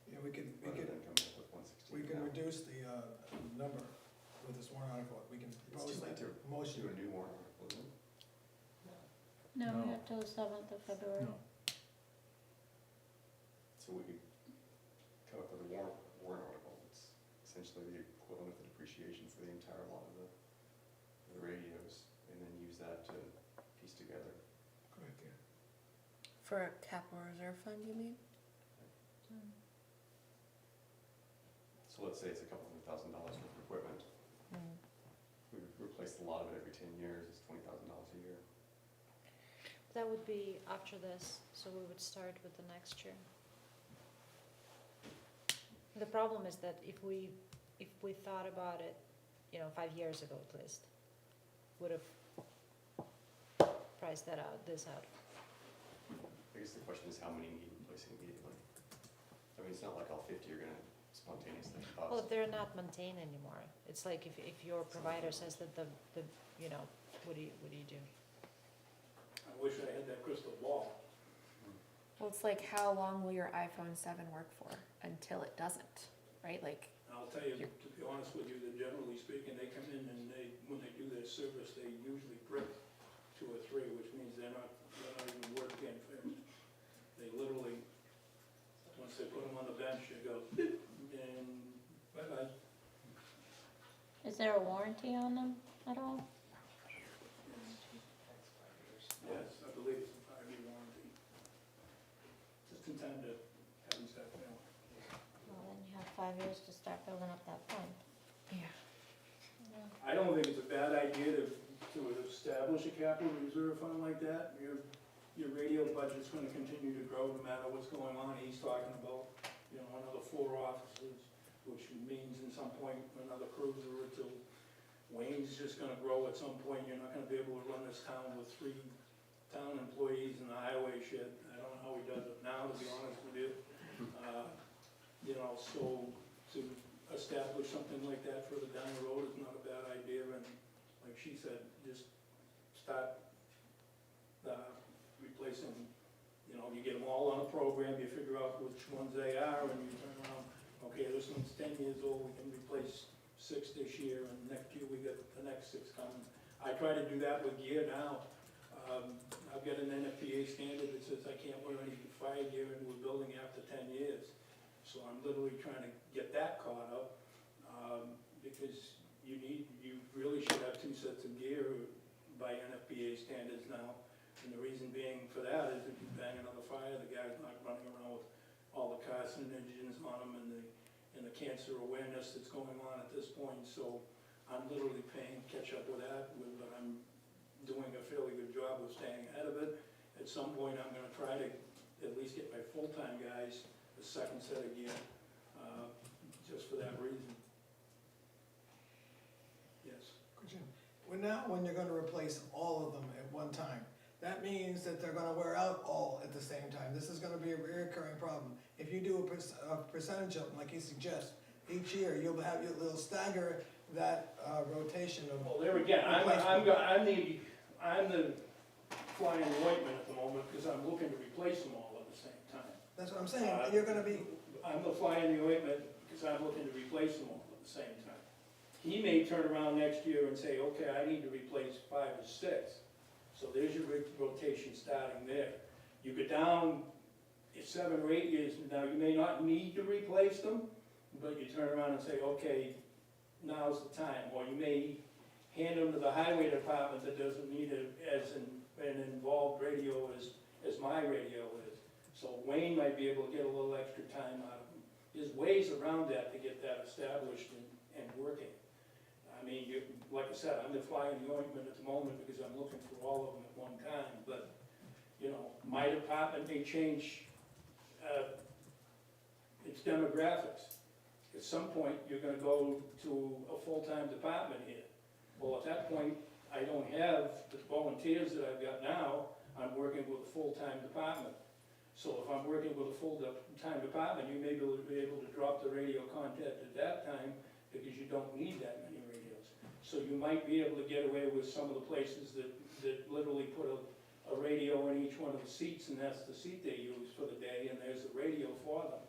S2: Yeah, we can
S5: Rather than coming up with 116
S2: we can
S5: now?
S2: reduce the number with this warrant article. We can
S5: It's
S2: propose
S5: too late to
S2: motion.
S5: do a new warrant article, isn't it?
S3: No,
S1: No.
S3: we have till the 7th of February.
S1: No.
S5: So we could come up with a warrant article. It's essentially the equivalent of the depreciation for the entire lot of the radios, and then use that to piece together.
S2: Good idea.
S4: For a capital reserve fund, you mean?
S5: So let's say it's a couple $100,000 worth of equipment. We would replace the lot of it every 10 years, it's $20,000 a year.
S8: That would be after this, so we would start with the next year. The problem is that if we thought about it, 5 years ago at least, would have priced this out.
S5: I guess the question is how many need replacing immediately? I mean, it's not like all 50 are gonna spontaneously
S8: Well,
S5: cost.
S8: they're not maintained anymore. It's like if your provider says that what do you do?
S12: I wish I had that crystal ball.
S4: Well, it's like, how long will your iPhone 7 work for until it doesn't, right? Like,
S12: I'll tell you, to be honest with you, that generally speaking, they come in and when they do their service, they usually brick 2 or 3, which means they're not even worth getting fixed. They literally, once they put them on the bench, it goes, and bye-bye.
S3: Is there a warranty on them at all?
S12: Yes, I believe it's a 5-year warranty. Just in time to have them start failing.
S3: Well, then you have 5 years to start building up that fund.
S4: yeah.
S12: I don't think it's a bad idea to establish a capital reserve fund like that. Your radio budget's gonna continue to grow no matter what's going on. He's talking about, another 4 offices, which means in some point, another cruiser or 2. Wayne's just gonna grow at some point. You're not gonna be able to run this town with 3 town employees in the highway shed. I don't know how he does it now, to be honest with you. So to establish something like that further down the road is not a bad idea, and like she said, just start replacing you get them all on a program, you figure out which ones they are, and you turn around, okay, this one's 10 years old, we can replace 6 this year, and next year we got the next 6 coming. I try to do that with gear now. I've got an NFPA standard that says I can't wear any fire gear into a building after 10 years. So I'm literally trying to get that caught up, because you really should have 2 sets of gear by NFPA standards now. And the reason being for that is if you bang another fire, the guy's not running around with all the carcinogens on him and the cancer awareness that's going on at this point. So I'm literally playing catch up with that, but I'm doing a fairly good job of staying ahead of it. At some point, I'm gonna try to at least get my full-time guys a 2nd set of gear, just for that reason. Yes.
S2: When you're gonna replace all of them at one time, that means that they're gonna wear out all at the same time. This is gonna be a recurring problem. If you do a percentage of them, like you suggest, each year, you'll stagger that rotation of.
S12: Well, there again, I'm the fly in the ointment at the moment, because I'm looking to replace them all at the same time.
S2: That's what I'm saying, you're gonna be,
S12: I'm the fly in the ointment, because I'm looking to replace them all at the same time. He may turn around next year and say, okay, I need to replace 5 or 6. So there's your rotation starting there. You go down 7 or 8 years from now, you may not need to replace them, but you turn around and say, okay, now's the time. Or you may hand them to the highway department that doesn't need an involved radio as my radio is. So Wayne might be able to get a little extra time out of him. There's ways around that to get that established and working. I mean, like I said, I'm the fly in the ointment at the moment because I'm looking for all of them at one time, but, you know, my department may change its demographics. At some point, you're gonna go to a full-time department here. Well, at that point, I don't have the volunteers that I've got now, I'm working with a full-time department. So if I'm working with a full-time department, you may be able to drop the radio content at that time because you don't need that many radios. So you might be able to get away with some of the places that literally put a radio in each one of the seats, and that's the seat they use for the day, and there's a radio for them.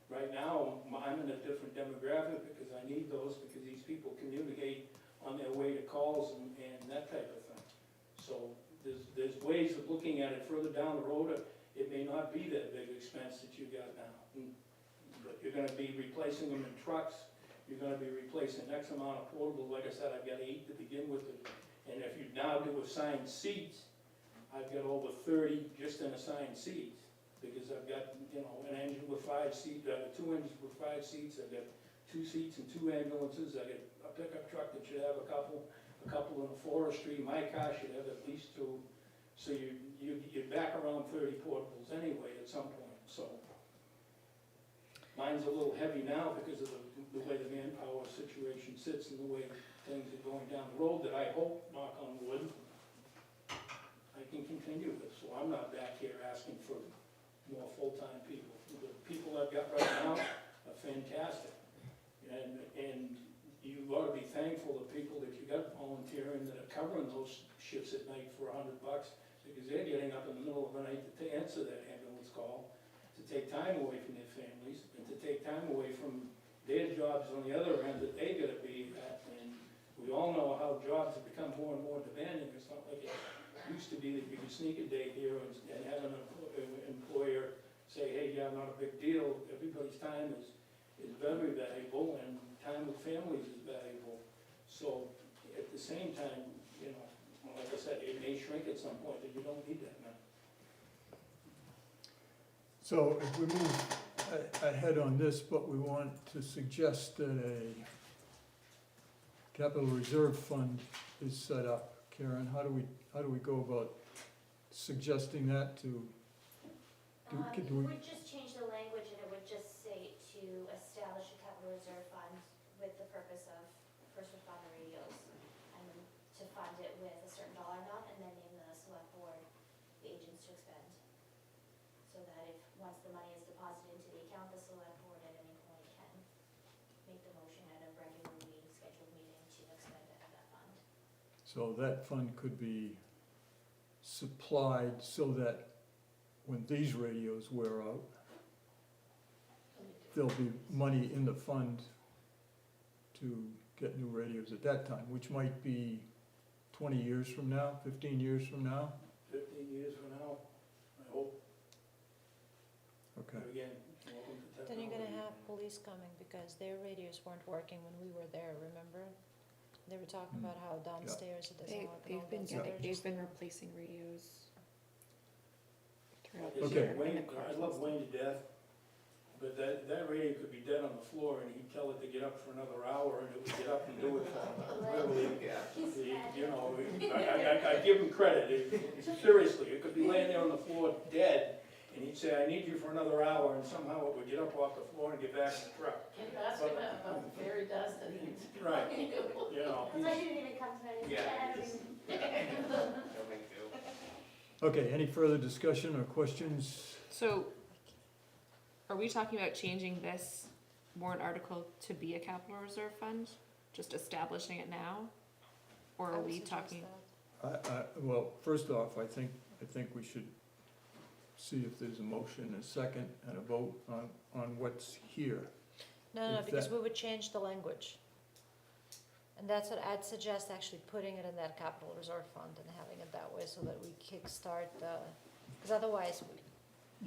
S12: Right now, I'm in a different demographic because I need those because these people communicate on their way to calls and that type of thing. So there's ways of looking at it further down the road. It may not be that big expense that you got now, but you're gonna be replacing them in trucks. You're gonna be replacing X amount of portables. Like I said, I've got 8 to begin with. And if you now do assigned seats, I've got over 30 just in assigned seats. Because I've got, you know, an engine with 5 seats, 2 engines with 5 seats, I've got 2 seats and 2 ambulances, I got a pickup truck that should have a couple in the forestry, my car should have at least 2. So you're back around 30 portables anyway at some point, so. Mine's a little heavy now because of the way the manpower situation sits and the way things are going down the road that I hope, knock on wood, I can continue with. So I'm not back here asking for more full-time people. The people I've got right now are fantastic. And you ought to be thankful of people that you got volunteering that are covering those shifts at night for $100 because they're getting up in the middle of the night to answer that ambulance call, to take time away from their families, and to take time away from their jobs on the other end that they gotta be at. And we all know how jobs have become more and more demanding. It's not like it used to be that you could sneak a day here and have an employer say, hey, yeah, not a big deal. Everybody's time is very valuable, and time with families is valuable. So at the same time, you know, like I said, it may shrink at some point, but you don't need that many.
S1: So if we move ahead on this, but we want to suggest that a capital reserve fund is set up. Karen, how do we go about suggesting that to?
S6: You would just change the language and it would just say to establish a capital reserve fund with the purpose of first responder radios and to fund it with a certain dollar amount and then name the select board the agents to expend. So that if, once the money is deposited into the account, the select board at any point can make the motion at a regularly scheduled meeting to expend it out of that fund.
S1: So that fund could be supplied so that when these radios wear out, there'll be money in the fund to get new radios at that time, which might be 20 years from now, 15 years from now?
S12: 15 years from now, I hope.
S1: Okay.
S12: But again, welcome to technology.
S8: Then you're gonna have police coming because their radios weren't working when we were there, remember? They were talking about how downstairs it doesn't work and all that, so they're
S4: They've
S8: just.
S4: been replacing radios throughout
S12: Like I
S4: the
S12: said,
S4: year.
S12: Wayne,
S4: in the cars
S12: I
S4: and
S12: love
S4: stuff.
S12: Wayne to death, but that radio could be dead on the floor and he'd tell it to get up for another hour and it would get up and do it for him. Literally, you know, I give him credit. Seriously, it could be laying there on the floor dead and he'd say, I need you for another hour, and somehow it would get up off the floor and get back in the truck.
S13: Can you ask him about the fairy dust that he's.
S12: Right, you know,
S6: That's why he didn't even come tonight.
S9: No big deal.
S1: Okay, any further discussion or questions?
S4: So, are we talking about changing this warrant article to be a capital reserve fund? Just establishing it now? Or
S8: I
S4: are
S8: would
S4: we
S8: suggest
S4: talking,
S8: that.
S1: Well, first off, I think we should see if there's a motion, a second, and a vote on what's here.
S8: No,
S1: If
S8: because
S1: that-
S8: we would change the language. And that's what I'd suggest, actually putting it in that capital reserve fund and having it that way so that we kickstart the, because otherwise,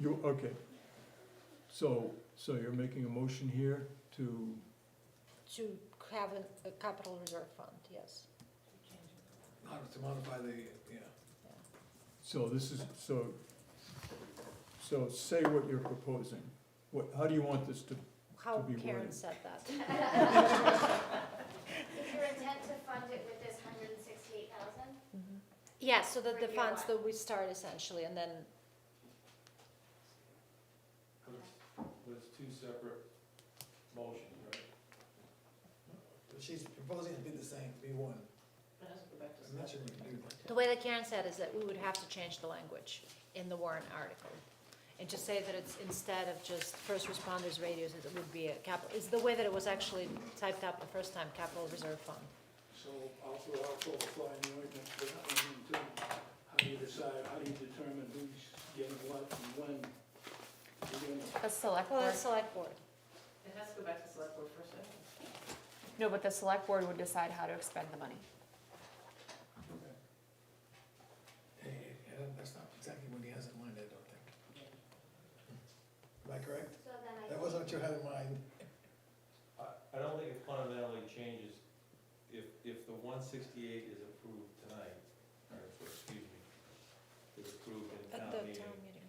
S1: Okay. So you're making a motion here to,
S8: to have a capital reserve fund, yes.
S2: Not to modify the, yeah.
S1: so this is, so say what you're proposing. How do you want this to,
S8: How
S1: be
S8: Karen
S1: worded.
S8: said that.
S6: Is your intent to fund it with this 168,000?
S8: Yeah, so that the
S6: For year
S8: funds
S6: one.
S8: that we start essentially, and then,
S7: There's two separate motions, right?
S2: She's proposing to be the same, be one.
S13: It has to go back to.
S2: I'm not sure we can do that.
S8: the way that Karen said is that we would have to change the language in the warrant article. And to say that it's instead of just first responders radios, it would be a capital, is the way that it was actually typed up the first time, capital reserve fund.
S12: so I'll throw a fly in the ointment for that one too. How do you decide, how do you determine who's getting what and when? You're gonna-
S4: a select
S8: Well,
S4: board?
S8: the select board.
S13: It has to go back to select board first, I think.
S4: No, but the select board would decide how to expend the money.
S2: That's not exactly what he has in mind, I don't think. Am I correct?
S6: So then I.
S2: That wasn't what you had in mind.
S7: I don't think it fundamentally changes if the 168 is approved tonight, or excuse me, is approved in
S8: At
S7: town
S8: the
S7: meeting.
S8: town meeting.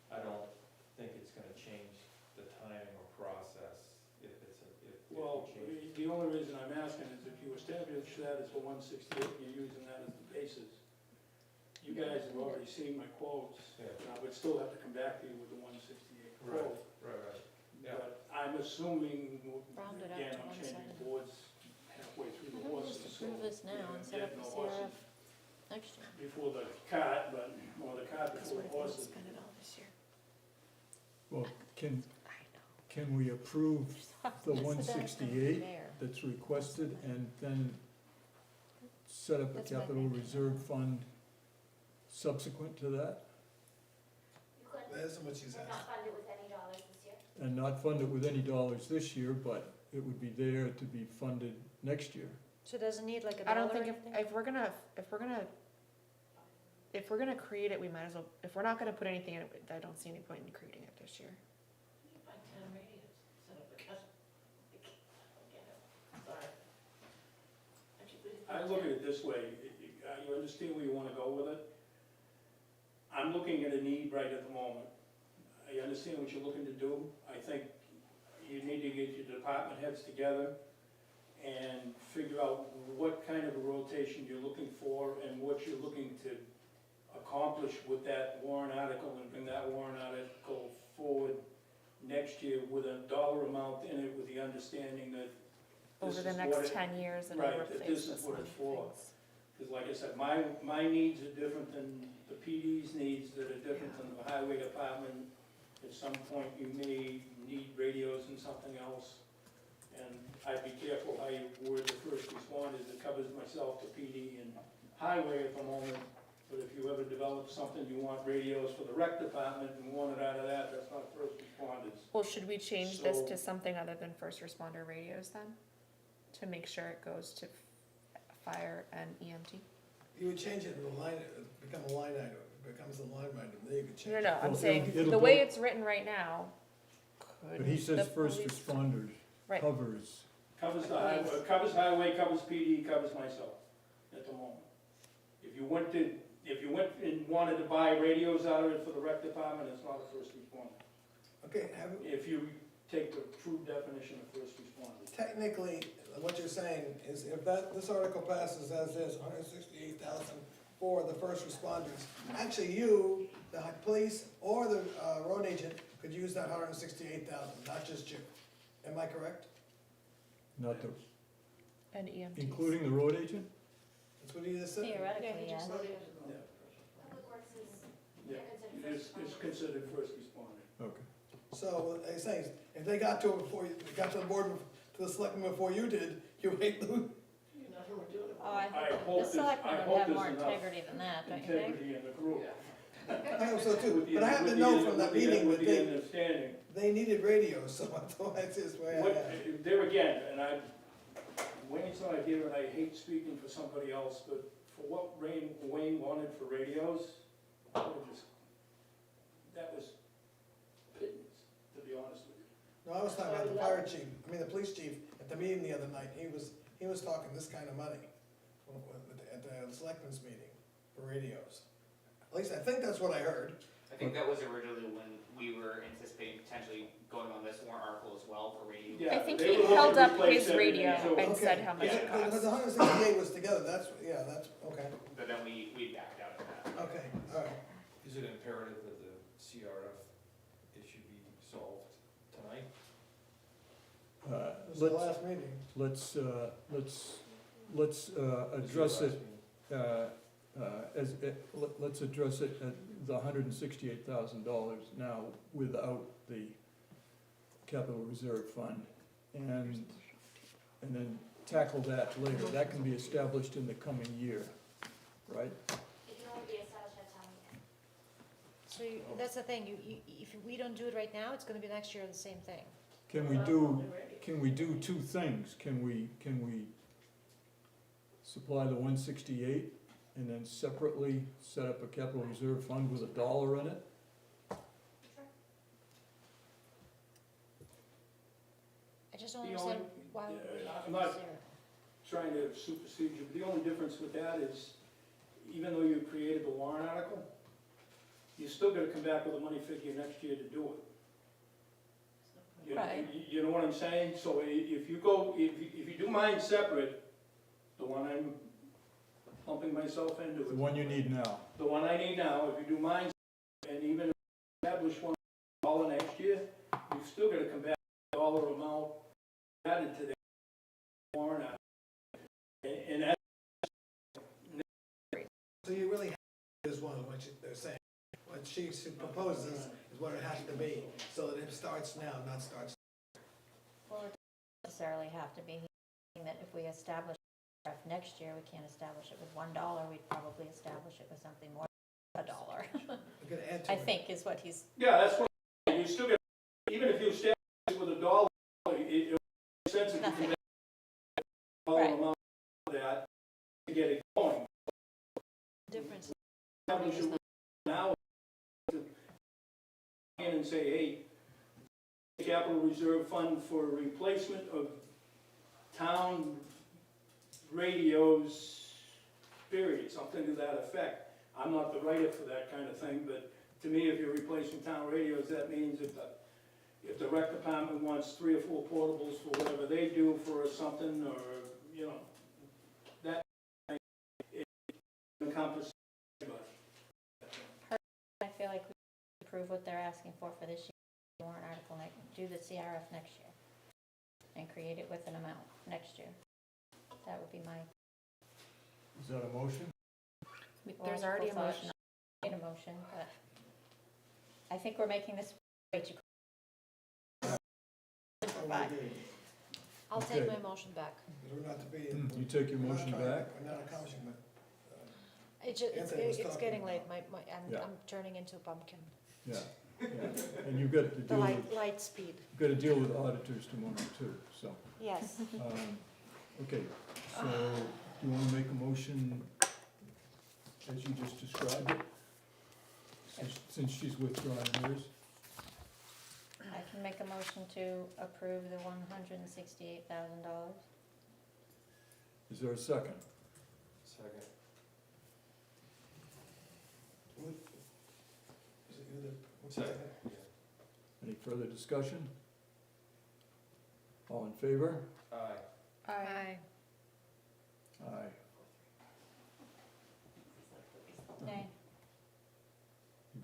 S7: I don't think it's gonna change the timing or process if it's if
S12: Well,
S7: you change.
S12: the only reason I'm asking is if you establish that as the 168, you're using that as the basis. You guys have already seen my quotes,
S7: Yeah.
S12: and I would still have to come back to you with the 168 quote.
S7: Right, yeah.
S12: But I'm assuming,
S8: Round it up
S12: again,
S8: to
S12: I'm changing
S8: 170.
S12: boards halfway through the
S8: Maybe
S12: horses.
S8: just
S12: so,
S8: approve this
S12: you
S8: now
S12: know,
S8: and set up
S12: getting
S8: the
S12: the horses
S8: CRF next year.
S12: before the cart, but, or the cart
S4: Because
S12: before
S4: what
S12: the
S4: if we don't
S12: horses.
S4: spend it all this year?
S1: well, can
S4: I know.
S1: we approve the
S8: Yes,
S1: 168
S8: there.
S1: that's requested and then set up a
S8: That's my
S1: capital
S8: thinking.
S1: reserve fund subsequent to that?
S6: You could,
S2: That isn't what she's
S6: and
S2: asking.
S6: not fund it with any dollars this year?
S1: And not fund it with any dollars this year, but it would be there to be funded next year.
S8: So it doesn't need like a
S4: I
S8: dollar
S4: don't
S8: or
S4: think
S8: anything?
S4: if we're gonna create it, we might as well, if we're not gonna put anything in it, I don't see any point in creating it this year.
S13: You can buy 10 radios, set up a custom. I get it. Sorry.
S12: I look at it this way, you understand where you wanna go with it? I'm looking at a need right at the moment. I understand what you're looking to do. I think you need to get your department heads together and figure out what kind of a rotation you're looking for and what you're looking to accomplish with that warrant article and bring that warrant article forward next year with a dollar amount in it, with the understanding that this
S4: Over the
S12: is what
S4: next
S12: it-
S4: 10 years, it'll
S12: right, that
S4: replace
S12: this
S4: this
S12: is what
S4: many
S12: it's for.
S4: things.
S12: Because like I said, my needs are different than the PD's needs, that are different than the highway department. At some point, you may need radios and something else. And I'd be careful how you word the first responders. It covers myself, the PD, and highway at the moment. But if you ever develop something, you want radios for the rec department and want it out of that, that's not first responders.
S4: Well, should we change this
S12: So-
S4: to something other than first responder radios then? To make sure it goes to fire and EMT?
S2: You would change it to a line, become a line item, it becomes a line item, then you could change
S4: No,
S2: it.
S4: no, I'm
S1: Well,
S4: saying,
S1: it'll
S4: the way
S1: go-
S4: it's written right now, could
S1: But he says
S4: the
S1: first
S4: police-
S1: responders
S4: Right.
S1: covers,
S12: Covers the highway, covers highway, covers PD, covers myself at the moment. If you went and wanted to buy radios out of it for the rec department, it's not a first responder.
S2: Okay,
S12: If you take the true definition of first responder.
S2: technically, what you're saying is if this article passes as is, 168,000 for the first responders, actually you, the police, or the road agent could use that 168,000, not just you. Am I correct?
S1: not the,
S4: And EMTs.
S1: including the road agent?
S2: That's what you just said?
S3: Theoretically, yeah.
S6: Public Works is,
S12: Yeah,
S6: they're considered
S12: it's
S6: first responder.
S12: considered first responder.
S1: Okay.
S2: So, what they're saying is, if they got to it before you, they got to the board, to the selectmen before you did, you ain't lose.
S13: You know who we're doing it.
S3: Oh, I
S12: I
S3: think
S12: hope
S3: the
S12: this-
S3: selectmen
S12: I
S3: would
S12: hope
S3: have
S12: there's
S3: more
S12: enough
S3: integrity than that, don't you think?
S12: Integrity in the group.
S2: I hope so too,
S12: With the-
S2: but I happen
S12: with
S2: to
S12: the-
S2: know from that
S12: with the-
S2: meeting
S12: with
S2: that
S12: the
S2: they,
S12: understanding.
S2: they needed radios, so that's why it's this way I
S12: What,
S2: am.
S12: there again, and Wayne's not here, and I hate speaking for somebody else, but for what Wayne wanted for radios, that was pittance, to be honest with you.
S2: No, I was talking about the fire chief, the police chief, at the meeting the other night, he was talking this kind of money at the selectmen's meeting for radios. At least I think that's what I heard.
S9: I think that was originally when we were anticipating potentially going on this warrant article as well for radio.
S12: Yeah,
S4: I think
S12: they
S4: he
S12: were looking
S4: held
S12: to
S4: up
S12: replace
S4: his
S12: everything,
S4: radio
S12: so-
S4: and said
S2: Okay.
S4: how much it
S12: Yeah.
S2: Because
S4: cost.
S2: the 168 was together, that's, okay,
S9: But then we backed out of that.
S2: okay, all right.
S7: Is it imperative that the CRF issue be solved tonight?
S2: This is the
S1: Let's,
S2: last meeting.
S1: let's address it, let's address it at the $168,000 now without the capital reserve fund. And then tackle that later. That can be established in the coming year, right?
S6: It can only be established at town meeting.
S8: So that's the thing, if we don't do it right now, it's gonna be next year the same thing.
S1: Can we do two things? Can we supply the 168 and then separately set up a capital reserve fund with $1 in it?
S8: I just don't
S12: The
S8: understand
S12: only-
S8: why we
S12: I'm
S8: have
S12: not
S8: zero.
S12: trying to supersede you, but the only difference with that is, even though you created the warrant article, you still gotta come back with a money figure next year to do it.
S3: Right.
S12: You know what I'm saying? So if you do mine separate, the one I'm pumping myself into.
S1: The one you need now.
S12: The one I need now, if you do mine, and even establish $1 next year, you've still gotta come back with a dollar amount added to that warrant article. And that,
S2: So you really have this one, what they're saying, what she proposes is what it has to be, so that it starts now, not starts.
S3: Well, it doesn't necessarily have to be that if we establish it next year, we can't establish it with $1, we'd probably establish it with something more than $1.
S2: We're gonna add to
S3: I
S2: it.
S3: think is what he's,
S12: yeah, that's what I'm saying. You still get, even if you establish it with $1, it makes sense if you
S3: Nothing.
S12: can make a dollar
S3: Right.
S12: amount of that to get it going.
S8: Difference.
S12: Establish it with now, to in and say, hey, capital reserve fund for replacement of town radios, period, something to that effect. I'm not the writer for that kind of thing, but to me, if you're replacing town radios, that means if the rec department wants 3 or 4 portables for whatever they do for something, or, that it encompasses everybody.
S3: I feel like we should approve what they're asking for this year, warrant article, do the CRF next year, and create it with an amount next year. That would be my.
S1: Is that a motion?
S4: There's already a
S3: logical
S4: motion.
S3: thought. Made a motion, but I think we're making this way too. Simplified.
S8: I'll take
S1: Okay.
S8: my motion back.
S2: Because we're not to be.
S1: You take your motion back?
S2: We're not accomplishing, but, Anthony was
S8: it's
S2: talking
S8: getting late,
S2: about.
S1: Yeah.
S8: I'm turning into a pumpkin.
S1: Yeah, yeah. And you've got to
S8: The
S1: deal with,
S8: light speed.
S1: you've got to deal with auditors tomorrow too, so.
S8: Yes.
S1: Okay, so do you want to make a motion as you just described it? Since she's withdrawing hers?
S3: I can make a motion to approve the $168,000.
S1: Is there a second?
S5: Second.
S2: Is it you that? what's
S7: Second.
S2: that?
S1: Any further discussion? All in favor?
S5: Aye.
S8: Aye.
S1: Aye.
S3: Nay,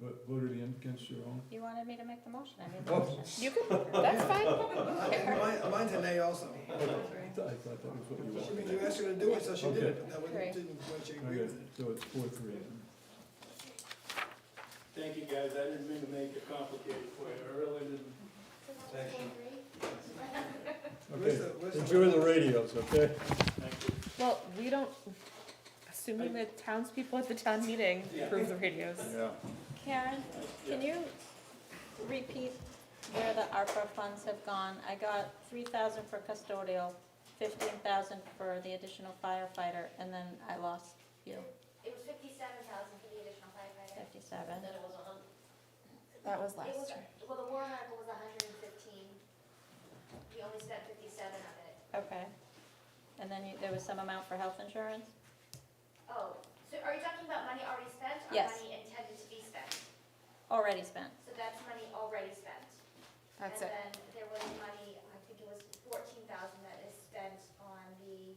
S1: You voted against your own?
S3: you wanted me to make the motion, I made the
S1: Oh.
S3: motion.
S4: You can, that's fine.
S2: Mine's a nay also.
S1: I thought that was what you
S2: She,
S1: wanted.
S2: you asked her to do it, so she did
S1: Okay.
S2: it, but that
S3: Three.
S2: didn't, when she agreed
S1: Okay,
S2: with it.
S1: so it's 4-3.
S12: Thank you, guys, I didn't mean to make it complicated for you, I really didn't.
S6: Thank you.
S2: Where's
S1: Okay,
S2: the-
S1: enjoy the radios, okay?
S12: Thank you.
S4: Well, we don't, assuming the townspeople at the town meeting approve the radios.
S1: Yeah.
S3: Karen, can you repeat where the ARPA funds have gone? I got 3,000 for custodial, 15,000 for the additional firefighter, and then I lost you,
S6: It was 57,000 for the additional firefighter.
S3: 57.
S13: Then it was 100.
S4: That was
S6: It
S4: last
S6: was,
S4: year.
S6: well, the warrant article was 115. We only spent 57 of it.
S3: Okay. And then there was some amount for health insurance?
S6: Oh, so are you talking about money already spent or
S3: Yes.
S6: money intended to be spent?
S3: Already spent.
S6: So that's money already spent.
S4: That's it.
S6: And then there was money, I think it was 14,000 that is spent on the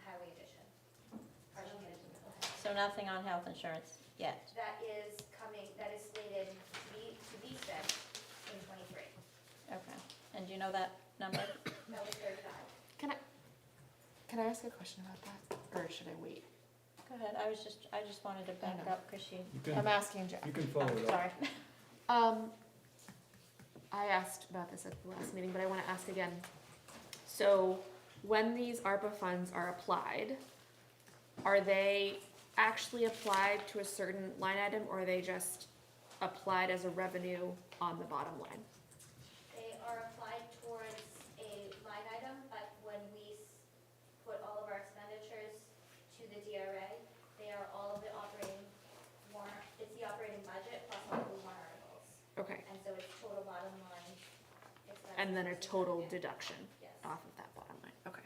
S6: highway addition.
S3: So nothing on health insurance yet?
S6: That is coming, that is slated to be spent in '23.
S3: Okay. And do you know that number?
S6: That was 35.
S4: Can I ask a question about that, or should I wait?
S3: Go ahead, I just wanted to back
S4: know.
S3: up, because she,
S1: You
S4: I'm
S1: can,
S4: asking Jack.
S1: you can follow it up.
S3: sorry.
S4: I asked about this at the last meeting, but I wanna ask again. So, when these ARPA funds are applied, are they actually applied to a certain line item, or are they just applied as a revenue on the bottom line?
S6: They are applied towards a line item, but when we put all of our expenditures to the DRA, they are all of the operating warrant, it's the operating budget plus all the warrant articles.
S4: Okay,
S6: And so it's total bottom line expenses.
S4: and then a total deduction
S6: Yes.
S4: off of that bottom line, okay,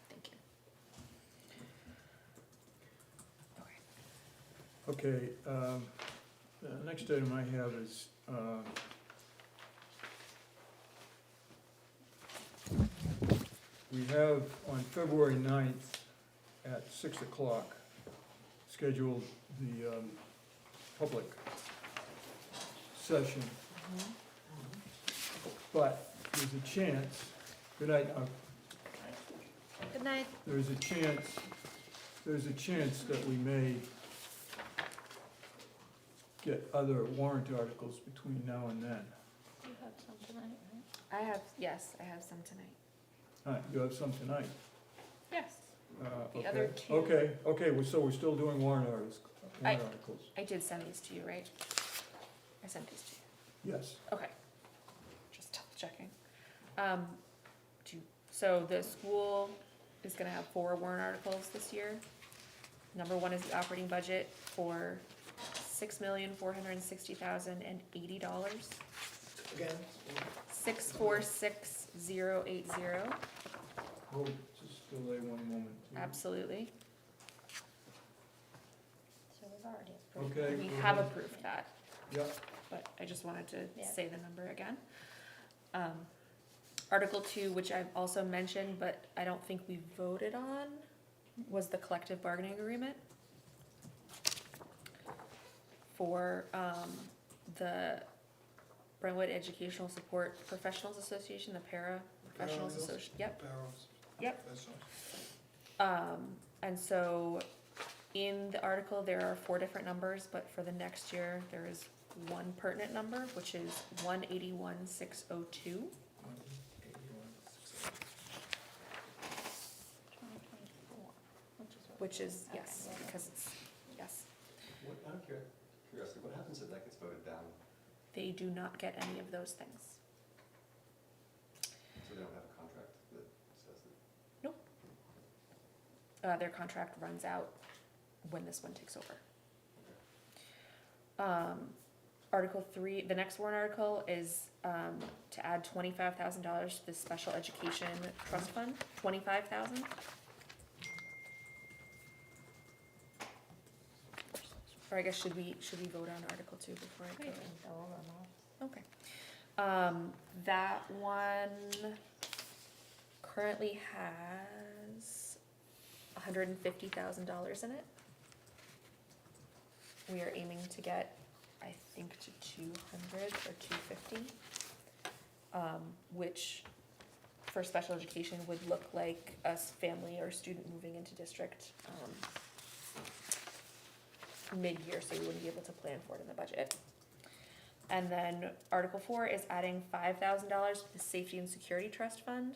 S4: thank you. Okay.
S1: Okay, the next item I have is, we have on February 9th at 6 o'clock scheduled the public session. But there's a chance, good night,
S8: Good night.
S1: there's a chance that we may get other warrant articles between now and then.
S3: You have some tonight, right?
S4: I have some tonight.
S1: You have some tonight?
S4: Yes. The
S1: Okay.
S4: other two.
S1: Okay, so we're still doing warrant articles?
S4: I did send these to you, right? I sent these to you.
S1: Yes.
S4: Okay. Just double checking. So the school is gonna have 4 warrant articles this year. Number 1 is the operating budget for $6,460,080.
S2: Again,
S4: $646,080.
S1: Hold, just delay one moment. please.
S4: Absolutely.
S3: So we've already approved.
S1: Okay.
S4: We
S1: go
S4: have
S1: ahead.
S4: approved that,
S1: Yeah,
S4: but I just wanted to
S3: Yeah.
S4: say the number again. Article 2, which I've also mentioned, but I don't think we voted on, was the collective bargaining agreement for the Brentwood Educational Support Professionals Association, the Professionals
S2: Paralegals?
S4: Association, yep.
S2: barrels.
S4: Yep.
S2: That's all.
S4: And so in the article, there are 4 different numbers, but for the next year, there is one pertinent number, which is 181,602.
S3: 2024, which is what-
S4: Which is,
S3: Okay,
S4: yes,
S3: yeah.
S4: because it's, yes, They do not get any of those things.
S5: So they don't have a contract that says that?
S4: Their contract runs out when this one takes over. Article 3, the next warrant article is to add $25,000 to the special education trust fund. 25,000. Or I guess should we vote on Article 2 before I go? Okay. That one currently has $150,000 in it. We are aiming to get, I think, to 200 or 250, which for special education would look like a family or student moving into district mid-year, so we wouldn't be able to plan for it in the budget. And then Article 4 is adding $5,000 to the Safety and Security Trust Fund,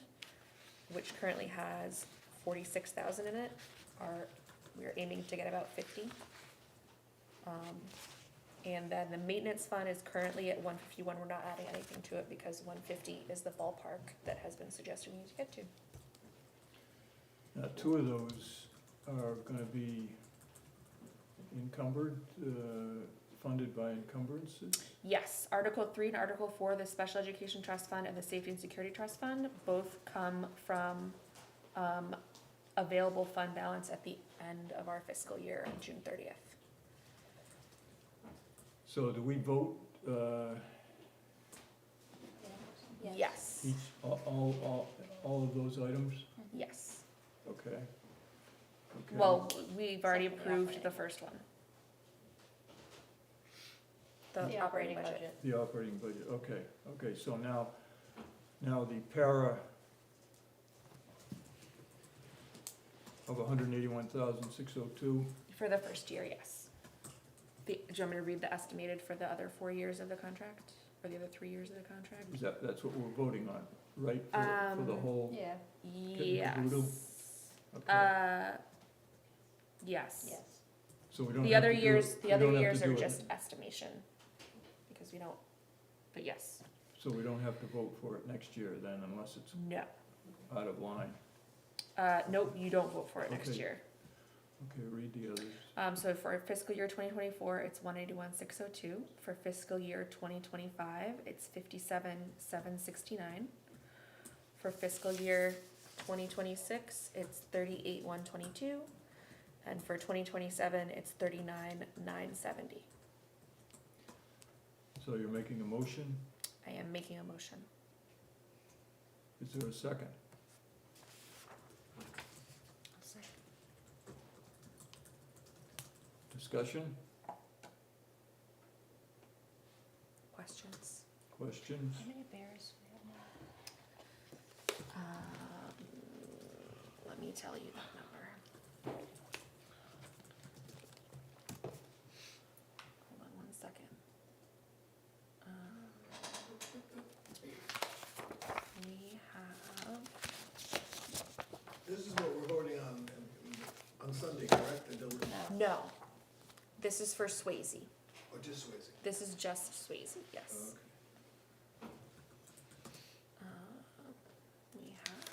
S4: which currently has 46,000 in it. We're aiming to get about 50. And then the maintenance fund is currently at 151. We're not adding anything to it because 150 is the ballpark that has been suggested we need to get to.
S1: Now, 2 of those are gonna be encumbered, funded by encumbrances?
S4: Yes, Article 3 and Article 4, the Special Education Trust Fund and the Safety and Security Trust Fund, both come from available fund balance at the end of our fiscal year on June 30th.
S1: So do we vote,
S4: Yes.
S1: each, all of those items?
S4: Yes.
S1: Okay. Okay.
S4: Well, we've already
S3: Except for the
S4: approved the
S3: operating.
S4: first one. The operating budget.
S1: The operating budget, okay, so now the para of 181,602,
S4: For the first year, yes. Do you want me to read the estimated for the other 4 years of the contract, or the other 3 years of the contract?
S1: is that's what we're voting on, right? For the whole,
S3: Yeah.
S4: Yes.
S1: caboodle? Okay,
S4: Yes.
S1: so we don't
S4: The
S1: have
S4: other
S1: to do-
S4: years,
S1: we
S4: the other
S1: don't have to
S4: years
S1: do
S4: are
S1: it-
S4: just estimation, because we don't, but yes.
S1: So we don't have to vote for it next year then, unless it's
S4: No.
S1: out of line?
S4: Nope, you don't vote for it next
S1: Okay.
S4: year.
S1: Okay, read the others.
S4: So for fiscal year 2024, it's 181,602. For fiscal year 2025, it's 57,769. For fiscal year 2026, it's 38,122. And for 2027, it's 39,970.
S1: So you're making a motion,
S4: I am making a motion.
S1: is there a second? Discussion,
S4: Questions?
S1: questions?
S8: How many bears do we have now?
S4: Let me tell you that number. Hold on 1 second. We have,
S2: This is what we're voting on Sunday, correct?
S4: no, this is for Swayze.
S2: Or just Swayze?
S4: This is just Swayze, yes.
S2: Okay.
S4: We have,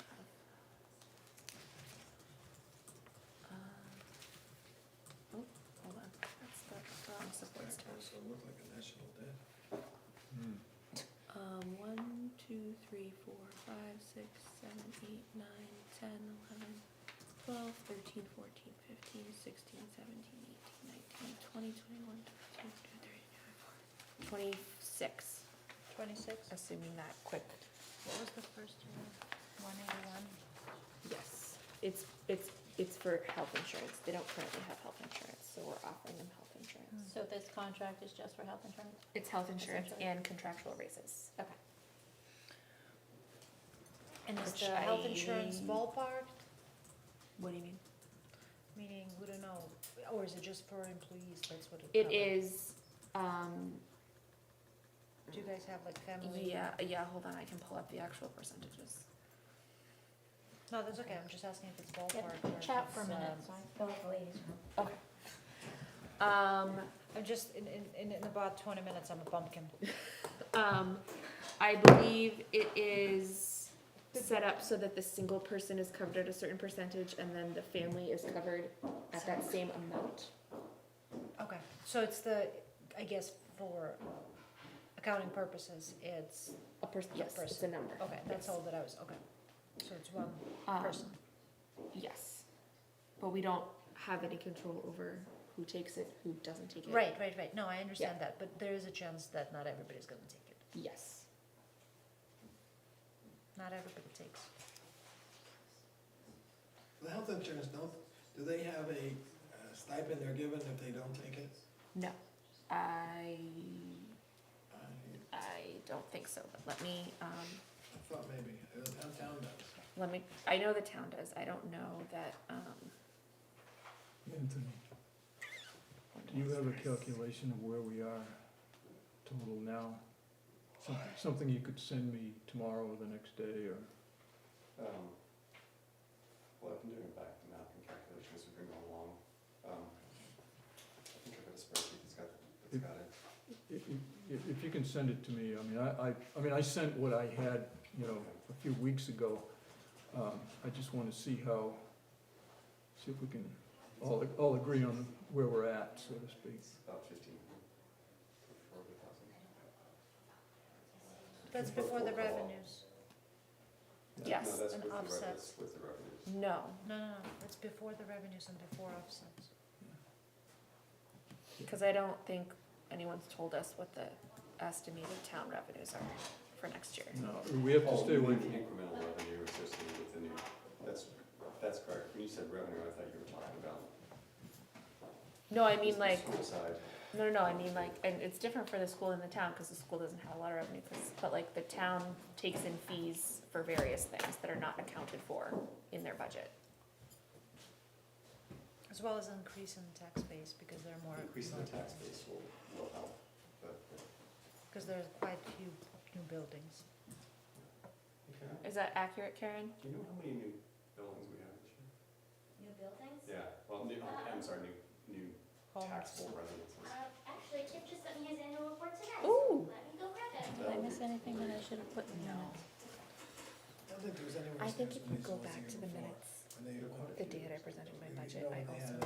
S4: oh, hold on, that's the wrong support staff.
S2: So it looked like a national debt.
S1: Hmm.
S4: 1, 2, 3, 4, 5, 6, 7, 8, 9, 10, 11, 12, 13, 14, 15, 16, 17, 18, 19, 20, 21, 22, 23, 24, 26,
S8: 26?
S4: assuming that quick.
S8: What was the first year? 181?
S4: Yes, it's for health insurance. They don't currently have health insurance, so we're offering them health insurance.
S3: So this contract is just for health insurance?
S4: It's health insurance
S3: Essentially.
S4: and contractual raises.
S3: Okay.
S8: And is
S4: Which
S8: the health insurance
S4: I-
S8: ballpark,
S4: What do you mean?
S8: meaning, we don't know, or is it just for employees, that's what it
S4: It
S8: covers?
S4: is,
S8: Do you guys have like family?
S4: yeah, hold on, I can pull up the actual percentages.
S8: No, that's okay, I'm just asking if it's
S3: Yeah,
S8: ballpark or if
S3: chat for a
S8: it's,
S3: minute, go with the ladies.
S4: Okay.
S8: I'm just, in about 20 minutes, I'm a pumpkin.
S4: I believe it is set up so that the single person is covered at a certain percentage and then the family is covered at that same amount.
S8: Okay, so it's the, I guess for accounting purposes, it's,
S4: A person, yes, it's a
S8: person.
S4: number.
S8: okay, that's
S4: Yes.
S8: all that I was, okay. So it's one
S4: Um,
S8: person.
S4: Yes, but we don't have any control over who takes it, who doesn't take it.
S8: Right. No, I understand that, but there is a chance that not everybody's gonna take it.
S4: Yes.
S8: Not everybody takes.
S2: The health insurance, do they have a stipend they're given if they don't take it?
S4: No, I
S2: I
S4: don't think so, but let me,
S2: thought maybe, the town does.
S4: I know the town does, I don't know that,
S1: Anthony, do you have a calculation of where we are total now? Something you could send me tomorrow or the next day, or?
S5: Well, I've been doing back math and calculations as we've been going along. I think I've got a spreadsheet that's got it.
S1: If you can send it to me, I mean, I sent what I had, a few weeks ago. I just wanna see if we can all agree on where we're at, so to speak.
S5: It's about 400,000.
S8: That's before the revenues.
S4: Yes.
S5: No, that's
S8: An
S5: with the
S8: offset.
S5: that's with the revenues.
S4: no.
S8: No, it's before the revenues and before offsets.
S4: Because I don't think anyone's told us what the estimated town revenues are for next year.
S1: No, we have to
S5: Oh,
S1: stay
S5: you
S1: away
S5: mean
S1: from.
S5: incremental revenue associated with the new, that's correct. When you said revenue, I thought you were talking about.
S4: No, I mean
S5: the
S4: like,
S5: school side.
S4: no, I mean like, and it's different for the school and the town, because the school doesn't have a lot of revenue, but like the town takes in fees for various things that are not accounted for in their budget.
S8: As well as an increase in the tax base, because there are more.
S5: Increasing the tax base will help, but.
S8: Because there's quite a few new buildings.
S5: Okay.
S4: Is that accurate, Karen?
S5: Do you know how many new buildings we have this year?
S6: New buildings?
S5: Yeah, well, I'm sorry, new
S8: Homes.
S5: taxable residences.
S6: Actually, Kip just sent me his annual report today.
S4: Ooh.
S6: Let me go grab it.
S3: Did I miss anything that I should have put in the minutes?
S2: I don't think there was anywhere.
S4: I think if you
S2: near
S4: go
S2: as
S4: back
S2: many
S4: to the
S2: before.
S4: minutes,
S2: When they acquired
S4: the
S2: it.
S4: day that I presented my
S2: You
S4: budget,
S2: know,
S4: I
S2: when they
S4: also
S2: had,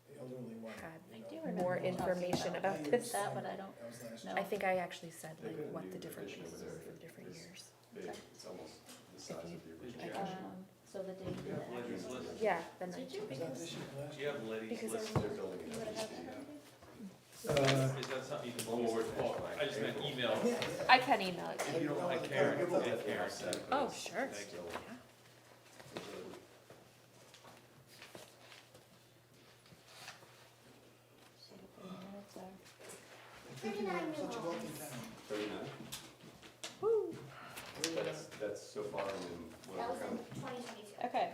S2: the elderly one.
S4: had
S3: I do
S4: more
S3: remember talking
S4: information about
S2: That
S4: this.
S2: was-
S3: That, but I don't
S2: That was last
S3: know.
S2: year.
S4: I think I actually said
S5: They've
S4: like
S5: got a
S4: what
S5: new
S4: the different
S5: addition
S4: pieces
S5: over
S4: were
S5: there.
S4: for different
S5: It's
S4: years.
S5: Big, it's almost the size of the
S7: Did
S5: original.
S7: you-
S3: So the date
S7: You have Letty's
S3: that.
S7: list.
S4: Yeah, the
S3: Did you?
S4: 19th.
S2: Was that this year, last
S7: Do
S2: year?
S7: you have Letty's
S4: Because I
S7: list?
S5: They're building
S3: You
S5: it.
S3: would have had
S5: Yeah.
S3: that?
S7: Is that something you can?
S5: Well, we're-
S7: I just meant email.
S2: Yeah,
S4: I can email it.
S7: If you don't like Karen, get Karen.
S4: Oh, sure.
S7: Thank you.
S4: Yeah.
S3: See if the minutes are-
S2: I think you were in such a wealthy town.
S5: 39?
S4: Woo.
S5: That's so far, and then
S6: That
S5: whatever
S6: was in
S5: comes.
S6: 2022.
S3: Okay,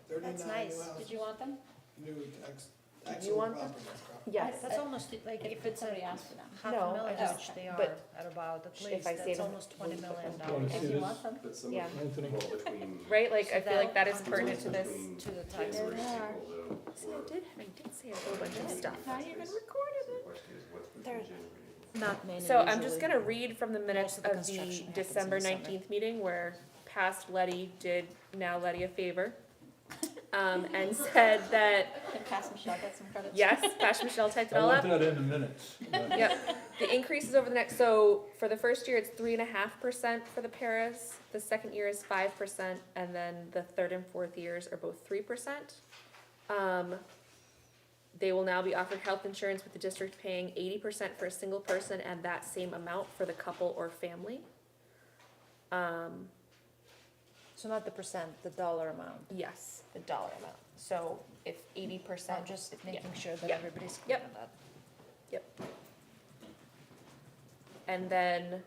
S2: 39
S8: That's
S2: new
S8: nice.
S2: houses.
S3: did you want them?
S2: New tax,
S4: You
S2: taxable
S4: want them?
S2: properties.
S4: Yes.
S8: That's almost like if it's a
S3: Somebody asked for them.
S8: half
S4: No,
S8: a million,
S4: I just-
S8: which they are
S4: but
S8: at about, at
S4: if
S8: least,
S4: I say
S8: that's
S4: them-
S8: almost $20 million.
S1: Wanna see
S3: If you
S1: this?
S3: want them.
S5: But some
S4: Yeah.
S5: of,
S1: Anthony?
S5: well, between.
S4: Right, like I
S8: So
S4: feel like that
S8: that-
S4: is pertinent to this.
S8: To the tax.
S5: January
S3: There
S5: and
S3: they are.
S5: April, though,
S4: See, I
S5: were-
S4: did say a whole bunch of stuff.
S3: I even
S5: So
S3: recorded
S5: the
S3: it.
S5: question is, what's between
S8: There-
S5: January and April?
S8: Not many.
S4: So I'm just
S8: usually.
S4: gonna read from the minutes
S8: Most of the
S4: of
S8: construction
S4: the
S8: happens in
S4: December
S8: the summer.
S4: 19th meeting where past Letty did now Letty a favor. And said that,
S3: Can pass Michelle get some credits?
S4: yes, Pastor Michelle typed it
S1: I
S4: all
S1: want
S4: up.
S1: that in the minutes.
S4: Yep, the increases over the next, so for the first year, it's 3.5% for the paras. The second year is 5%, and then the third and fourth years are both 3%. They will now be offered health insurance with the district paying 80% for a single person and that same amount for the couple or family.
S8: So not the percent, the dollar amount.
S4: Yes, the dollar amount. So if 80%.
S8: I'm just making sure that
S4: Yeah.
S8: everybody's clear
S4: Yep.
S8: on that.
S4: Yep. And then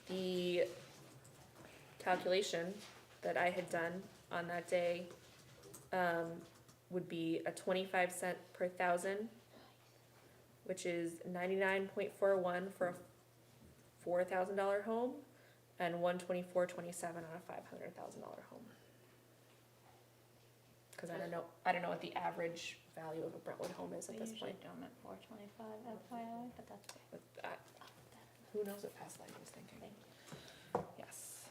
S4: the calculation that I had done on that day would be a 25 cent per thousand, which is 99.41 for a $4,000 home, and 124.27 on a $500,000 home. Because I don't know what the average value of a Brentwood home is
S3: We
S4: at this
S3: usually
S4: point.
S3: do them at 425 FYI, but that's okay.
S4: But that, Who knows what past life was thinking?
S3: Thank
S4: Yes.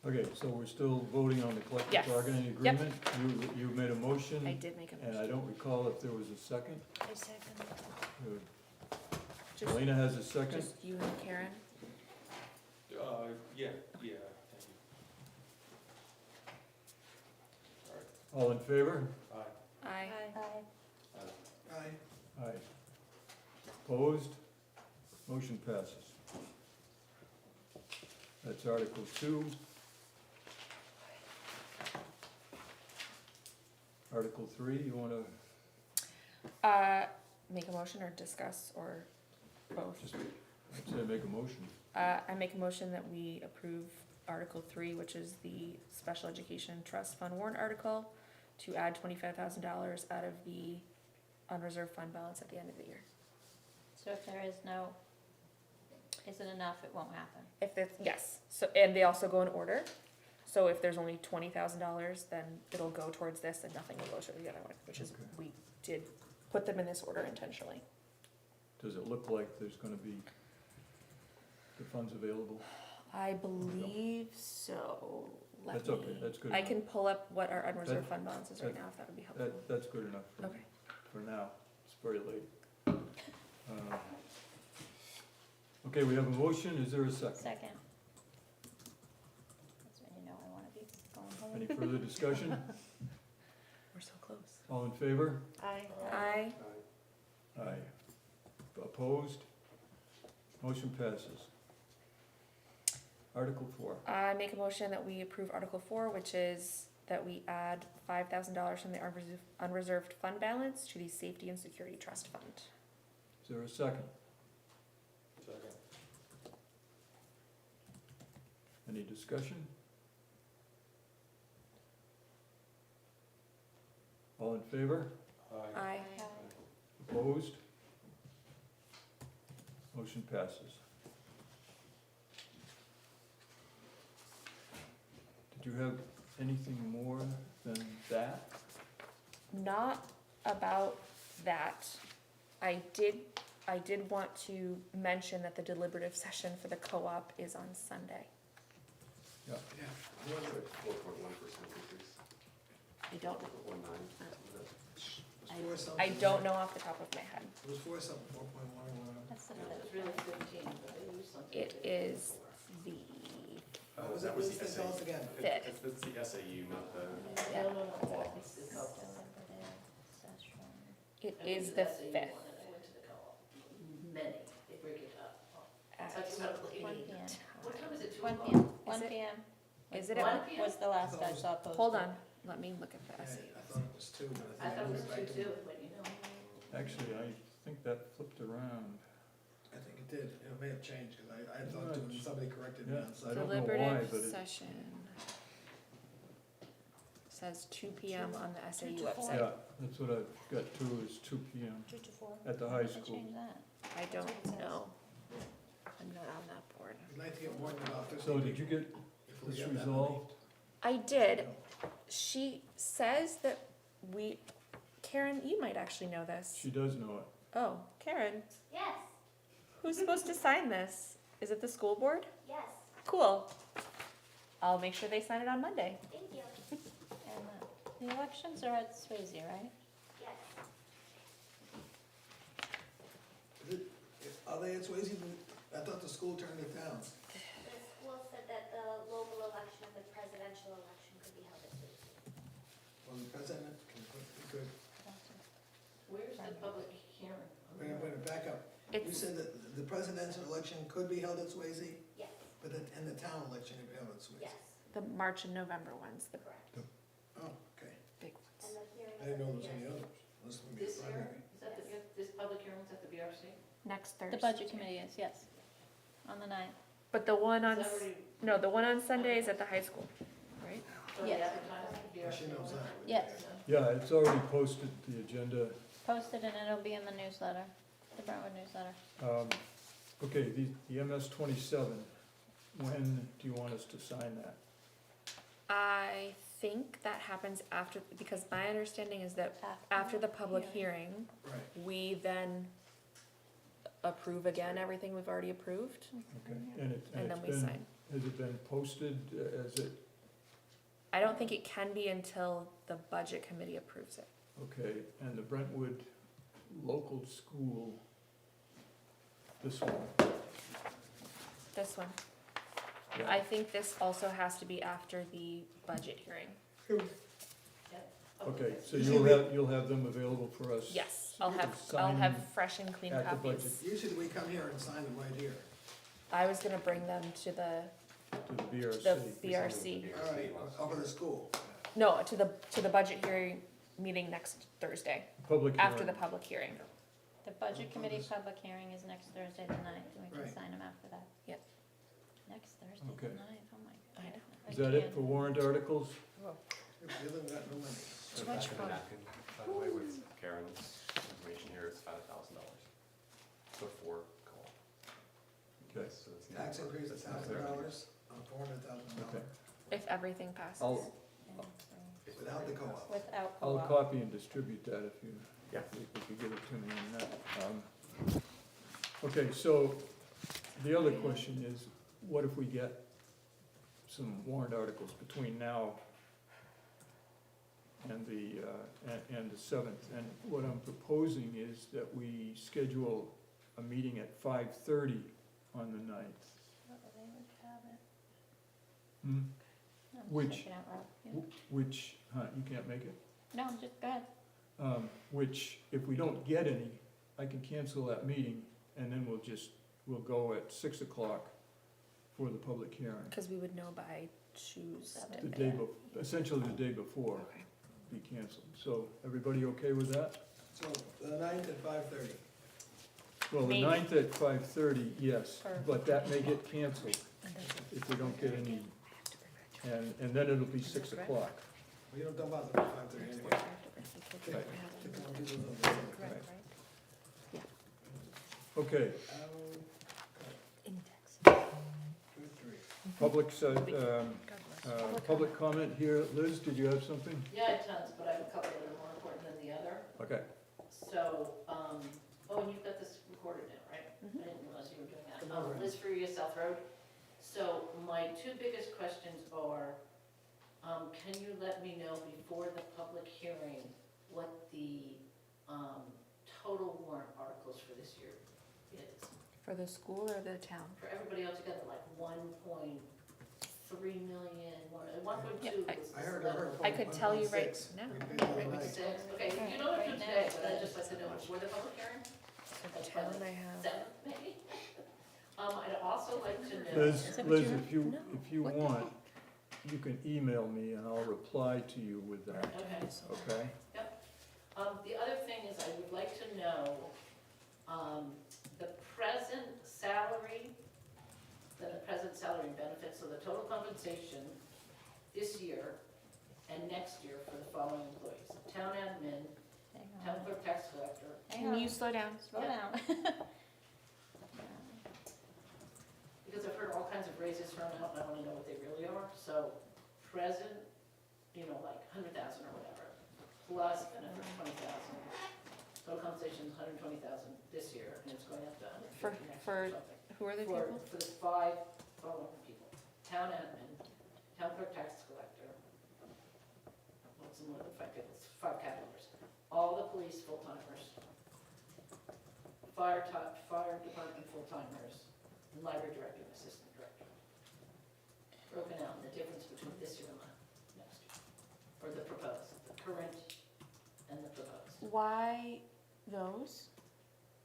S1: Okay, so we're still voting on the collective
S4: Yes.
S1: bargaining
S4: Yep.
S1: agreement? You made a motion,
S4: I did make a
S1: and I
S4: motion.
S1: don't recall if there was a second.
S8: I second.
S4: Just,
S1: Elena has a second.
S4: just you and Karen?
S7: Yeah, thank you.
S1: All in favor?
S7: Aye.
S4: Aye.
S3: Aye.
S2: Aye.
S1: Aye. Opposed? Motion passes. That's Article 2. Article 3, you wanna
S4: Make a motion or discuss or both?
S1: just, I'd say make a motion.
S4: I make a motion that we approve Article 3, which is the Special Education Trust Fund warrant article, to add $25,000 out of the unreserved fund balance at the end of the year.
S3: So if there isn't enough, it won't happen.
S4: If it's, yes, so, and they also go in order. So if there's only $20,000, then it'll go towards this and nothing will go to the other one, which is,
S1: Okay.
S4: we did put them in this order intentionally.
S1: Does it look like there's gonna be the funds available?
S4: I believe so. Let
S1: That's okay,
S4: me-
S1: that's good
S4: I
S1: enough.
S4: can pull up what our unreserved
S1: That-
S4: fund balance is right
S1: that-
S4: now, if that would be helpful.
S1: That's good enough
S4: Okay.
S1: for now. It's very late. Okay, we have a motion. Is there a second?
S3: Second. That's when you know I wanna be going home.
S1: Any further discussion?
S4: We're so close.
S1: All in favor?
S8: Aye.
S4: Aye.
S1: Aye. Opposed? Motion passes. Article 4.
S4: I make a motion that we approve Article 4, which is that we add $5,000 from the unreserved fund balance to the Safety and Security Trust Fund.
S1: Is there a second?
S7: Second.
S1: Any discussion? All in favor?
S7: Aye.
S4: Aye.
S1: Opposed? Motion passes. Did you have anything more than that?
S4: Not about that. I did want to mention that the deliberative session for the co-op is on Sunday.
S2: Yeah.
S5: 4.1% increase,
S4: I don't,
S5: 4.19.
S2: It was four
S4: I
S2: something.
S4: don't know off the top of my head.
S2: It was 4-something, 4.1 or whatever.
S3: That's the
S13: It
S3: fifth.
S13: was really 15, but they used something.
S4: It is the,
S2: What was it,
S5: That was
S2: what
S5: the
S2: was it, tell us
S5: SAU.
S2: again?
S4: Fifth.
S5: That's the SAU, not the,
S4: yeah,
S13: No, it's the co-op.
S3: Deliberative session.
S4: it
S13: I went
S4: is
S13: to
S4: the
S13: SAU
S4: 5th.
S13: one and I went to the co-op. Many, they break it up.
S4: at
S13: That's what I'm
S3: 1
S13: looking
S3: PM.
S13: at. What time is it, 2
S3: 1
S13: o'clock?
S3: PM,
S4: Is
S3: 1
S4: it-
S3: PM.
S4: Is it
S13: 1
S4: at,
S13: PM?
S3: Was the last I saw posted.
S4: hold on, let me look at the
S2: Yeah,
S4: SAU.
S2: I thought it was 2, but
S13: I thought it was
S2: moved back
S13: 2
S2: to-
S13: too, but you know.
S1: Actually, I think that flipped around.
S2: I think it did, it may have changed, because I thought 2, and somebody corrected me
S1: Yeah,
S2: on
S1: I
S2: Sunday.
S1: don't know why,
S4: Deliberative
S1: but it-
S4: session. Says 2 PM on the SAU
S8: 2 to 4.
S4: website.
S1: Yeah, that's what I've got too, is 2 PM
S8: 2 to 4.
S1: at the
S3: Why
S1: high
S3: did they
S1: school.
S3: change that?
S4: I don't know. I'm not on that board.
S2: We'd like to get more than about 50.
S1: So did you get
S2: if we
S1: this
S2: get that many.
S1: resolved?
S4: I did. She says that we, Karen, you might actually know this.
S1: She does know it.
S4: Oh, Karen,
S6: Yes,
S4: who's supposed to sign this? Is it the school board?
S6: yes,
S4: Cool. I'll make sure they sign it on Monday.
S6: thank you,
S3: And the elections are at Swayze, right?
S6: yes.
S2: Is it- Are they at Swayze? I thought the school turned it down.
S6: The school said that the local election and the presidential election could be held at Swayze.
S2: Well, the president, could,
S13: Where's the public hearing?
S2: wait a minute, back up. You
S4: It's,
S2: said that the presidential election could be held at Swayze,
S6: Yes,
S2: but and the town election could be held at Swayze?
S6: yes,
S4: the March and November ones, the
S6: correct.
S2: Oh, okay.
S4: big
S6: And
S4: ones.
S6: the hearing
S2: I
S6: is
S2: didn't know there was
S6: at the
S2: any
S6: BRC.
S2: others. Unless we get
S13: This year,
S2: primary.
S13: is that the, this public hearing's at the BRC?
S4: Next Thursday.
S3: The budget committee is, yes, on the 9th.
S4: But the one on,
S13: Is that already-
S4: no, the one on Sunday is at the high school, right?
S13: already
S3: Yes.
S13: advertised at the
S2: Oh,
S13: BRC?
S2: she knows that.
S3: Yes.
S1: Yeah, it's already posted, the agenda.
S3: Posted and it'll be in the newsletter, the Brentwood newsletter.
S1: Okay, the MS 27, when do you want us to sign that?
S4: I think that happens after, because my understanding is that after the public hearing,
S2: Right.
S4: we then approve again everything we've already approved,
S1: Okay, and
S4: and then
S1: it's
S4: we
S1: been,
S4: sign.
S1: has it been posted as it,
S4: I don't think it can be until the budget committee approves it.
S1: okay, and the Brentwood local school, this one?
S4: This one.
S1: Yeah.
S4: I think this also has to be after the budget hearing.
S1: Okay, so
S2: You
S1: you'll have them available for us?
S4: Yes, I'll
S1: to
S4: have
S1: sign
S4: fresh and clean
S1: at the
S4: copies.
S1: budget.
S2: Usually we come here and sign them right here.
S4: I was gonna bring them to the
S1: To the BRC.
S4: BRC.
S2: All right, over the school.
S4: No, to the budget hearing meeting next Thursday,
S1: Public
S4: after
S1: hearing.
S4: the public hearing.
S3: The budget committee public hearing is next Thursday the 9th, and we can
S2: Right.
S3: sign them after that.
S4: Yep.
S3: Next Thursday the
S1: Okay.
S3: 9th, oh my
S4: I
S3: god.
S4: know.
S1: Is that it for warrant articles?
S2: If you haven't got no money.
S5: So
S8: much
S5: back in the
S8: fun.
S5: napkin, by the way, with Karen's information here, it's $5,000 before co-op.
S1: Okay.
S5: So it's not-
S2: Tax increase of
S5: that's not there.
S2: $1,000 on $400,000
S1: Okay.
S4: If everything passes.
S1: I'll,
S2: without the co-op.
S3: Without
S1: I'll
S3: co-op.
S1: copy and distribute that if you,
S5: Yeah.
S1: if you give it to me on that. Okay, so the other question is, what if we get some warrant articles between now and the 7th? And what I'm proposing is that we schedule a meeting at 5:30 on the 9th.
S3: Oh, they would have it.
S1: Hmm?
S3: I'm just
S1: Which-
S3: thinking out loud, yeah.
S1: Which, you can't make it?
S3: No, just go ahead.
S1: Which, if we don't get any, I can cancel that meeting, and then we'll go at 6 o'clock for the public hearing.
S4: Cause we would know by Tuesday.
S1: The day essentially the day before,
S4: Okay.
S1: be canceled. So, everybody okay with that?
S2: So the 9th at 5:30.
S1: Well, the
S4: Maybe.
S1: 9th at 5:30, yes,
S3: Or-
S1: but that may get canceled if we don't get any, and then it'll be 6 o'clock.
S2: We don't dump out the 5:30 anyway.
S1: Right.
S2: The common people don't do it.
S4: Correct, right?
S1: Okay,
S8: Index.
S2: 2, 3.
S1: public comment here. Liz, did you have something?
S13: Yeah, I have tons, but I have a couple that are more important than the other.
S1: Okay.
S13: So, oh, and you've got this recorded now, right? I didn't realize you were doing that.
S2: Come on.
S13: Liz Furia, South Road. So my two biggest questions are, can you let me know before the public hearing what the, total warrant articles for this year is?
S4: For the school or the town?
S13: For everybody altogether, like 1.3 million, 1.2
S4: Yeah,
S13: was
S2: I
S13: the
S2: heard
S13: level.
S4: I could tell you right
S2: 1.6.
S4: now.
S2: We paid the other
S4: Right, we
S2: night.
S4: could tell you.
S13: Okay, you don't have to today, but I'd just like to know before the public hearing,
S4: For the town, I have.
S13: 7th maybe? I'd also like to know.
S1: Liz,
S4: Is that what
S1: Liz,
S4: you
S1: if you,
S4: No.
S1: if you
S4: What the
S1: want, you can email me and I'll reply to you with that,
S13: Okay.
S1: okay?
S13: The other thing is I would like to know, the present salary, then the present salary and benefits, so the total compensation this year and next year for the following employees. Town admin,
S3: Hang
S13: town
S3: on.
S13: clerk, tax collector.
S3: Hang
S4: Can
S3: on.
S4: you slow down?
S3: Slow
S13: Yeah.
S3: down.
S13: Because I've heard all kinds of raises thrown out, and I wanna know what they really are. So present, like 100,000 or whatever, plus benefits 20,000. Total compensation is 120,000 this year, and it's going up to 150 next year or something.
S4: Who are the
S13: For,
S4: people?
S13: for the 5 following people: town admin, town clerk, tax collector. What's more than 5 people? It's 5 categories. All the police full-timers, fire department full-timers, and library director and assistant director. Broken out in the difference between this year and next year, or the proposed, the current and the proposed.
S4: Why those?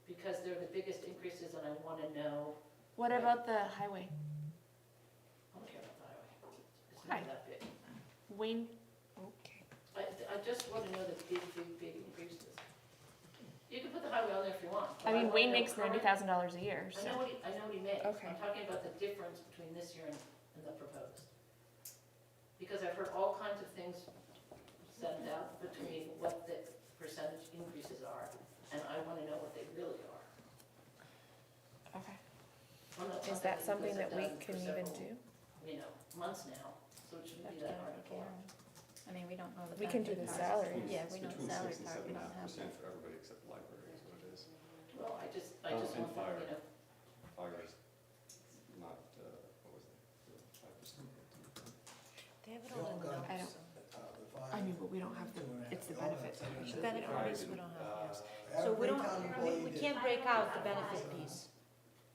S13: Because they're the biggest increases, and I wanna know,
S4: What about the highway?
S13: I don't care about the highway. It's
S4: Why?
S13: not that big.
S4: Wayne, okay.
S13: I just wanna know the big increases. You can put the highway on there if you want. but
S4: I mean,
S13: wanna
S4: Wayne
S13: know
S4: makes
S13: current-
S4: $90,000 a year,
S13: I
S4: so.
S13: know what he makes.
S4: Okay.
S13: I'm talking about the difference between this year and the proposed. Because I've heard all kinds of things sent out between what the percentage increases are, and I wanna know what they really are.
S4: Okay.
S13: I'm not
S4: Is
S13: talking
S4: that
S13: because
S4: something
S13: I've
S4: that we
S13: done for
S4: can even
S13: several,
S4: do?
S13: Months now, so it shouldn't be that hard to pull.
S3: I mean, we don't know the.
S4: We can do
S3: benefit
S4: the
S3: part.
S4: salary.
S3: Yeah, we know the
S5: Between
S3: salary
S5: 6 and
S3: part, we don't have
S5: 7.5% for everybody except the library is what it is.
S13: Well, I I just
S5: And
S13: want,
S5: fire.
S13: you know,
S5: Fire is not, what was it, 5%?
S8: They have it
S2: They
S8: all
S2: all
S8: in the
S2: got,
S4: I
S8: notes.
S2: the
S4: I mean, but we don't have the,
S2: 2.5,
S4: it's the
S2: they all have
S4: benefits.
S2: 7%.
S8: The benefit
S5: I
S8: piece we
S5: didn't,
S8: don't have, yes.
S2: Every
S8: So we don't,
S2: town employee
S8: we
S2: did.
S8: can't break out the benefit piece.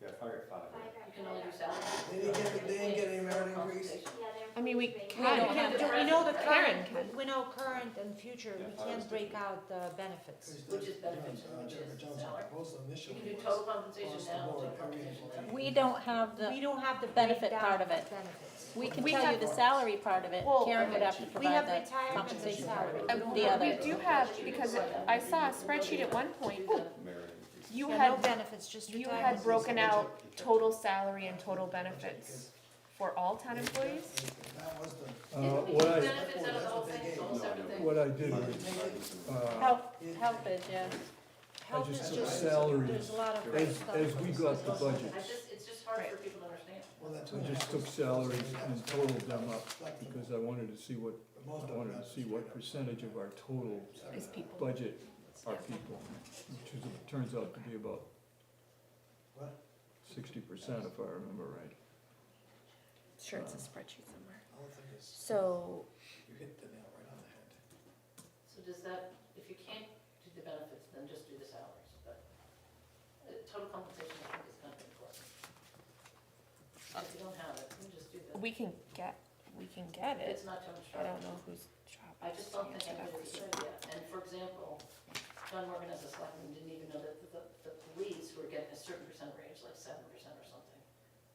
S5: Yeah, fire at 5.
S13: you can only do salary.
S2: They didn't get any merit increase?
S6: Yeah, their
S4: I mean, we
S6: employees
S4: can.
S6: rate-
S8: We don't have, we know the
S4: Karen
S8: current,
S4: can.
S8: we know current and future,
S5: Yeah,
S8: we
S5: I
S8: can't
S5: was
S8: break
S5: thinking-
S8: out the benefits.
S13: Which is benefits and which
S2: Jennifer
S13: is
S2: Jones'
S13: salary.
S2: proposal
S13: You
S2: initially
S13: can do
S2: was
S13: total compensation
S2: across the
S13: now,
S2: board,
S13: total
S2: every
S13: compensation
S2: employee.
S13: now.
S3: We don't have
S8: We don't have the
S3: benefit
S8: breakdown
S3: part of it.
S8: Benefits.
S3: We can
S4: We
S3: tell you
S4: have-
S3: the salary part of it.
S8: Well,
S3: Karen would have to
S8: We have
S3: provide the
S8: retirement and
S3: compensation.
S8: salary.
S3: The other.
S4: We do have, because I saw a spreadsheet at one point,
S5: Merit increase.
S4: you
S8: Yeah, no
S4: had,
S8: benefits, just
S4: you
S8: retirement.
S4: had broken out total salary and total benefits for all town employees?
S2: That was the.
S13: Didn't we
S1: What
S13: do
S1: I-
S13: benefits out of the whole thing, it's all separate thing?
S1: What I did was,
S3: Health is, yeah.
S8: Health
S1: just
S8: is
S1: took
S8: just,
S1: salaries
S8: there's a lot of great
S1: as,
S8: stuff.
S1: as we got the
S13: I
S1: budgets,
S13: just, it's just hard for people to understand.
S2: Well, that
S1: I just took salaries and totaled them up because I wanted to see what,
S2: Most
S1: I
S2: of
S1: wanted
S2: them
S1: to see what percentage of our total
S4: Is people.
S1: budget are people, which is, it turns out to be about
S2: What?
S1: 60% if I remember right.
S4: Sure, it's a spreadsheet somewhere.
S2: I don't think it's,
S4: So,
S2: you hit the nail right on the head.
S13: So does that, if you can't do the benefits, then just do the salaries, but total compensation, I think, is kind of important. If you don't have it, then just do the,
S4: we can get it.
S13: it's not too much
S4: I
S13: trouble.
S4: don't know whose job.
S13: I just don't think
S4: to answer that
S13: anybody's
S4: question.
S13: good yet. And for example, John Morgan as a selectman didn't even know that the police who are getting a certain percent range, like 7% or something,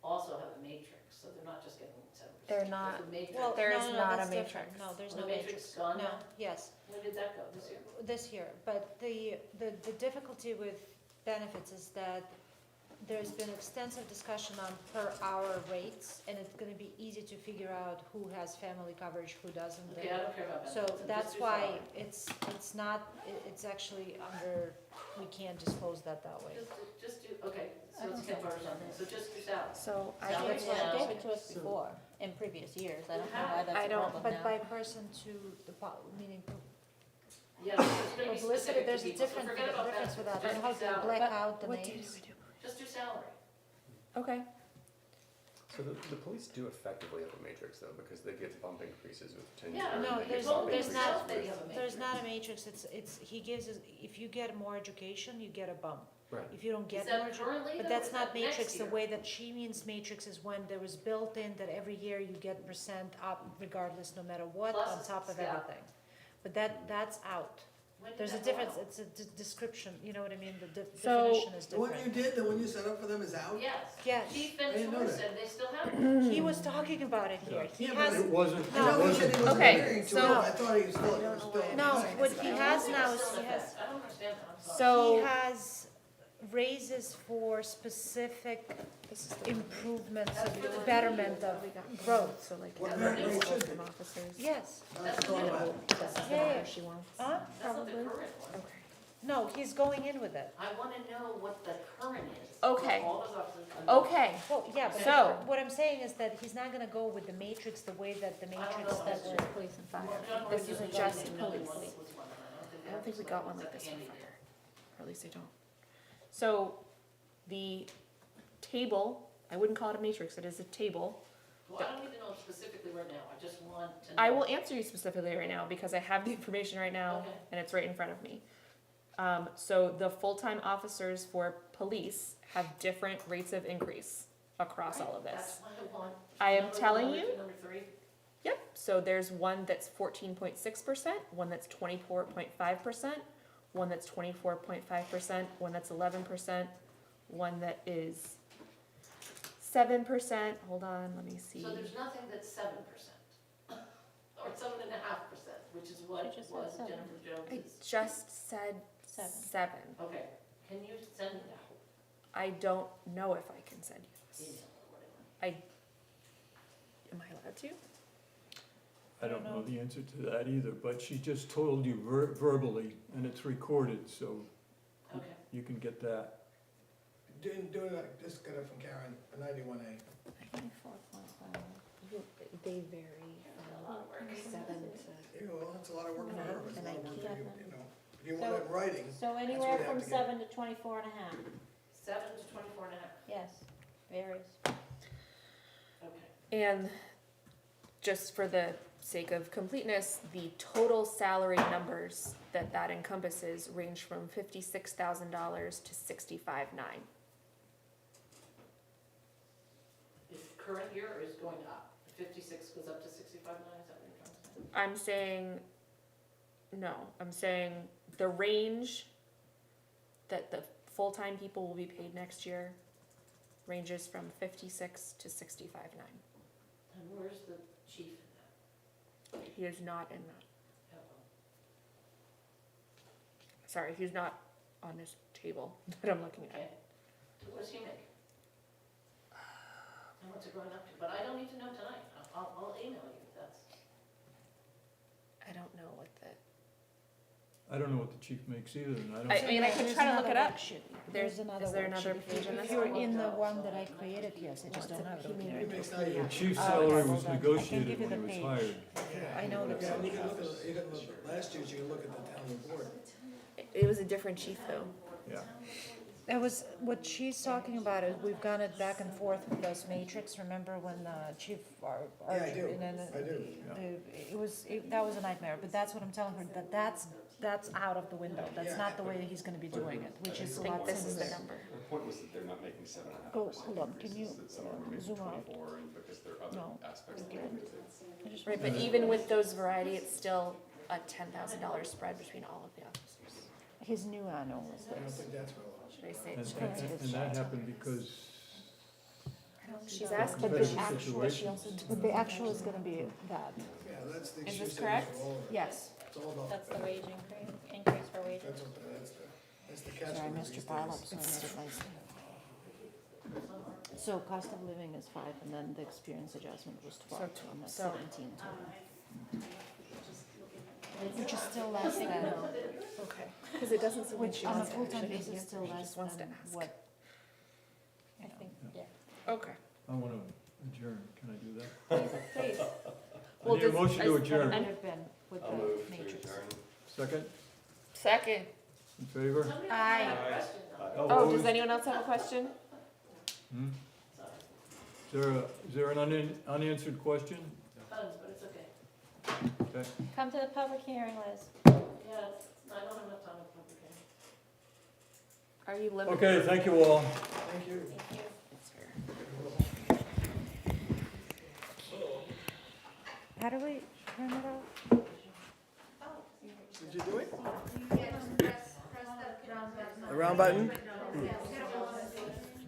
S13: also have a matrix, so they're not just getting 7%.
S4: They're not.
S13: There's a matrix.
S8: Well,
S4: There
S8: no,
S4: is
S8: no,
S4: not a
S8: that's different.
S4: matrix.
S8: No, there's
S13: The
S8: no
S13: matrix
S8: matrix.
S13: gone
S8: No,
S13: now?
S8: yes,
S13: When did that go, this year?
S8: this year, but the difficulty with benefits is that there's been extensive discussion on per hour rates, and it's gonna be easy to figure out who has family coverage, who doesn't.
S13: Okay, I don't care about
S8: So
S13: benefits.
S8: that's
S13: Just do
S8: why
S13: salary.
S8: it's not, it's actually under, we can't disclose that way.
S13: Just do, okay, so it's 10 or something, so just do salary.
S4: So I
S13: Salary
S4: gave,
S13: now.
S3: Gave it to us before, in previous years. I don't know why that's
S4: I
S3: a
S4: don't-
S3: problem
S8: But
S3: now.
S8: by person to the, meaning
S13: Yeah, it's gonna be
S8: publicity,
S13: specific to
S8: there's a
S13: people, so
S8: different,
S13: forget about
S8: difference with that,
S13: benefits,
S8: and how
S13: just do
S8: to
S13: salary.
S8: black out the
S4: what day do
S8: names.
S4: we do?
S13: Just do salary.
S4: Okay,
S5: So the police do effectively have a matrix though, because they get bump increases with tenure.
S13: Yeah,
S5: and
S8: No,
S5: they get
S8: there's-
S5: bump
S8: there's
S5: increases
S8: not-
S5: with-
S8: There's not a matrix, it's, he gives us, if you get more education, you get a bump.
S5: Right.
S8: If you don't
S13: Is
S8: get
S13: that
S8: more,
S13: currently
S8: but
S13: though,
S8: that's
S13: or is
S8: not
S13: that next
S8: matrix, the
S13: year?
S8: way that she means matrix is when there was built in that every year you get percent up regardless, no matter what,
S13: Plus
S8: on top of
S13: step.
S8: everything. But that's out.
S13: When did
S8: There's a
S13: that go
S8: difference,
S13: out?
S8: it's a description, you know what I mean, the
S4: So-
S8: definition is
S2: The one you
S8: different.
S2: did, the one you set up for them is out?
S13: Yes.
S8: Yes,
S13: Chief
S2: I didn't know
S13: Ventura
S2: that.
S13: said they still have it.
S8: he was talking about it here, he
S2: Yeah, but
S8: has,
S1: It wasn't,
S8: No.
S2: I know he said he wasn't
S4: Okay,
S2: adhering to it,
S4: so-
S2: I thought he was still, it was still.
S8: no, what he
S13: I
S8: has
S13: think
S8: now
S13: it's
S8: is
S13: still
S8: he
S13: in
S8: has,
S13: effect. I don't understand that, I'm sorry.
S4: so.
S8: he has raises for specific
S4: This is the
S8: improvements
S13: That's for the
S8: of betterment of growth.
S4: So like.
S2: What
S13: merit
S4: every
S2: rate should
S4: from
S2: be?
S4: officers.
S8: Yes,
S2: I thought about it.
S4: This is the
S8: Yeah.
S4: number she wants.
S8: huh?
S13: That's not the
S4: Probably.
S13: current one.
S4: Okay.
S8: No, he's going in with it.
S13: I wanna know what the current is.
S4: Okay.
S13: All those officers.
S4: Okay,
S8: Well, yeah, but
S4: So-
S8: what I'm saying is that he's not gonna go with the matrix the way that the
S13: I don't
S8: matrix
S13: know.
S8: that
S3: That's police and fire.
S4: This is just police.
S13: I
S4: I don't think we got one like this for
S13: handy
S4: fire, or at least I don't. So, the table, I wouldn't call it a matrix, it is a table.
S13: Well, I don't need to know specifically right now, I just want to know.
S4: I will answer you specifically right now, because I have the information right now,
S13: Okay.
S4: and it's right in front of me. So the full-time officers for police have different rates of increase across all of
S13: That's
S4: this.
S13: what I want.
S4: I am
S13: Number
S4: telling
S13: one,
S4: you-
S13: Number three,
S4: Yep, so there's one that's 14.6%, one that's 24.5%, one that's 24.5%, one that's 11%, one that is 7%, hold on, let me see.
S13: so there's nothing that's 7%. Or 7.5%, which is what
S3: You just said
S13: was
S3: 7.
S13: Jennifer
S4: I
S13: Jones's.
S4: just said
S3: 7.
S13: Okay, can you send it out,
S4: I don't know if I can send you this.
S13: email or whatever?
S4: Am I allowed to?
S1: I don't know the answer to that either, but she just told you verbally, and it's recorded, so
S13: Okay,
S1: you can get that.
S2: Doing like, just got it from Karen, a 91A.
S3: 24.5.
S4: They vary
S13: a lot of work.
S4: 7 to.
S2: Yeah, well, that's a lot of work for her, it's a
S4: And
S2: lot
S4: I
S2: of work for you,
S3: can't-
S2: you know. If you want it in writing,
S3: So
S2: what
S3: anywhere
S2: they have
S3: from
S2: to get.
S3: 7 to 24 and a half.
S13: 7 to 24 and a half.
S3: Yes, varies.
S13: Okay.
S4: And just for the sake of completeness, the total salary numbers that that encompasses range from $56,000 to $65,900.
S13: If current year is going up, 56 goes up to 65.9, is that what you're trying to say?
S4: I'm saying, no, I'm saying the range that the full-time people will be paid next year ranges from 56 to 65.9.
S13: And where's the chief in that?
S4: He is not in that.
S13: Uh-oh.
S4: Sorry, he's not on this table that I'm looking
S13: Okay,
S4: at.
S13: so what does he make? And what's it going up to? But I don't need to know tonight, I'll email you if that's.
S4: I don't know what the,
S1: I don't know what the chief makes either, and I
S4: I mean, I could try to look it up.
S8: There's
S4: Is
S8: another
S4: there another
S8: worksheet.
S4: page in
S8: If
S4: this
S8: you're
S4: one?
S8: in the one that I created, yes, I just don't have it
S4: He
S8: open
S4: made
S8: here.
S2: He makes that
S1: The
S2: huge.
S1: chief's
S8: Oh,
S1: salary
S8: okay,
S1: was
S8: hold on. I can
S1: negotiated
S8: give you
S1: when he
S8: the
S1: was
S8: page.
S1: hired.
S8: I know that.
S2: Yeah, and you can look at, you can look at last year's, you can look at the town report.
S4: It was a different chief though.
S1: Yeah.
S8: That was, what she's talking about is we've gone it back and forth with those matrix, remember when Chief
S2: Yeah, I do.
S8: and then
S2: I do.
S8: that was a nightmare, but that's what I'm telling her, that's out of the window, that's not the way that he's gonna be doing it, which is a
S4: I think
S8: lot
S4: this is the
S8: simpler.
S4: number.
S5: The point was that they're not making 7.5%.
S8: Go, hold on, can you,
S5: That some of them are making
S8: zoom out?
S5: 24, and because there are other
S8: No,
S5: aspects of
S8: okay.
S5: it.
S8: I just
S4: Right,
S8: want-
S4: but even with those variety, it's still a $10,000 spread between all of the officers.
S8: His new annual was
S2: I don't
S8: this.
S2: think that's relevant.
S4: Should I say
S1: And,
S4: it's
S1: and that happened because,
S4: She's asked,
S8: But
S4: but
S8: the
S4: she
S8: actual,
S4: she also.
S8: but the actual is gonna be that,
S2: Yeah, that's the
S4: Is
S2: excuse
S4: this
S2: they use
S4: correct?
S2: for all of it.
S8: yes.
S2: It's all about.
S3: That's the wage increase for wages.
S2: That's the catch.
S8: Sorry, I
S2: word
S8: missed your
S2: these
S8: pile
S2: days.
S8: up, so I missed my. So cost of living is 5, and then the experience adjustment was 12, and that's
S4: so-
S8: 17 total. Which is still less than,
S4: Okay, because it doesn't seem like
S8: which
S4: she
S8: on a
S4: wants to
S8: full-time
S4: actually
S8: basis is
S4: answer,
S8: still
S4: she
S8: less
S4: just wants to
S8: than
S4: ask.
S8: what,
S3: I think, yeah.
S4: Okay.
S1: I want to adjourn, can I do that?
S4: Please.
S1: I need a motion to adjourn.
S8: would have been with
S5: I'll
S8: the
S5: move to
S8: matrix.
S5: adjourn.
S1: Second,
S4: Second.
S1: in favor?
S13: Somebody
S8: Aye.
S13: had a question though.
S4: Oh,
S1: Opposed?
S4: does anyone else have a question?
S1: Hmm? Is there an unanswered question?
S13: Tons, but it's okay.
S1: Okay.
S3: Come to the public hearing, Liz.
S13: Yeah, I don't have enough time to complicate.
S4: Are you limited?
S1: Okay, thank you all.
S2: Thank you.
S3: Thank you.
S8: How do we turn it off?
S2: Did you do it?
S11: Yeah, just press the round button.
S2: The round button?
S1: Can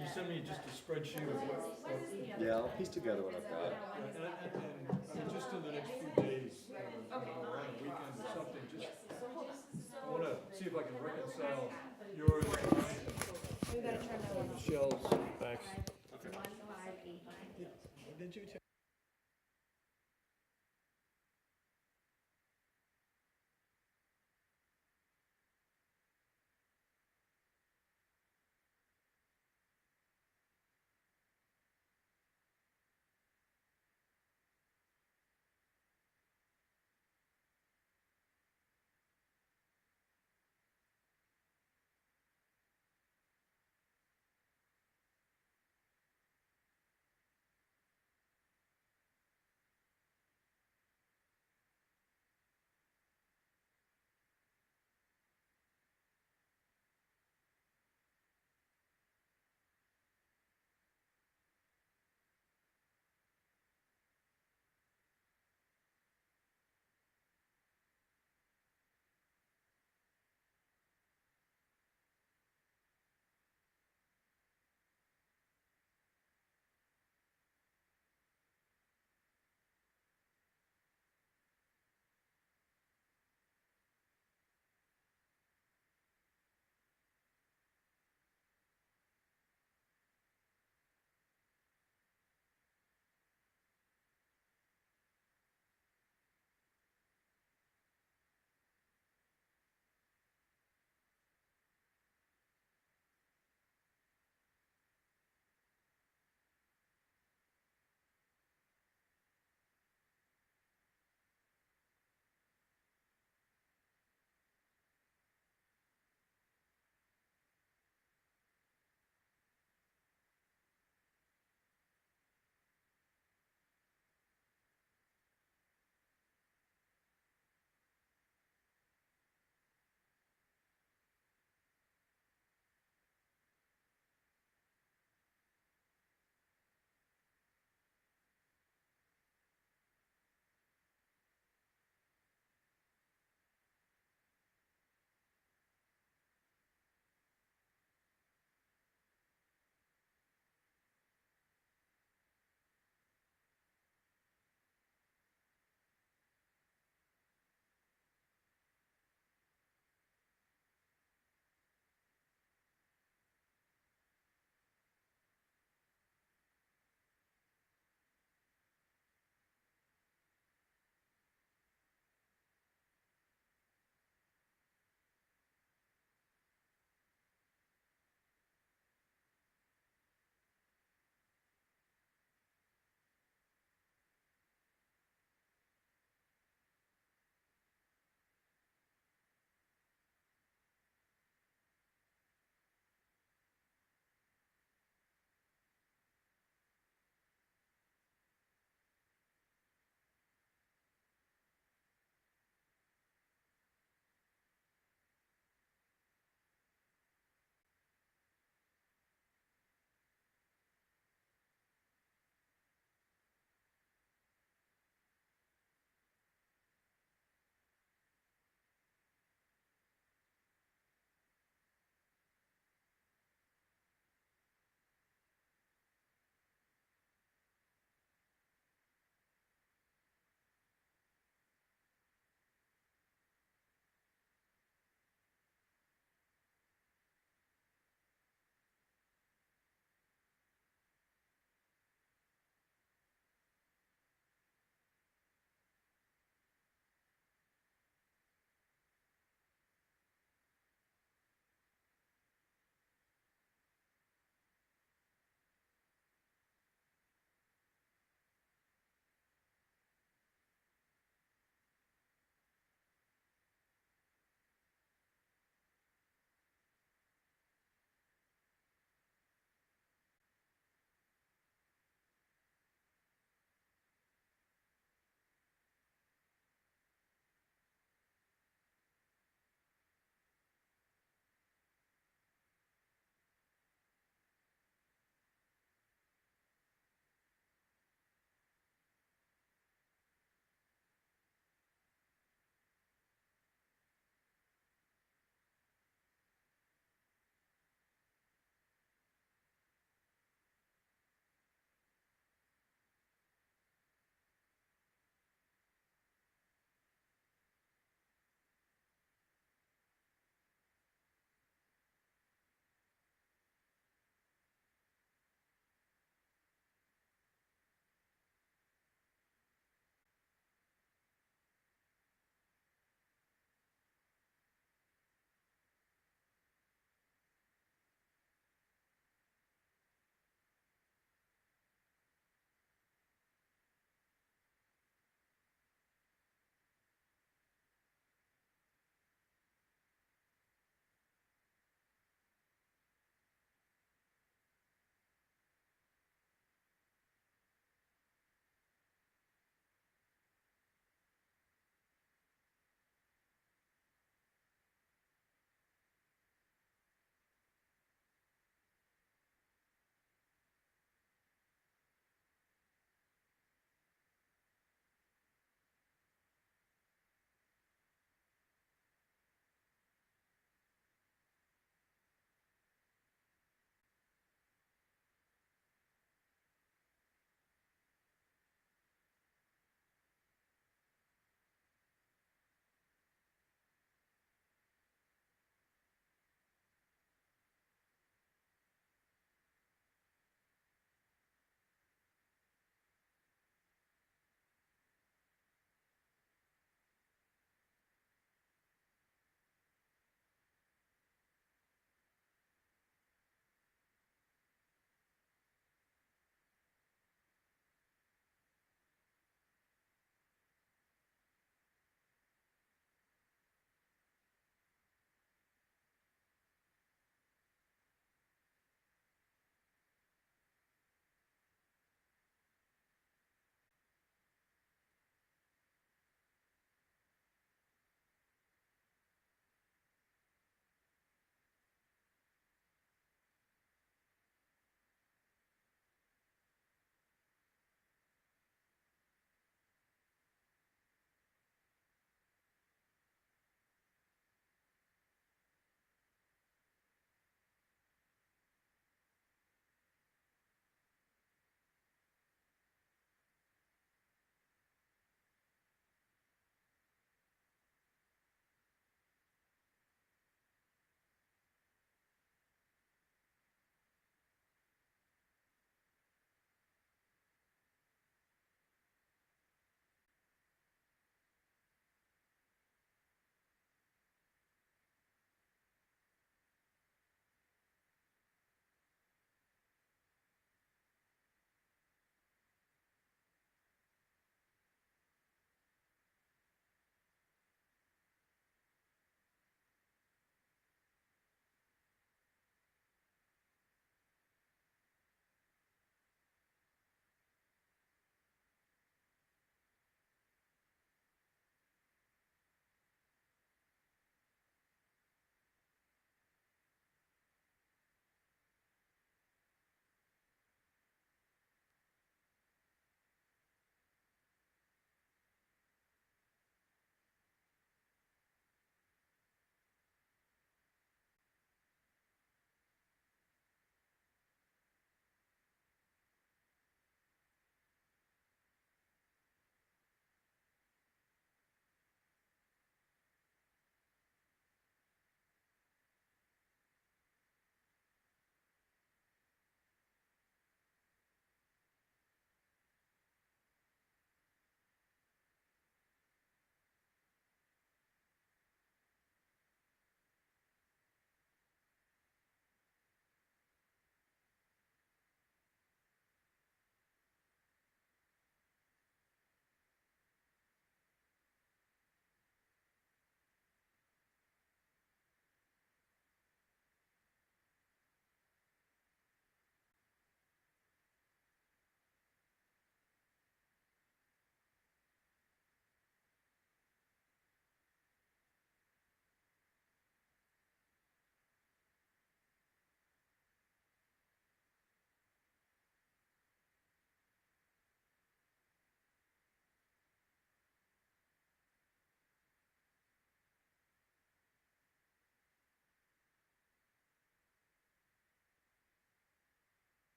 S1: you send me just a spreadsheet of what?
S5: Yeah, I'll piece together what I've got.
S1: And just in the next few days, on a weekend or something, just, I wanna see if I can reconcile yours and Michelle's. Thanks.
S2: Did you?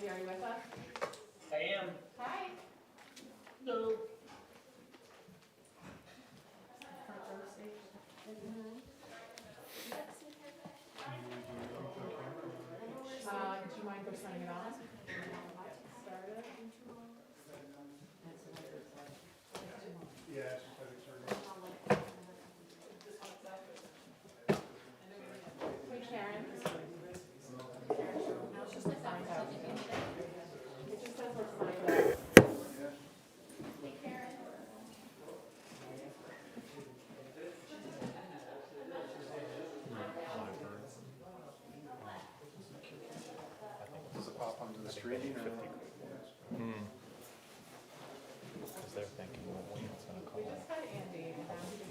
S13: Andy, are you with us?
S9: I am.
S13: Hi.
S9: No.
S13: Do you mind just signing it on? Started. Hey Karen. No, she's just signed out. It just says let's sign it out. Hey Karen.
S1: Does it pop onto the screen?
S14: Because they're thinking, well, what's gonna
S13: We
S14: cost?
S13: just got Andy and now he's here.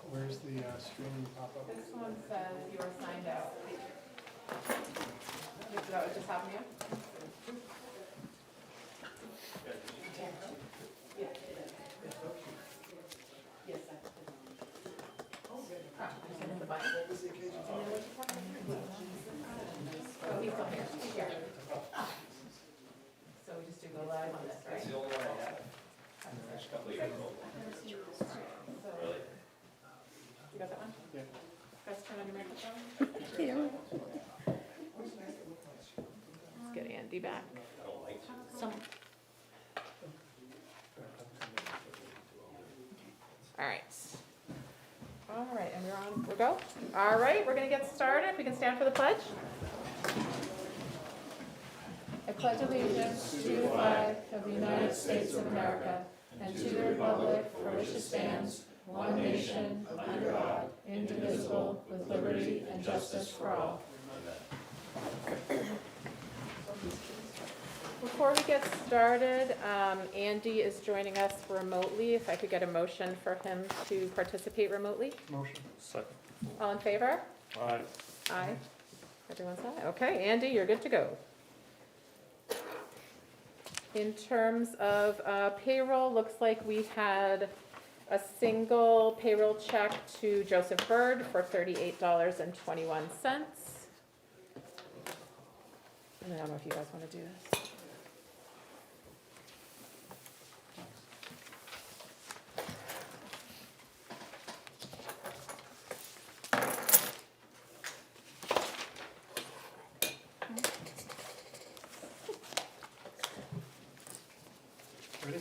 S1: Where's the screen pop up?
S13: This one says you are signed out. Is that what just happened to you? Yes. Yes, I did. Oh, just hit the button.
S2: What was the occasion?
S13: Oh, he's still here. He's here. So we just do go live on this, right?
S9: That's the only one I have. Just a couple of years old. Really?
S13: You got that one?
S1: Yeah.
S13: Press turn on your microphone. Let's get Andy back.
S5: I don't like to.
S3: Some,
S13: All right. All right, and we're on, we'll go? All right, we're gonna get started. If we can stand for the pledge. I pledge allegiance to the flag of the United States of America and to the republic for which it stands, one nation, under God, indivisible, with liberty and justice for all. Before we get started, Andy is joining us remotely. If I could get a motion for him to participate remotely.
S1: Motion.
S14: Second.
S13: All in favor?
S7: All right.
S13: Aye. Everyone's aye. Okay, Andy, you're good to go. In terms of payroll, looks like we had a single payroll check to Joseph Bird for $38.21. And I don't know if you guys want to do this.
S1: Ready?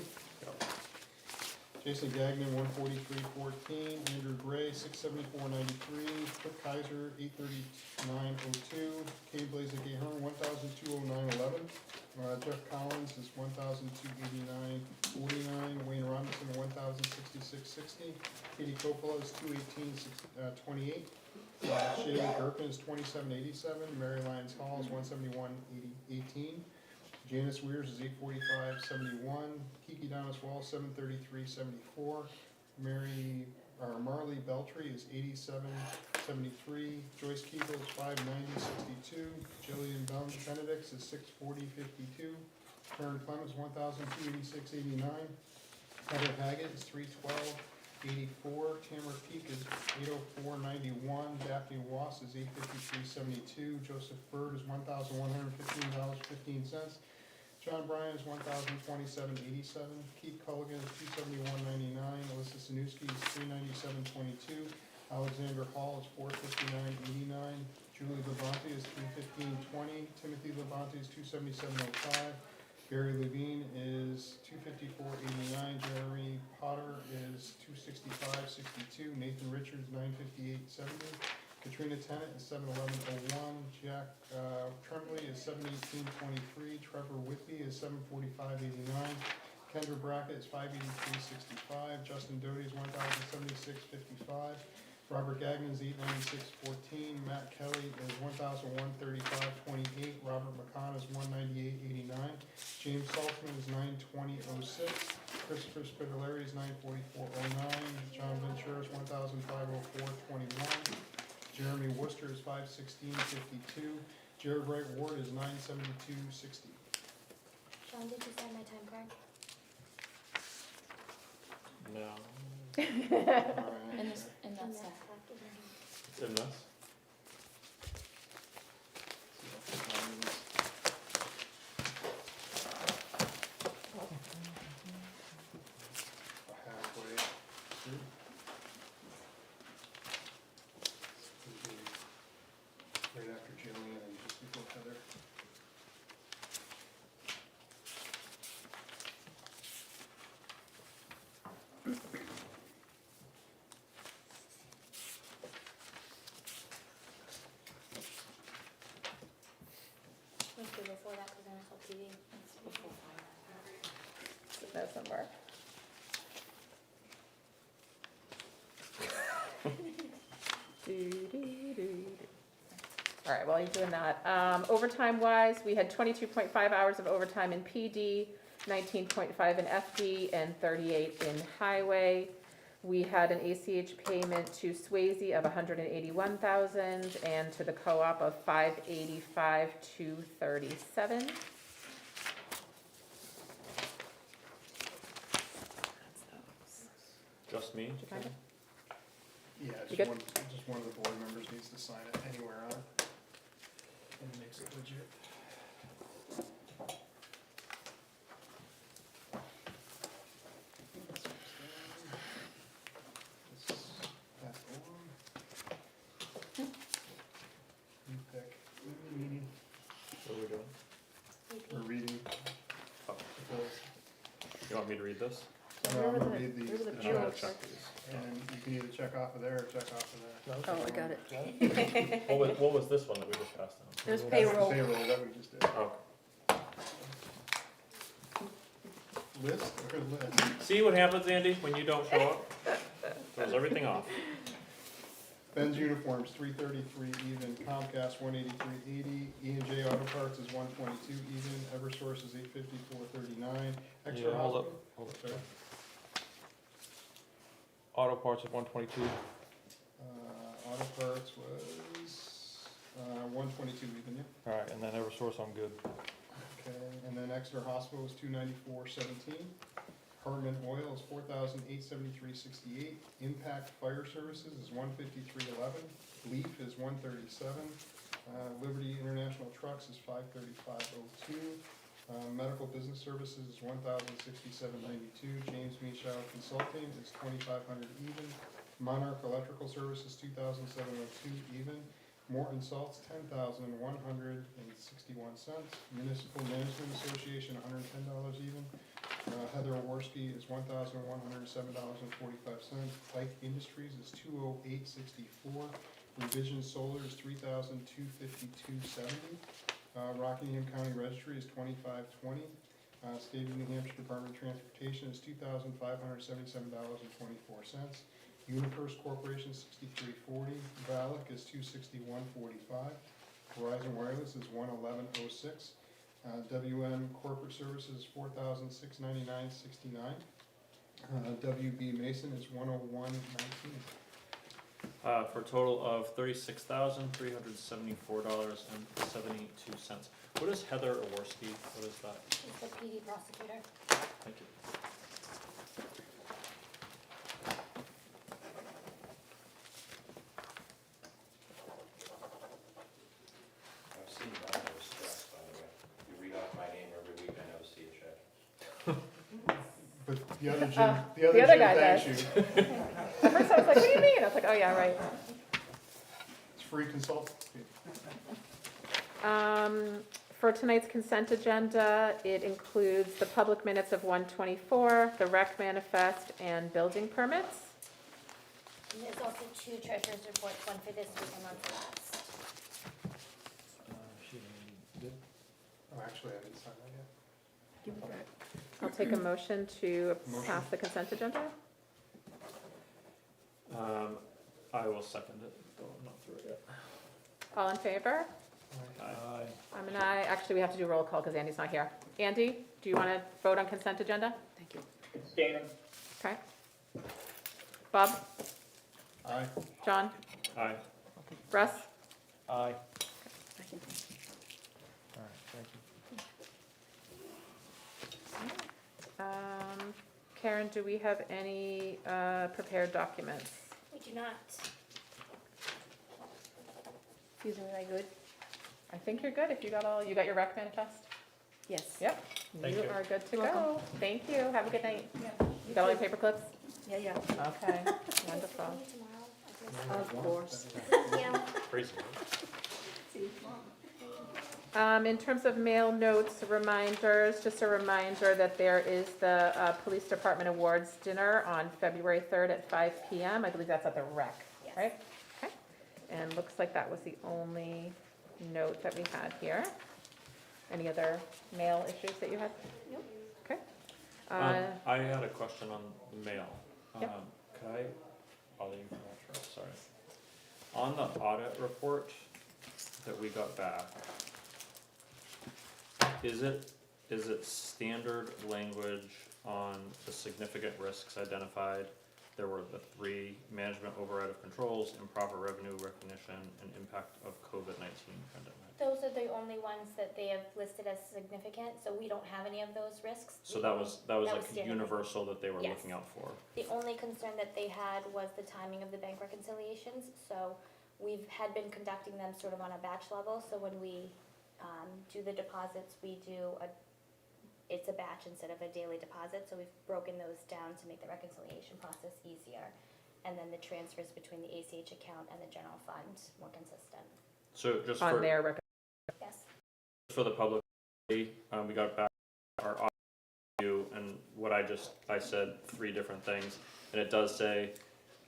S1: Jason Gagnon, 143.14, Andrew Gray, 674.93, Cliff Kaiser, 839.02, Kay Blazer Gahern, 1,209.11, Jeff Collins is 1,289.49, Wayne Robinson, 1,066.60, Katie Coppola is 218.28, Shay Gerpin is 27.87, Mary Lyons Hall is 171.18, Janice Weirs is 845.71, Kiki Donis Wall 733.74, Marley Beltry is 87.73, Joyce Keeble is 590.62, Jillian Benedicts is 640.52, Karen Clemens 1,286.89, Heather Haggett is 312.84, Tamara Peak is 804.91, Daphne Wass is 853.72, Joseph Bird is $1,115.15, John Bryan is $1,027.87, Keith Culligan is $271.99, Alyssa Sanuski is $397.22, Alexander Hall is $459.89, Julie Labonte is $315.20, Timothy Labonte is $277.05, Barry Levine is $254.89, Jeremy Potter is $265.62, Nathan Richards $958.70, Katrina Tennant is $711.01, Jack Tremblay is $718.23, Trevor Whitby is $745.89, Kendra Brackett is $583.65, Justin Doty is $1,076.55, Robert Gagnon is $896.14, Matt Kelly is $1,135.28, Robert McCon is $198.89, James Saltzman is $920.06, Christopher Spitaleri is $944.09, John Ventura is $1,504.21, Jeremy Worcester is $516.52, Jared Wright Ward is $972.60.
S6: Sean, did you sign my time card?
S14: No.
S3: in this, in that stuff.
S14: It's in this?
S6: before that, because then it's all TV. It's before five.
S4: That doesn't work. All right, while you're doing that, overtime wise, we had 22.5 hours of overtime in PD, 19.5 in FD, and 38 in highway. We had an ACH payment to Swayze of $181,000 and to the co-op of $585,237.
S14: Just me?
S4: Did you find it?
S15: Yeah,
S4: You
S15: just
S4: good?
S15: one of the board members needs to sign it anywhere on it. And it makes it legit. This pass along. You pick. Meeting.
S14: What are we doing?
S15: We're reading
S14: Oh,
S15: the bills.
S14: you want me to read this?
S15: No, I'm gonna read these.
S4: where were the
S15: and
S14: I'm gonna
S4: bills?
S14: check these.
S15: And you can either check off of there or check off of there.
S4: Oh, I got it.
S14: What was this one that we just passed on?
S8: There's
S15: That's the
S8: payroll.
S15: Payroll that we just did.
S14: Oh,
S15: List or list?
S14: see what happens, Andy, when you don't show up? Throws everything off.
S15: Ben's Uniforms, 333 even, Comcast, 183.80, E&J Auto Parts is 122 even, Eversource is 854.39, Extra
S7: Yeah, hold up,
S15: Hospital.
S7: hold up.
S15: Sorry.
S7: Auto parts at 122.
S15: Auto Parts was 122 even, yeah.
S7: All right, and then Eversource, I'm good.
S15: Okay, and then Exeter Hospital is 294.17, Hardman Oil is 4,873.68, Impact Fire Services is 153.11, Leaf is 137, Liberty International Trucks is 535.02, Medical Business Services is 1,067.92, James Michaud Consulting is 2,500 even, Monarch Electrical Services 2,702 even, Morton Salts 10,161 cents, Municipal Management Association $110 even, Heather Worski is $1,107.45, Pike Industries is $208.64, Revision Solar is $3,252.70, Rockingham County Registry is $25.20, State of New Hampshire Department of Transportation is $2,577.24, UniFirst Corporation $63.40, Valak is $261.45, Verizon Wireless is $111.06, WM Corporate Services is $4,699.69, WB Mason is $101.19.
S14: For a total of $36,374.72. What is Heather Oworski? What is that?
S6: She's the PD prosecutor.
S14: Thank you.
S16: I've seen those stress, by the way. You read off my name every week, I never see a check.
S15: But the other Jim,
S4: the other guy
S15: thanks
S4: does.
S15: you.
S4: At first I was like, what do you mean? I was like, oh yeah, right.
S15: It's free consultancy.
S4: For tonight's consent agenda, it includes the public minutes of 124, the rec manifest, and building permits.
S6: And there's also two treasurer's reports, one for this week and one for last.
S14: She did.
S15: Oh, actually, I didn't sign that yet.
S4: I'll take a motion to
S15: Motion.
S4: pass the consent agenda.
S14: I will second it, though I'm not through it yet.
S4: All in favor?
S7: Aye.
S4: I'm an aye. Actually, we have to do roll call because Andy's not here. Andy, do you want to vote on consent agenda?
S8: Thank you.
S9: Abstaining.
S4: Okay. Bob?
S15: Aye.
S4: John?
S14: Aye.
S4: Russ?
S7: Aye.
S8: Thank you.
S7: All right, thank you.
S4: Karen, do we have any prepared documents?
S6: We do not.
S4: Excuse me, am I good? I think you're good. If you got your rec manifest?
S8: Yes.
S4: Yep.
S14: Thank
S4: You
S14: you.
S4: are good to
S8: You're
S4: go. Thank you. Have a good night.
S8: Yeah.
S4: You got all your paper clips?
S8: Yeah, yeah.
S4: Okay, wonderful.
S6: See you tomorrow.
S8: Of course.
S6: Yeah.
S14: Crazy.
S4: In terms of mail notes, reminders, just a reminder that there is the Police Department Awards Dinner on February 3rd at 5 p.m. I believe that's at the rec,
S6: Yes.
S4: right? Okay. And looks like that was the only note that we had here.
S17: Any other mail issues that you had?
S3: Nope.
S17: Okay.
S14: I had a question on the mail.
S17: Yep.
S14: Could I, I'll leave that first, sorry. On the audit report that we got back, is it standard language on the significant risks identified? There were the 3: management override of controls, improper revenue recognition, and impact of COVID-19 pandemic.
S3: Those are the only ones that they have listed as significant, so we don't have any of those risks.
S14: So that was like
S3: standard.
S14: universal that they were
S3: Yes.
S14: looking out for.
S3: The only concern that they had was the timing of the bank reconciliations, so we've had been conducting them sort of on a batch level, so when we do the deposits, it's a batch instead of a daily deposit, so we've broken those down to make the reconciliation process easier. And then the transfers between the ACH account and the general fund more consistent.
S14: So just
S17: On
S14: for,
S17: their record.
S3: Yes.
S14: for the public, we got back our audit review, and what I said 3 different things, and it does say,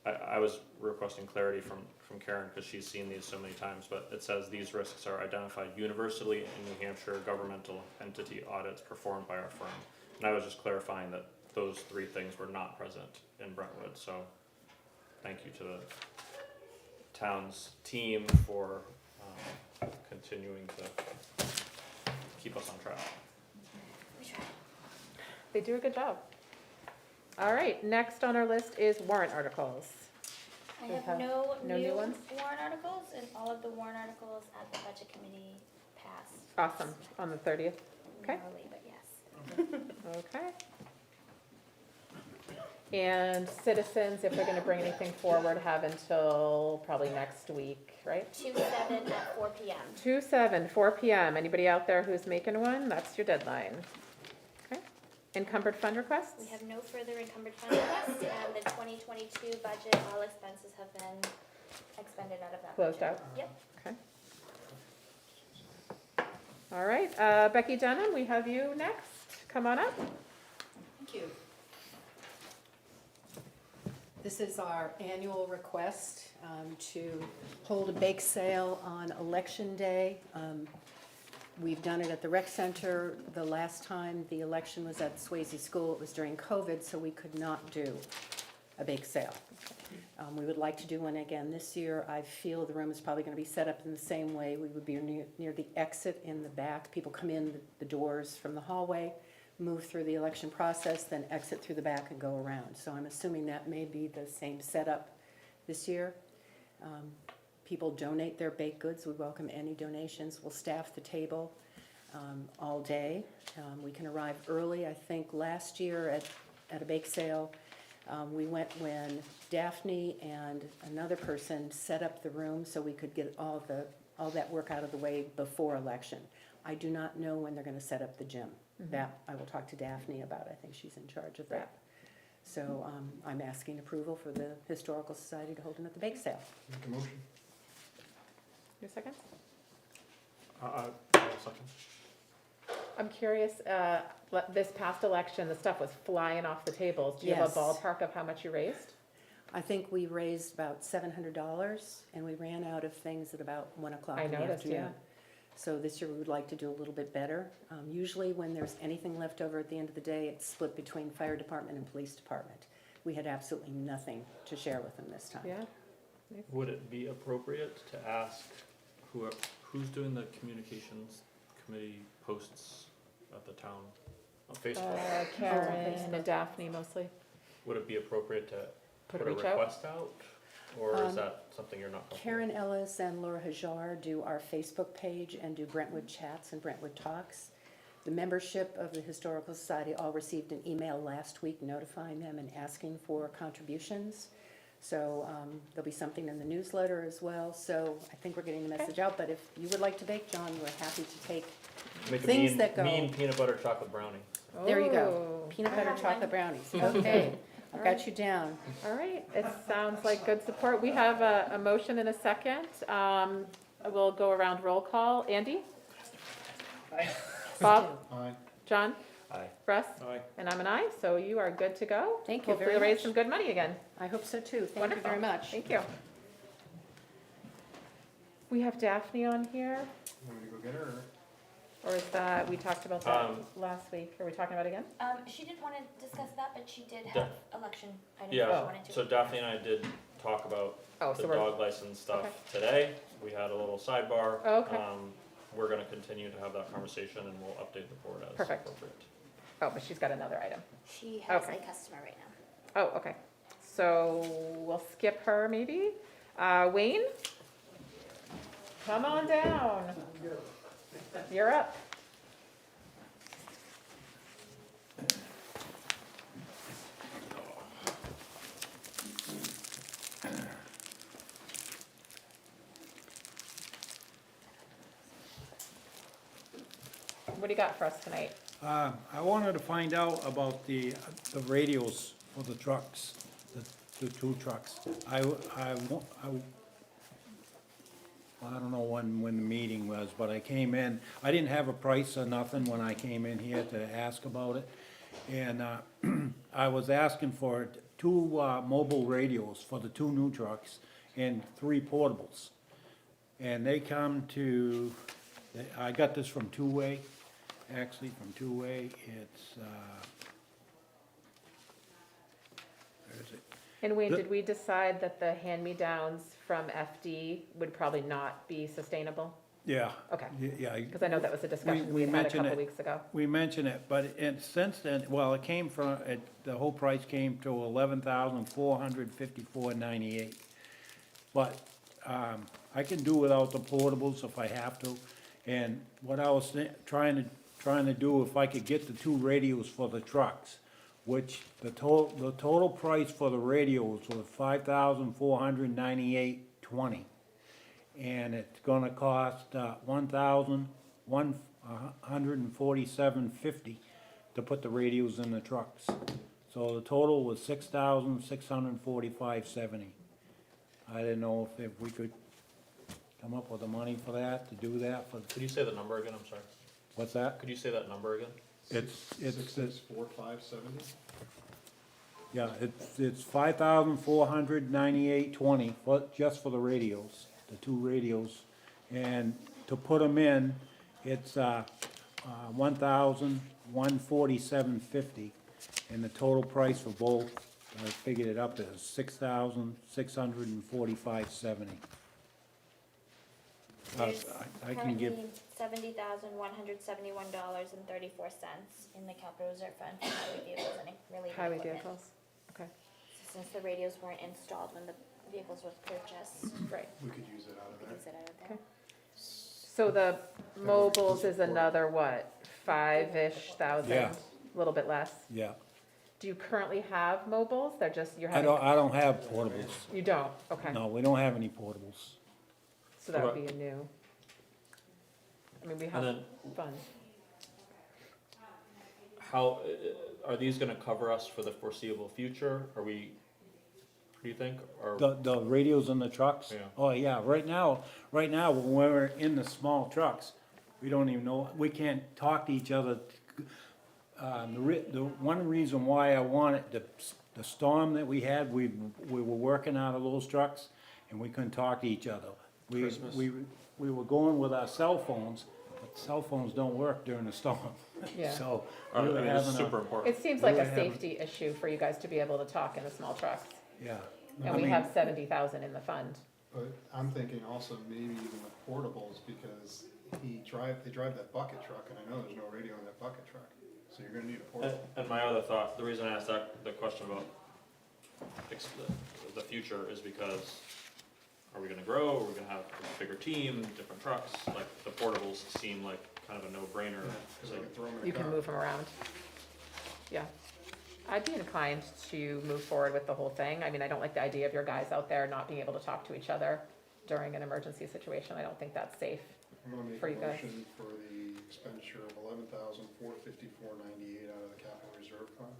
S14: I was requesting clarity from Karen because she's seen these so many times, but it says these risks are identified universally in New Hampshire governmental entity audits performed by our firm. And I was just clarifying that those 3 things were not present in Brentwood, so thank you to the town's team for continuing to keep us on track.
S17: They do a good job. All right, next on our list is warrant articles.
S3: I
S17: We
S3: have
S17: have
S3: no
S17: no new
S3: new
S17: ones?
S3: warrant articles, and all of the warrant articles at the budget committee passed.
S17: Awesome, on the 30th. Okay.
S3: Narrowly, but yes.
S17: Okay. And citizens, if they're gonna bring anything forward, have until probably next week, right?
S3: 2/7 at 4 PM.
S17: 2/7, 4 PM. Anybody out there who's making one? That's your deadline. Okay. Encumbered fund requests?
S3: We have no further encumbered fund requests, and the 2022 budget, all expenses have been expended out of that budget.
S17: Closed out?
S3: Yep.
S17: Okay. All right, Becky Dunham, we have you next. Come on up.
S18: Thank you. This is our annual request to hold a bake sale on Election Day. We've done it at the rec center. The last time the election was at Swayze School, it was during COVID, so we could not do a bake sale. We would like to do one again this year. I feel the room is probably going to be set up in the same way. We would be near the exit in the back. People come in the doors from the hallway, move through the election process, then exit through the back and go around. So I'm assuming that may be the same setup this year. People donate their baked goods. We welcome any donations. We'll staff the table all day. We can arrive early. I think last year at a bake sale, we went when Daphne and another person set up the room so we could get all that work out of the way before election. I do not know when they're going to set up the gym. That I will talk to Daphne about. I think she's in charge of that. So I'm asking approval for the Historical Society to hold them at the bake sale.
S15: Make a motion.
S17: Your second?
S14: Second.
S17: I'm curious, this past election, the stuff was flying off the tables. Do you have a
S18: Yes.
S17: ballpark of how much you raised?
S18: I think we raised about $700, and we ran out of things at about 1 o'clock
S17: I
S18: in the
S17: noticed,
S18: afternoon.
S17: yeah.
S18: So this year we would like to do a little bit better. Usually when there's anything left over at the end of the day, it's split between fire department and police department. We had absolutely nothing to share with them this time.
S17: Yeah.
S14: Would it be appropriate to ask who's doing the communications committee posts at the town on Facebook?
S17: Karen and Daphne mostly.
S14: Would it be appropriate to
S17: Put
S14: put
S17: a
S14: a
S17: reach out?
S14: request out? Or is that something you're not comfortable
S18: Karen
S14: with?
S18: Ellis and Laura Hajar do our Facebook page and do Brentwood Chats and Brentwood Talks. The membership of the Historical Society all received an email last week notifying them and asking for contributions. So there'll be something in the newsletter as well. So I think we're getting the message out. But if you would like to bake, John, we're happy to take
S14: Make a
S18: things that go.
S14: mean peanut butter chocolate brownie.
S18: There you go.
S17: Oh.
S18: Peanut butter
S3: I have
S18: chocolate
S3: one.
S18: brownies. Okay, I've got you down.
S17: All right, it sounds like good support. We have a motion and a second. We'll go around roll call. Andy? Bob?
S15: Aye.
S17: John?
S5: Aye.
S17: Russ?
S7: Aye.
S17: And I'm an aye, so you are good to go.
S18: Thank you
S17: Hopefully
S18: very
S17: you'll raise
S18: much.
S17: some good money again.
S18: I hope so too. Thank you
S17: Wonderful.
S18: very much.
S17: Thank you. We have Daphne on here.
S15: Want me to go get her? Or?
S17: Or is that, we talked about that
S14: Um,
S17: last week, are we talking about it again?
S6: She didn't wanna discuss that, but she did
S14: Da-
S6: have election items she
S14: Yeah,
S6: wanted to.
S14: so Daphne and I did talk about
S17: Oh,
S14: the
S17: so we're,
S14: dog license stuff
S17: okay.
S14: today. We had a little sidebar.
S17: Oh, okay.
S14: We're gonna continue to have that conversation and we'll update the board as
S17: Perfect.
S14: appropriate.
S17: Oh, but she's got another item.
S6: She has
S17: Okay.
S6: a customer right now.
S17: Oh, okay. So we'll skip her maybe. Wayne? Come on down. You're up. What do you got for us tonight?
S19: I wanted to find out about the radios for the trucks, the two trucks. I don't know when the meeting was, but I came in, I didn't have a price or nothing when I came in here to ask about it. And I was asking for two mobile radios for the two new trucks and 3 portables. And they come to, I got this from Two-Way. Actually, from Two-Way, it's, where is it?
S17: And Wayne, did we decide that the hand-me-downs from FD would probably not be sustainable?
S19: Yeah.
S17: Okay.
S19: Yeah.
S17: Because I know that was a discussion we had a
S19: mentioned
S17: couple
S19: it.
S17: weeks ago.
S19: We mentioned it, but since then, well, it came from, the whole price came to $11,454.98. But, I can do without the portables if I have to. And what I was trying to do, if I could get the 2 radios for the trucks, which the total price for the radios was $5,498.20. And it's gonna cost, $1,147.50 to put the radios in the trucks. So the total was $6,645.70. I didn't know if we could come up with the money for that, to do that for,
S14: Could you say the number again? I'm sorry.
S19: what's that?
S14: Could you say that number again?
S19: It's
S15: 664,570.
S19: Yeah, it's $5,498.20, just for the radios, the 2 radios. And to put them in, it's $1,147.50. And the total price for both, I figured it up, is $6,645.70.
S6: There's
S19: I can give,
S6: currently $70,171.34 in the capital reserve fund for highway vehicles and related equipment.
S17: Highway vehicles, okay,
S6: Since the radios weren't installed when the vehicles was purchased,
S17: right.
S15: We could use it out of
S6: we
S15: there.
S6: can sit out of there.
S17: Okay. So the mobiles is another, what, 5-ish thousand?
S19: Yeah.
S17: A little bit less?
S19: yeah.
S17: Do you currently have mobiles? They're just, you're
S19: I
S17: having?
S19: don't have portables.
S17: You don't, okay.
S19: No, we don't have any portables.
S17: So that would be a new. I mean, we have
S14: then-
S17: funds.
S14: How, are these gonna cover us for the foreseeable future? Are we, what do you think? Or,
S19: The radios in the trucks?
S14: Yeah.
S19: Oh, yeah, right now, when we're in the small trucks, we don't even know, we can't talk to each other. The one reason why I wanted, the storm that we had, we were working out of those trucks, and we couldn't talk to each other.
S7: Christmas.
S19: We were going with our cell phones, but cell phones don't work during the storm.
S17: Yeah.
S19: So,
S14: I
S19: we
S14: mean,
S19: were
S14: it's
S19: having
S14: super
S19: a,
S14: important.
S17: It seems like a
S19: Really haven't-
S17: safety issue for you guys to be able to talk in the small trucks.
S19: yeah.
S17: And
S19: I
S17: we
S19: mean,
S17: have 70,000 in the fund.
S15: But I'm thinking also maybe even with portables, because they drive that bucket truck, and I know there's no radio in that bucket truck, so you're gonna need a portable.
S14: And my other thought, the reason I asked the question about the future is because are we gonna grow, are we gonna have a bigger team, different trucks? Like, the portables seem like kind of a no-brainer.
S15: Cause I can throw them in a
S17: You can
S15: car.
S17: move them around. Yeah. I'd be inclined to move forward with the whole thing. I mean, I don't like the idea of your guys out there not being able to talk to each other during an emergency situation. I don't think that's safe.
S15: I'm gonna make
S17: for
S15: a
S17: you guys.
S15: motion for the expenditure of $11,454.98 out of the capital reserve fund.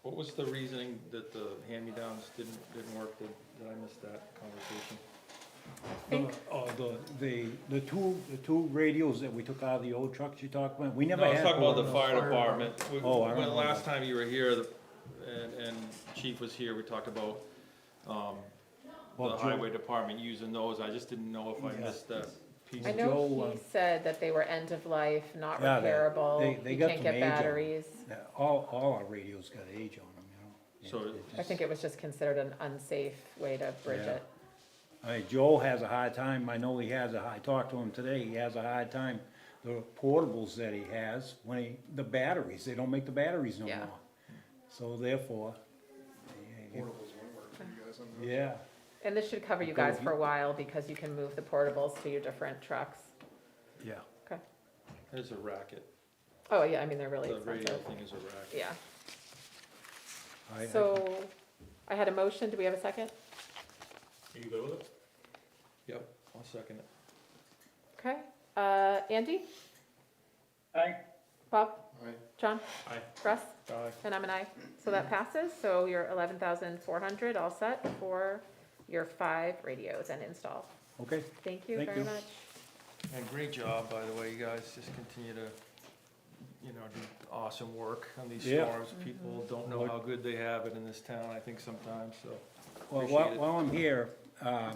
S7: What was the reasoning that the hand-me-downs didn't work? Did I miss that conversation?
S19: The two radios that we took out of the old trucks you talked about, we never
S7: No, I
S19: had.
S7: was talking about the
S19: portables.
S7: fire department.
S19: Oh, I don't
S7: When
S19: know
S7: last
S19: about
S7: time you were here, and Chief was here, we talked about, the
S19: Well, Joe-
S7: highway department using those. I just didn't know if I
S19: Yeah.
S7: missed that piece.
S4: I
S7: of-
S4: know
S19: Joe,
S4: he said that they were end of life, not
S19: Yeah,
S4: repairable,
S19: they
S4: you
S19: got
S4: can't
S19: some
S4: get
S19: age on 'em.
S4: batteries.
S19: Yeah, all our radios got age on them, you know.
S7: So-
S19: It
S4: I
S19: just-
S4: think it was just considered an unsafe way to bridge
S19: Yeah.
S4: it.
S19: I mean, Joe has a hard time, I know he has I talked to him today, he has a hard time, the portables that he has, the batteries, they don't make the batteries no
S4: Yeah.
S19: more. So therefore,
S15: Portables won't work for you guys on those.
S19: yeah,
S4: And this should cover you guys for a while because you can move the portables to your different trucks.
S19: yeah.
S4: Okay.
S7: It's a racket.
S4: Oh, yeah, I mean, they're really
S7: The radio
S4: expensive.
S7: thing is a racket.
S4: Yeah.
S19: I-
S4: So, I had a motion, do we have a second?
S14: Are you good with it?
S7: Yep, I'll second it.
S4: Okay, Andy?
S12: Aye.
S4: Bob?
S15: Aye.
S4: John?
S14: Aye.
S4: Russ?
S7: Aye.
S4: And I'm an aye. So that passes, so you're 11,400 all set for your 5 radios and install.
S19: Okay,
S4: Thank you
S19: Thank
S4: very
S19: you.
S4: much.
S7: And great job, by the way, you guys, just continue to, do awesome work on these
S19: Yeah.
S7: storms. People don't know how good they have it in this town, I think sometimes, so.
S19: well,
S7: Appreciate it.
S19: while I'm here,
S4: Uh-oh,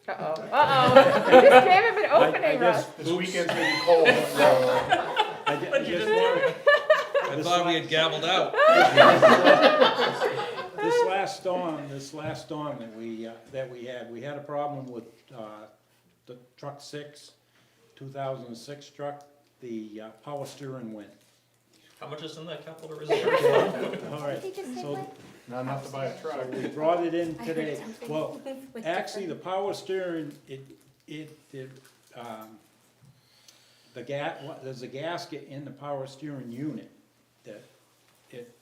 S4: uh-oh. You just gave him an opening, Russ.
S15: This weekend's gonna be cold, so.
S19: I just wanted,
S7: I thought we had gavelled out.
S19: this last storm that we had a problem with, the truck 6, 2006 truck, the, power steering went.
S14: How much is in that capital reserve?
S19: All right, so
S15: Not enough to buy a truck.
S19: we brought it in today. Well, actually, the power steering, there's a gasket in the power steering unit that it,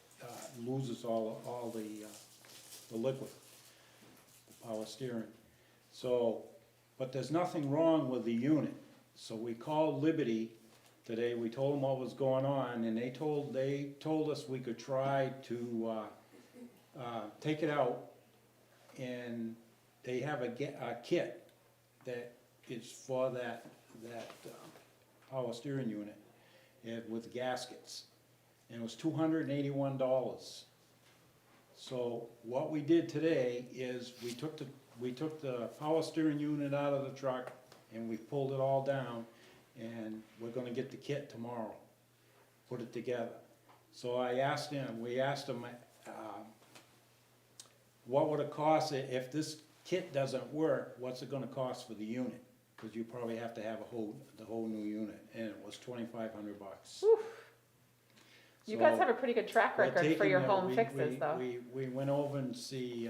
S19: loses all the liquid, the power steering. So, but there's nothing wrong with the unit. So we called Liberty today, we told them what was going on, and they told us we could try to, take it out, and they have a kit that is for that power steering unit, with gaskets, and it was $281. So what we did today is we took the power steering unit out of the truck, and we pulled it all down, and we're gonna get the kit tomorrow, put it together. So we asked him, what would it cost if this kit doesn't work, what's it gonna cost for the unit? Cause you probably have to have the whole new unit, and it was $2,500.
S4: You guys have a pretty good track record for your
S19: taking
S4: home fixes, though.
S19: We went over and see,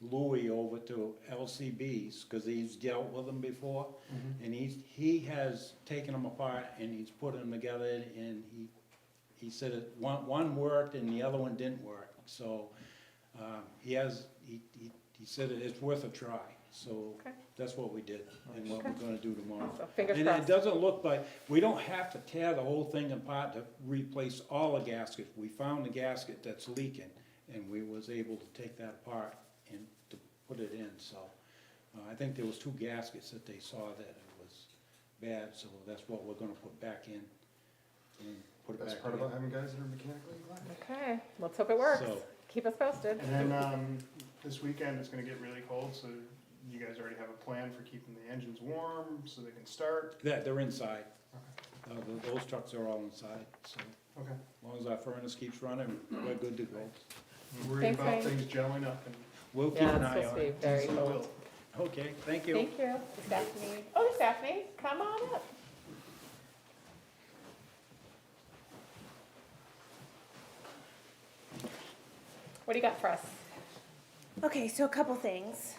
S19: Louis over to LCB's, cause he's dealt with them before. And he has taken them apart and he's put them together, and he said one worked and the other one didn't work. So, he said it's worth a try, so
S4: Okay.
S19: that's what we did and what we're gonna do tomorrow.
S4: So fingers
S19: And it
S4: crossed.
S19: doesn't look like, we don't have to tear the whole thing apart to replace all the gaskets. We found the gasket that's leaking, and we was able to take that apart and to put it in, so. I think there was 2 gaskets that they saw that it was bad, so that's what we're gonna put back in and put it back
S15: That's
S19: in.
S15: part about having guys that are mechanically inclined.
S4: Okay, let's hope it works.
S19: So-
S4: Keep us posted.
S15: And then, this weekend it's gonna get really cold, so you guys already have a plan for keeping the engines warm so they can start?
S19: They're inside. Those trucks are all inside, so
S15: Okay.
S19: as long as our furnace keeps running, we're good to go.
S15: Worried
S4: Thanks,
S15: about
S4: Wayne.
S15: things gelling up and.
S19: We'll keep
S4: Yeah,
S19: an
S4: it's
S19: eye
S4: supposed
S19: on
S4: to be
S19: it.
S4: very
S15: So
S4: cold.
S15: will.
S19: Okay, thank you.
S4: Thank you. Stephanie. Oh, Stephanie, come on up. What do you got for us?
S6: Okay, so a couple things.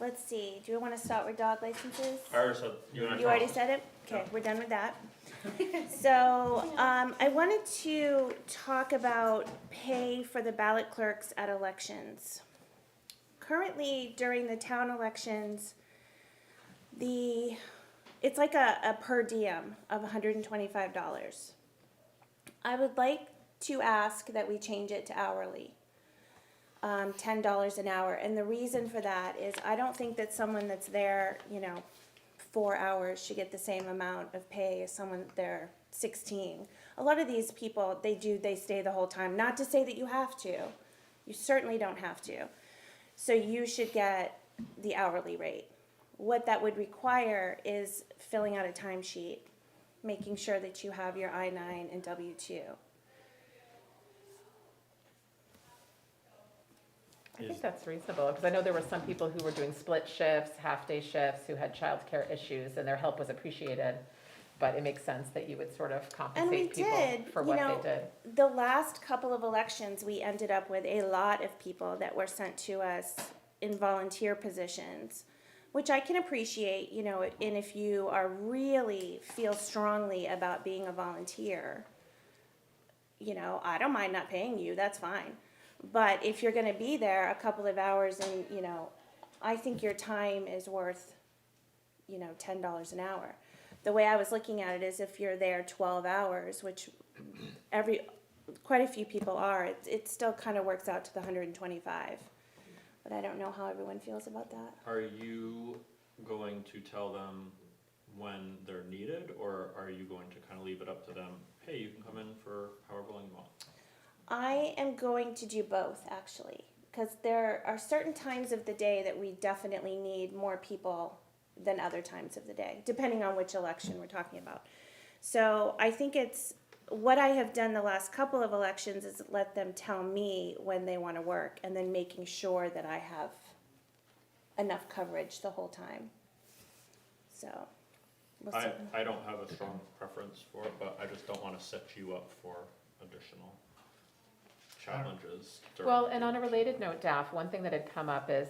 S6: Let's see, do we wanna start with dog licenses?
S14: I already said, you and I
S6: You already
S14: talked.
S6: said it? Okay, we're done with that. So, I wanted to talk about pay for the ballot clerks at elections. Currently, during the town elections, it's like a per diem of $125. I would like to ask that we change it to hourly. $10 an hour, and the reason for that is I don't think that someone that's there, 4 hours should get the same amount of pay as someone there 16. A lot of these people, they stay the whole time. Not to say that you have to. You certainly don't have to. So you should get the hourly rate.
S20: what that would require is filling out a timesheet, making sure that you have your I-9 and W-2.
S17: I think that's reasonable, because I know there were some people who were doing split shifts, half-day shifts, who had childcare issues, and their help was appreciated. But it makes sense that you would sort of
S20: And we
S17: compensate people
S20: did,
S17: for
S20: you
S17: what
S20: know,
S17: they did.
S20: the last couple of elections, we ended up with a lot of people that were sent to us in volunteer positions, which I can appreciate, you know, and if you are really feel strongly about being a volunteer, you know, I don't mind not paying you, that's fine. But if you're gonna be there a couple of hours and, you know, I think your time is worth, you know, $10 an hour. The way I was looking at it is if you're there 12 hours, which quite a few people are, it still kind of works out to the 125. But I don't know how everyone feels about that.
S14: Are you going to tell them when they're needed, or are you going to kind of leave it up to them? Hey, you can come in for however long you want.
S20: I am going to do both, actually, because there are certain times of the day that we definitely need more people than other times of the day, depending on which election we're talking about. So I think it's what I have done the last couple of elections is let them tell me when they want to work, and then making sure that I have enough coverage the whole time. So we'll see.
S14: I don't have a strong preference for it, but I just don't want to set you up for additional challenges.
S17: Well, and on a related note, Daph, one thing that had come up is,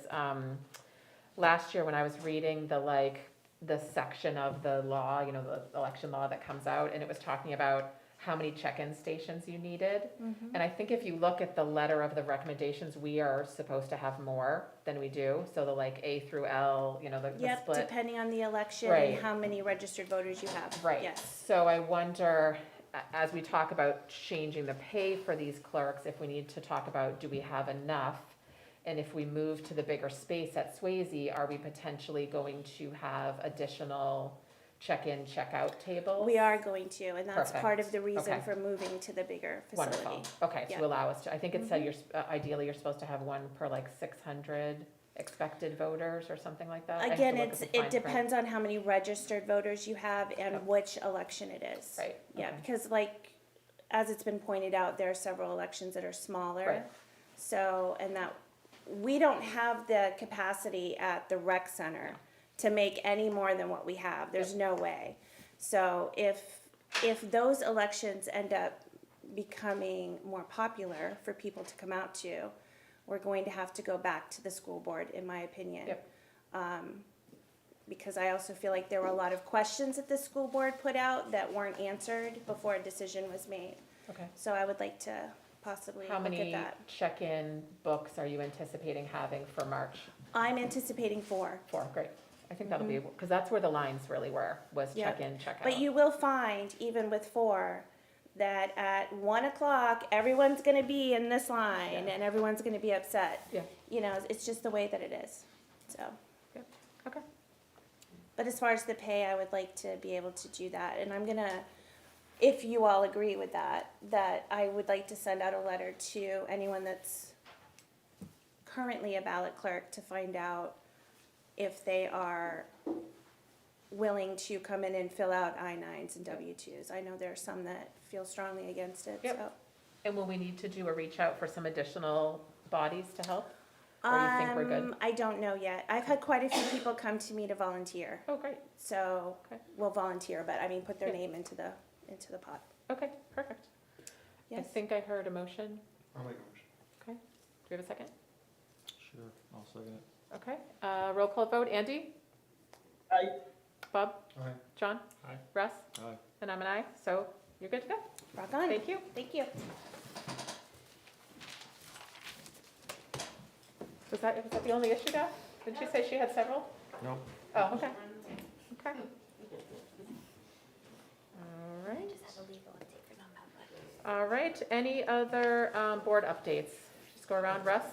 S17: last year when I was reading the section of the law, you know, the election law that comes out, and it was talking about how many check-in stations you needed.
S20: Mm-hmm.
S17: And I think if you look at the letter of the recommendations, we are supposed to have more than we do. So the like A through L, you know, the
S20: Yep,
S17: split.
S20: depending on the election
S17: Right.
S20: and how many registered voters you have.
S17: Right.
S20: Yes.
S17: So I wonder, as we talk about changing the pay for these clerks, if we need to talk about, do we have enough? And if we move to the bigger space at Swayze, are we potentially going to have additional check-in, check-out tables?
S20: We are going to, and that's
S17: Perfect.
S20: part of the reason
S17: Okay.
S20: for moving to the bigger facility.
S17: Wonderful. Okay,
S20: Yeah.
S17: to allow us to, I think it said you're, ideally you're supposed to have one per like 600 expected voters or something like that. I have to
S20: Again,
S17: look at the
S20: it
S17: fine print.
S20: depends on how many registered voters you have and
S17: Yep.
S20: which election it is.
S17: Right,
S20: Yeah,
S17: okay.
S20: because like, as it's been pointed out, there are several elections that are smaller.
S17: Right.
S20: So, and that, we don't have the capacity at the rec center to make any more than what we have. There's no way. So if those elections end up becoming more popular for people to come out to, we're going to have to go back to the school board, in my opinion.
S17: Yep.
S20: Because I also feel like there were a lot of questions that the school board put out that weren't answered before a decision was made.
S17: Okay.
S20: So I would like to possibly
S17: How
S20: look at
S17: many
S20: that.
S17: check-in books are you anticipating having for March?
S20: I'm anticipating 4.
S17: 4, great. I think that'll be, because that's where the lines really were, was
S20: Yep.
S17: check-in, check-out.
S20: But you will find, even with 4, that at 1 o'clock, everyone's gonna be in this line and everyone's gonna be upset.
S17: Yeah.
S20: You know, it's just the way that it is, so.
S17: Yep. Okay.
S20: But as far as the pay, I would like to be able to do that, and I'm gonna, if you all agree with that, that I would like to send out a letter to anyone that's currently a ballot clerk to find out if they are willing to come in and fill out I-9s and W-2s. I know there are some that feel strongly against it,
S17: Yep.
S20: so.
S17: And will we need to do a reach out for some additional bodies to help? Or you think we're good?
S20: I don't know yet. I've had quite a few people come to me to volunteer.
S17: Oh, great.
S20: So,
S17: Okay.
S20: will volunteer, but I mean, put their
S17: Yep.
S20: name into the pot.
S17: Okay, perfect. I
S20: Yes.
S17: think I heard a motion.
S15: I'll make a motion.
S17: Okay. Do we have a second?
S7: Sure, I'll second it.
S17: Okay. Roll call vote. Andy?
S12: Aye.
S17: Bob?
S15: Aye.
S17: John?
S14: Aye.
S17: Russ?
S7: Aye.
S17: And I'm an aye, so you're good to go.
S20: Rock on.
S17: Thank you.
S20: Thank you.
S17: Was that the only issue, Daph? Did she say she had several?
S7: Nope.
S17: Oh, okay. Okay. All right. All right, any other board updates? Just go around, Russ?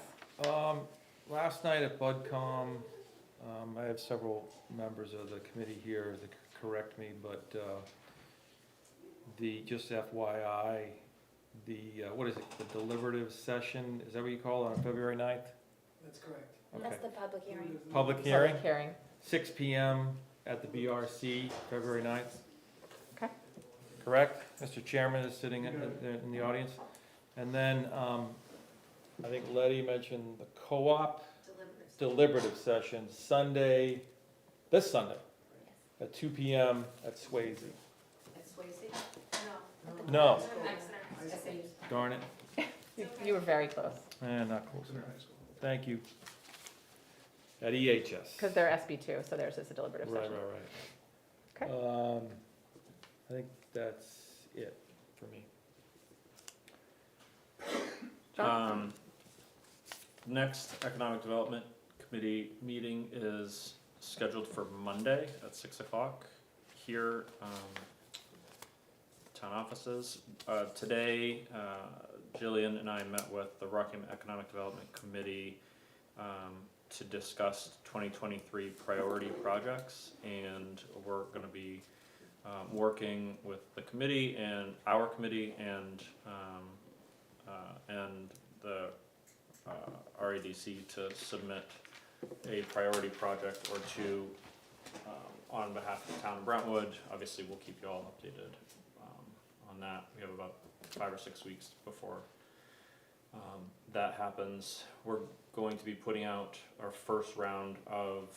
S7: Last night at BudCom, I have several members of the committee here that correct me, but just FYI, what is it, the deliberative session, is that what you call it, on February 9th?
S2: That's correct.
S7: Okay.
S3: That's the public hearing.
S7: Public hearing?
S17: Public hearing.
S7: 6 PM at the BRC, February 9th.
S4: Okay.
S7: Correct? Mr. Chairman is sitting in the audience. And then, I think Letty mentioned the co-op deliberative session, Sunday, this Sunday, at 2 PM at Swayze.
S11: At Swayze?
S7: No,
S11: Exeter.
S7: darn it.
S4: You were very close,
S7: Not close enough. Thank you. At EHS.
S4: because they're SB2, so theirs is a deliberative
S7: Right,
S4: session.
S7: right, right.
S4: Okay.
S7: I think that's it for me.
S4: John?
S14: Next Economic Development Committee meeting is scheduled for Monday at 6 o'clock here, town offices. Today, Jillian and I met with the Rockingham Economic Development Committee to discuss 2023 priority projects, and we're gonna be working with the committee and our committee and the RADC to submit a priority project or two on behalf of the town of Brentwood. Obviously, we'll keep you all updated on that. We have about 5 or 6 weeks before that happens. We're going to be putting out our first round of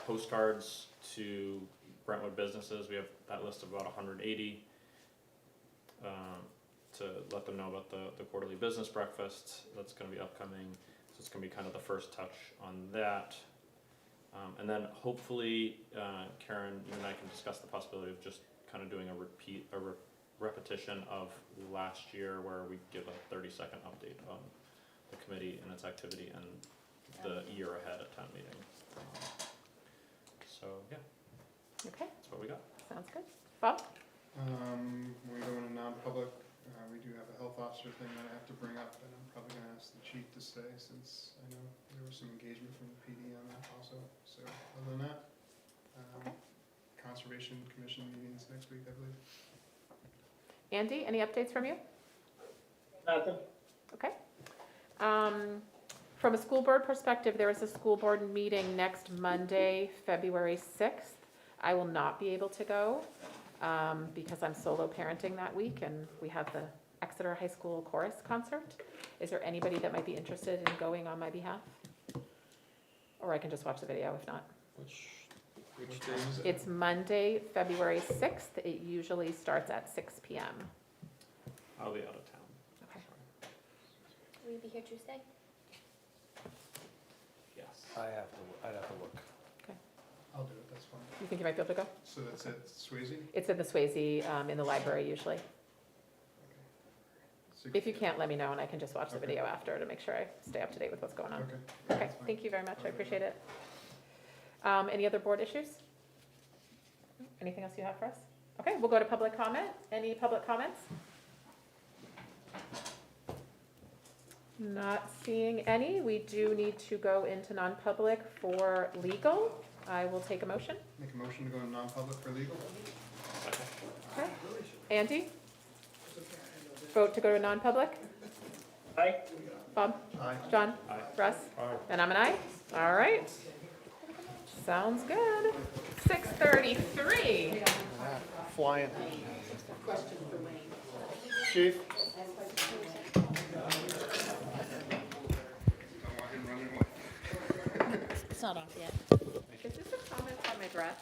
S14: postcards to Brentwood businesses. We have that list of about 180 to let them know about the quarterly business breakfast that's going to be upcoming. So it's going to be kind of the first touch on that. And then hopefully, Karen, you and I can discuss the possibility of just kind of doing a repetition of last year, where we give a 30-second update on the committee and its activity and the year ahead at town meeting. So yeah,
S4: Okay,
S14: that's what we got.
S4: sounds good. Bob?
S15: When we go into non-public, we do have a health officer thing that I have to bring up, and I'm probably gonna ask the chief to stay, since I know there was some engagement from the PD on that also. So other than that, Conservation Commission meetings next week, I believe.
S4: Andy, any updates from you?
S9: Nothing.
S4: Okay. From a school board perspective, there is a school board meeting next Monday, February 6th. I will not be able to go because I'm solo parenting that week, and we have the Exeter High School Chorus concert. Is there anybody that might be interested in going on my behalf? Or I can just watch the video if not.
S7: Which day is it?
S4: It's Monday, February 6th. It usually starts at 6 PM.
S14: I'll be out of town.
S4: Okay.
S6: Will you be here Tuesday?
S14: Yes.
S7: I'd have to look.
S15: I'll do it, that's fine.
S4: You think you might be able to go?
S15: So that's at Swayze?
S4: It's at the Swayze in the library usually. If you can't, let me know and I can just watch the video after to make sure I stay up to date with what's going on.
S15: Okay.
S4: Okay,
S15: That's fine.
S4: thank you very much. I appreciate it. Any other board issues? Anything else you have for us? Okay, we'll go to public comment. Any public comments? Not seeing any. We do need to go into non-public for legal. I will take a motion.
S15: Make a motion to go in non-public for legal?
S4: Okay. Andy? Vote to go to non-public?
S9: Aye.
S4: Bob?
S15: Aye.
S4: John?
S14: Aye.
S4: Russ?
S7: Aye.
S4: And I'm an aye. All right. Sounds good. 6:33.
S15: Flying.
S11: Question for Wayne.
S15: Chief? Don't want him running away.
S8: It's not off yet.
S4: Is this a comment on my breath?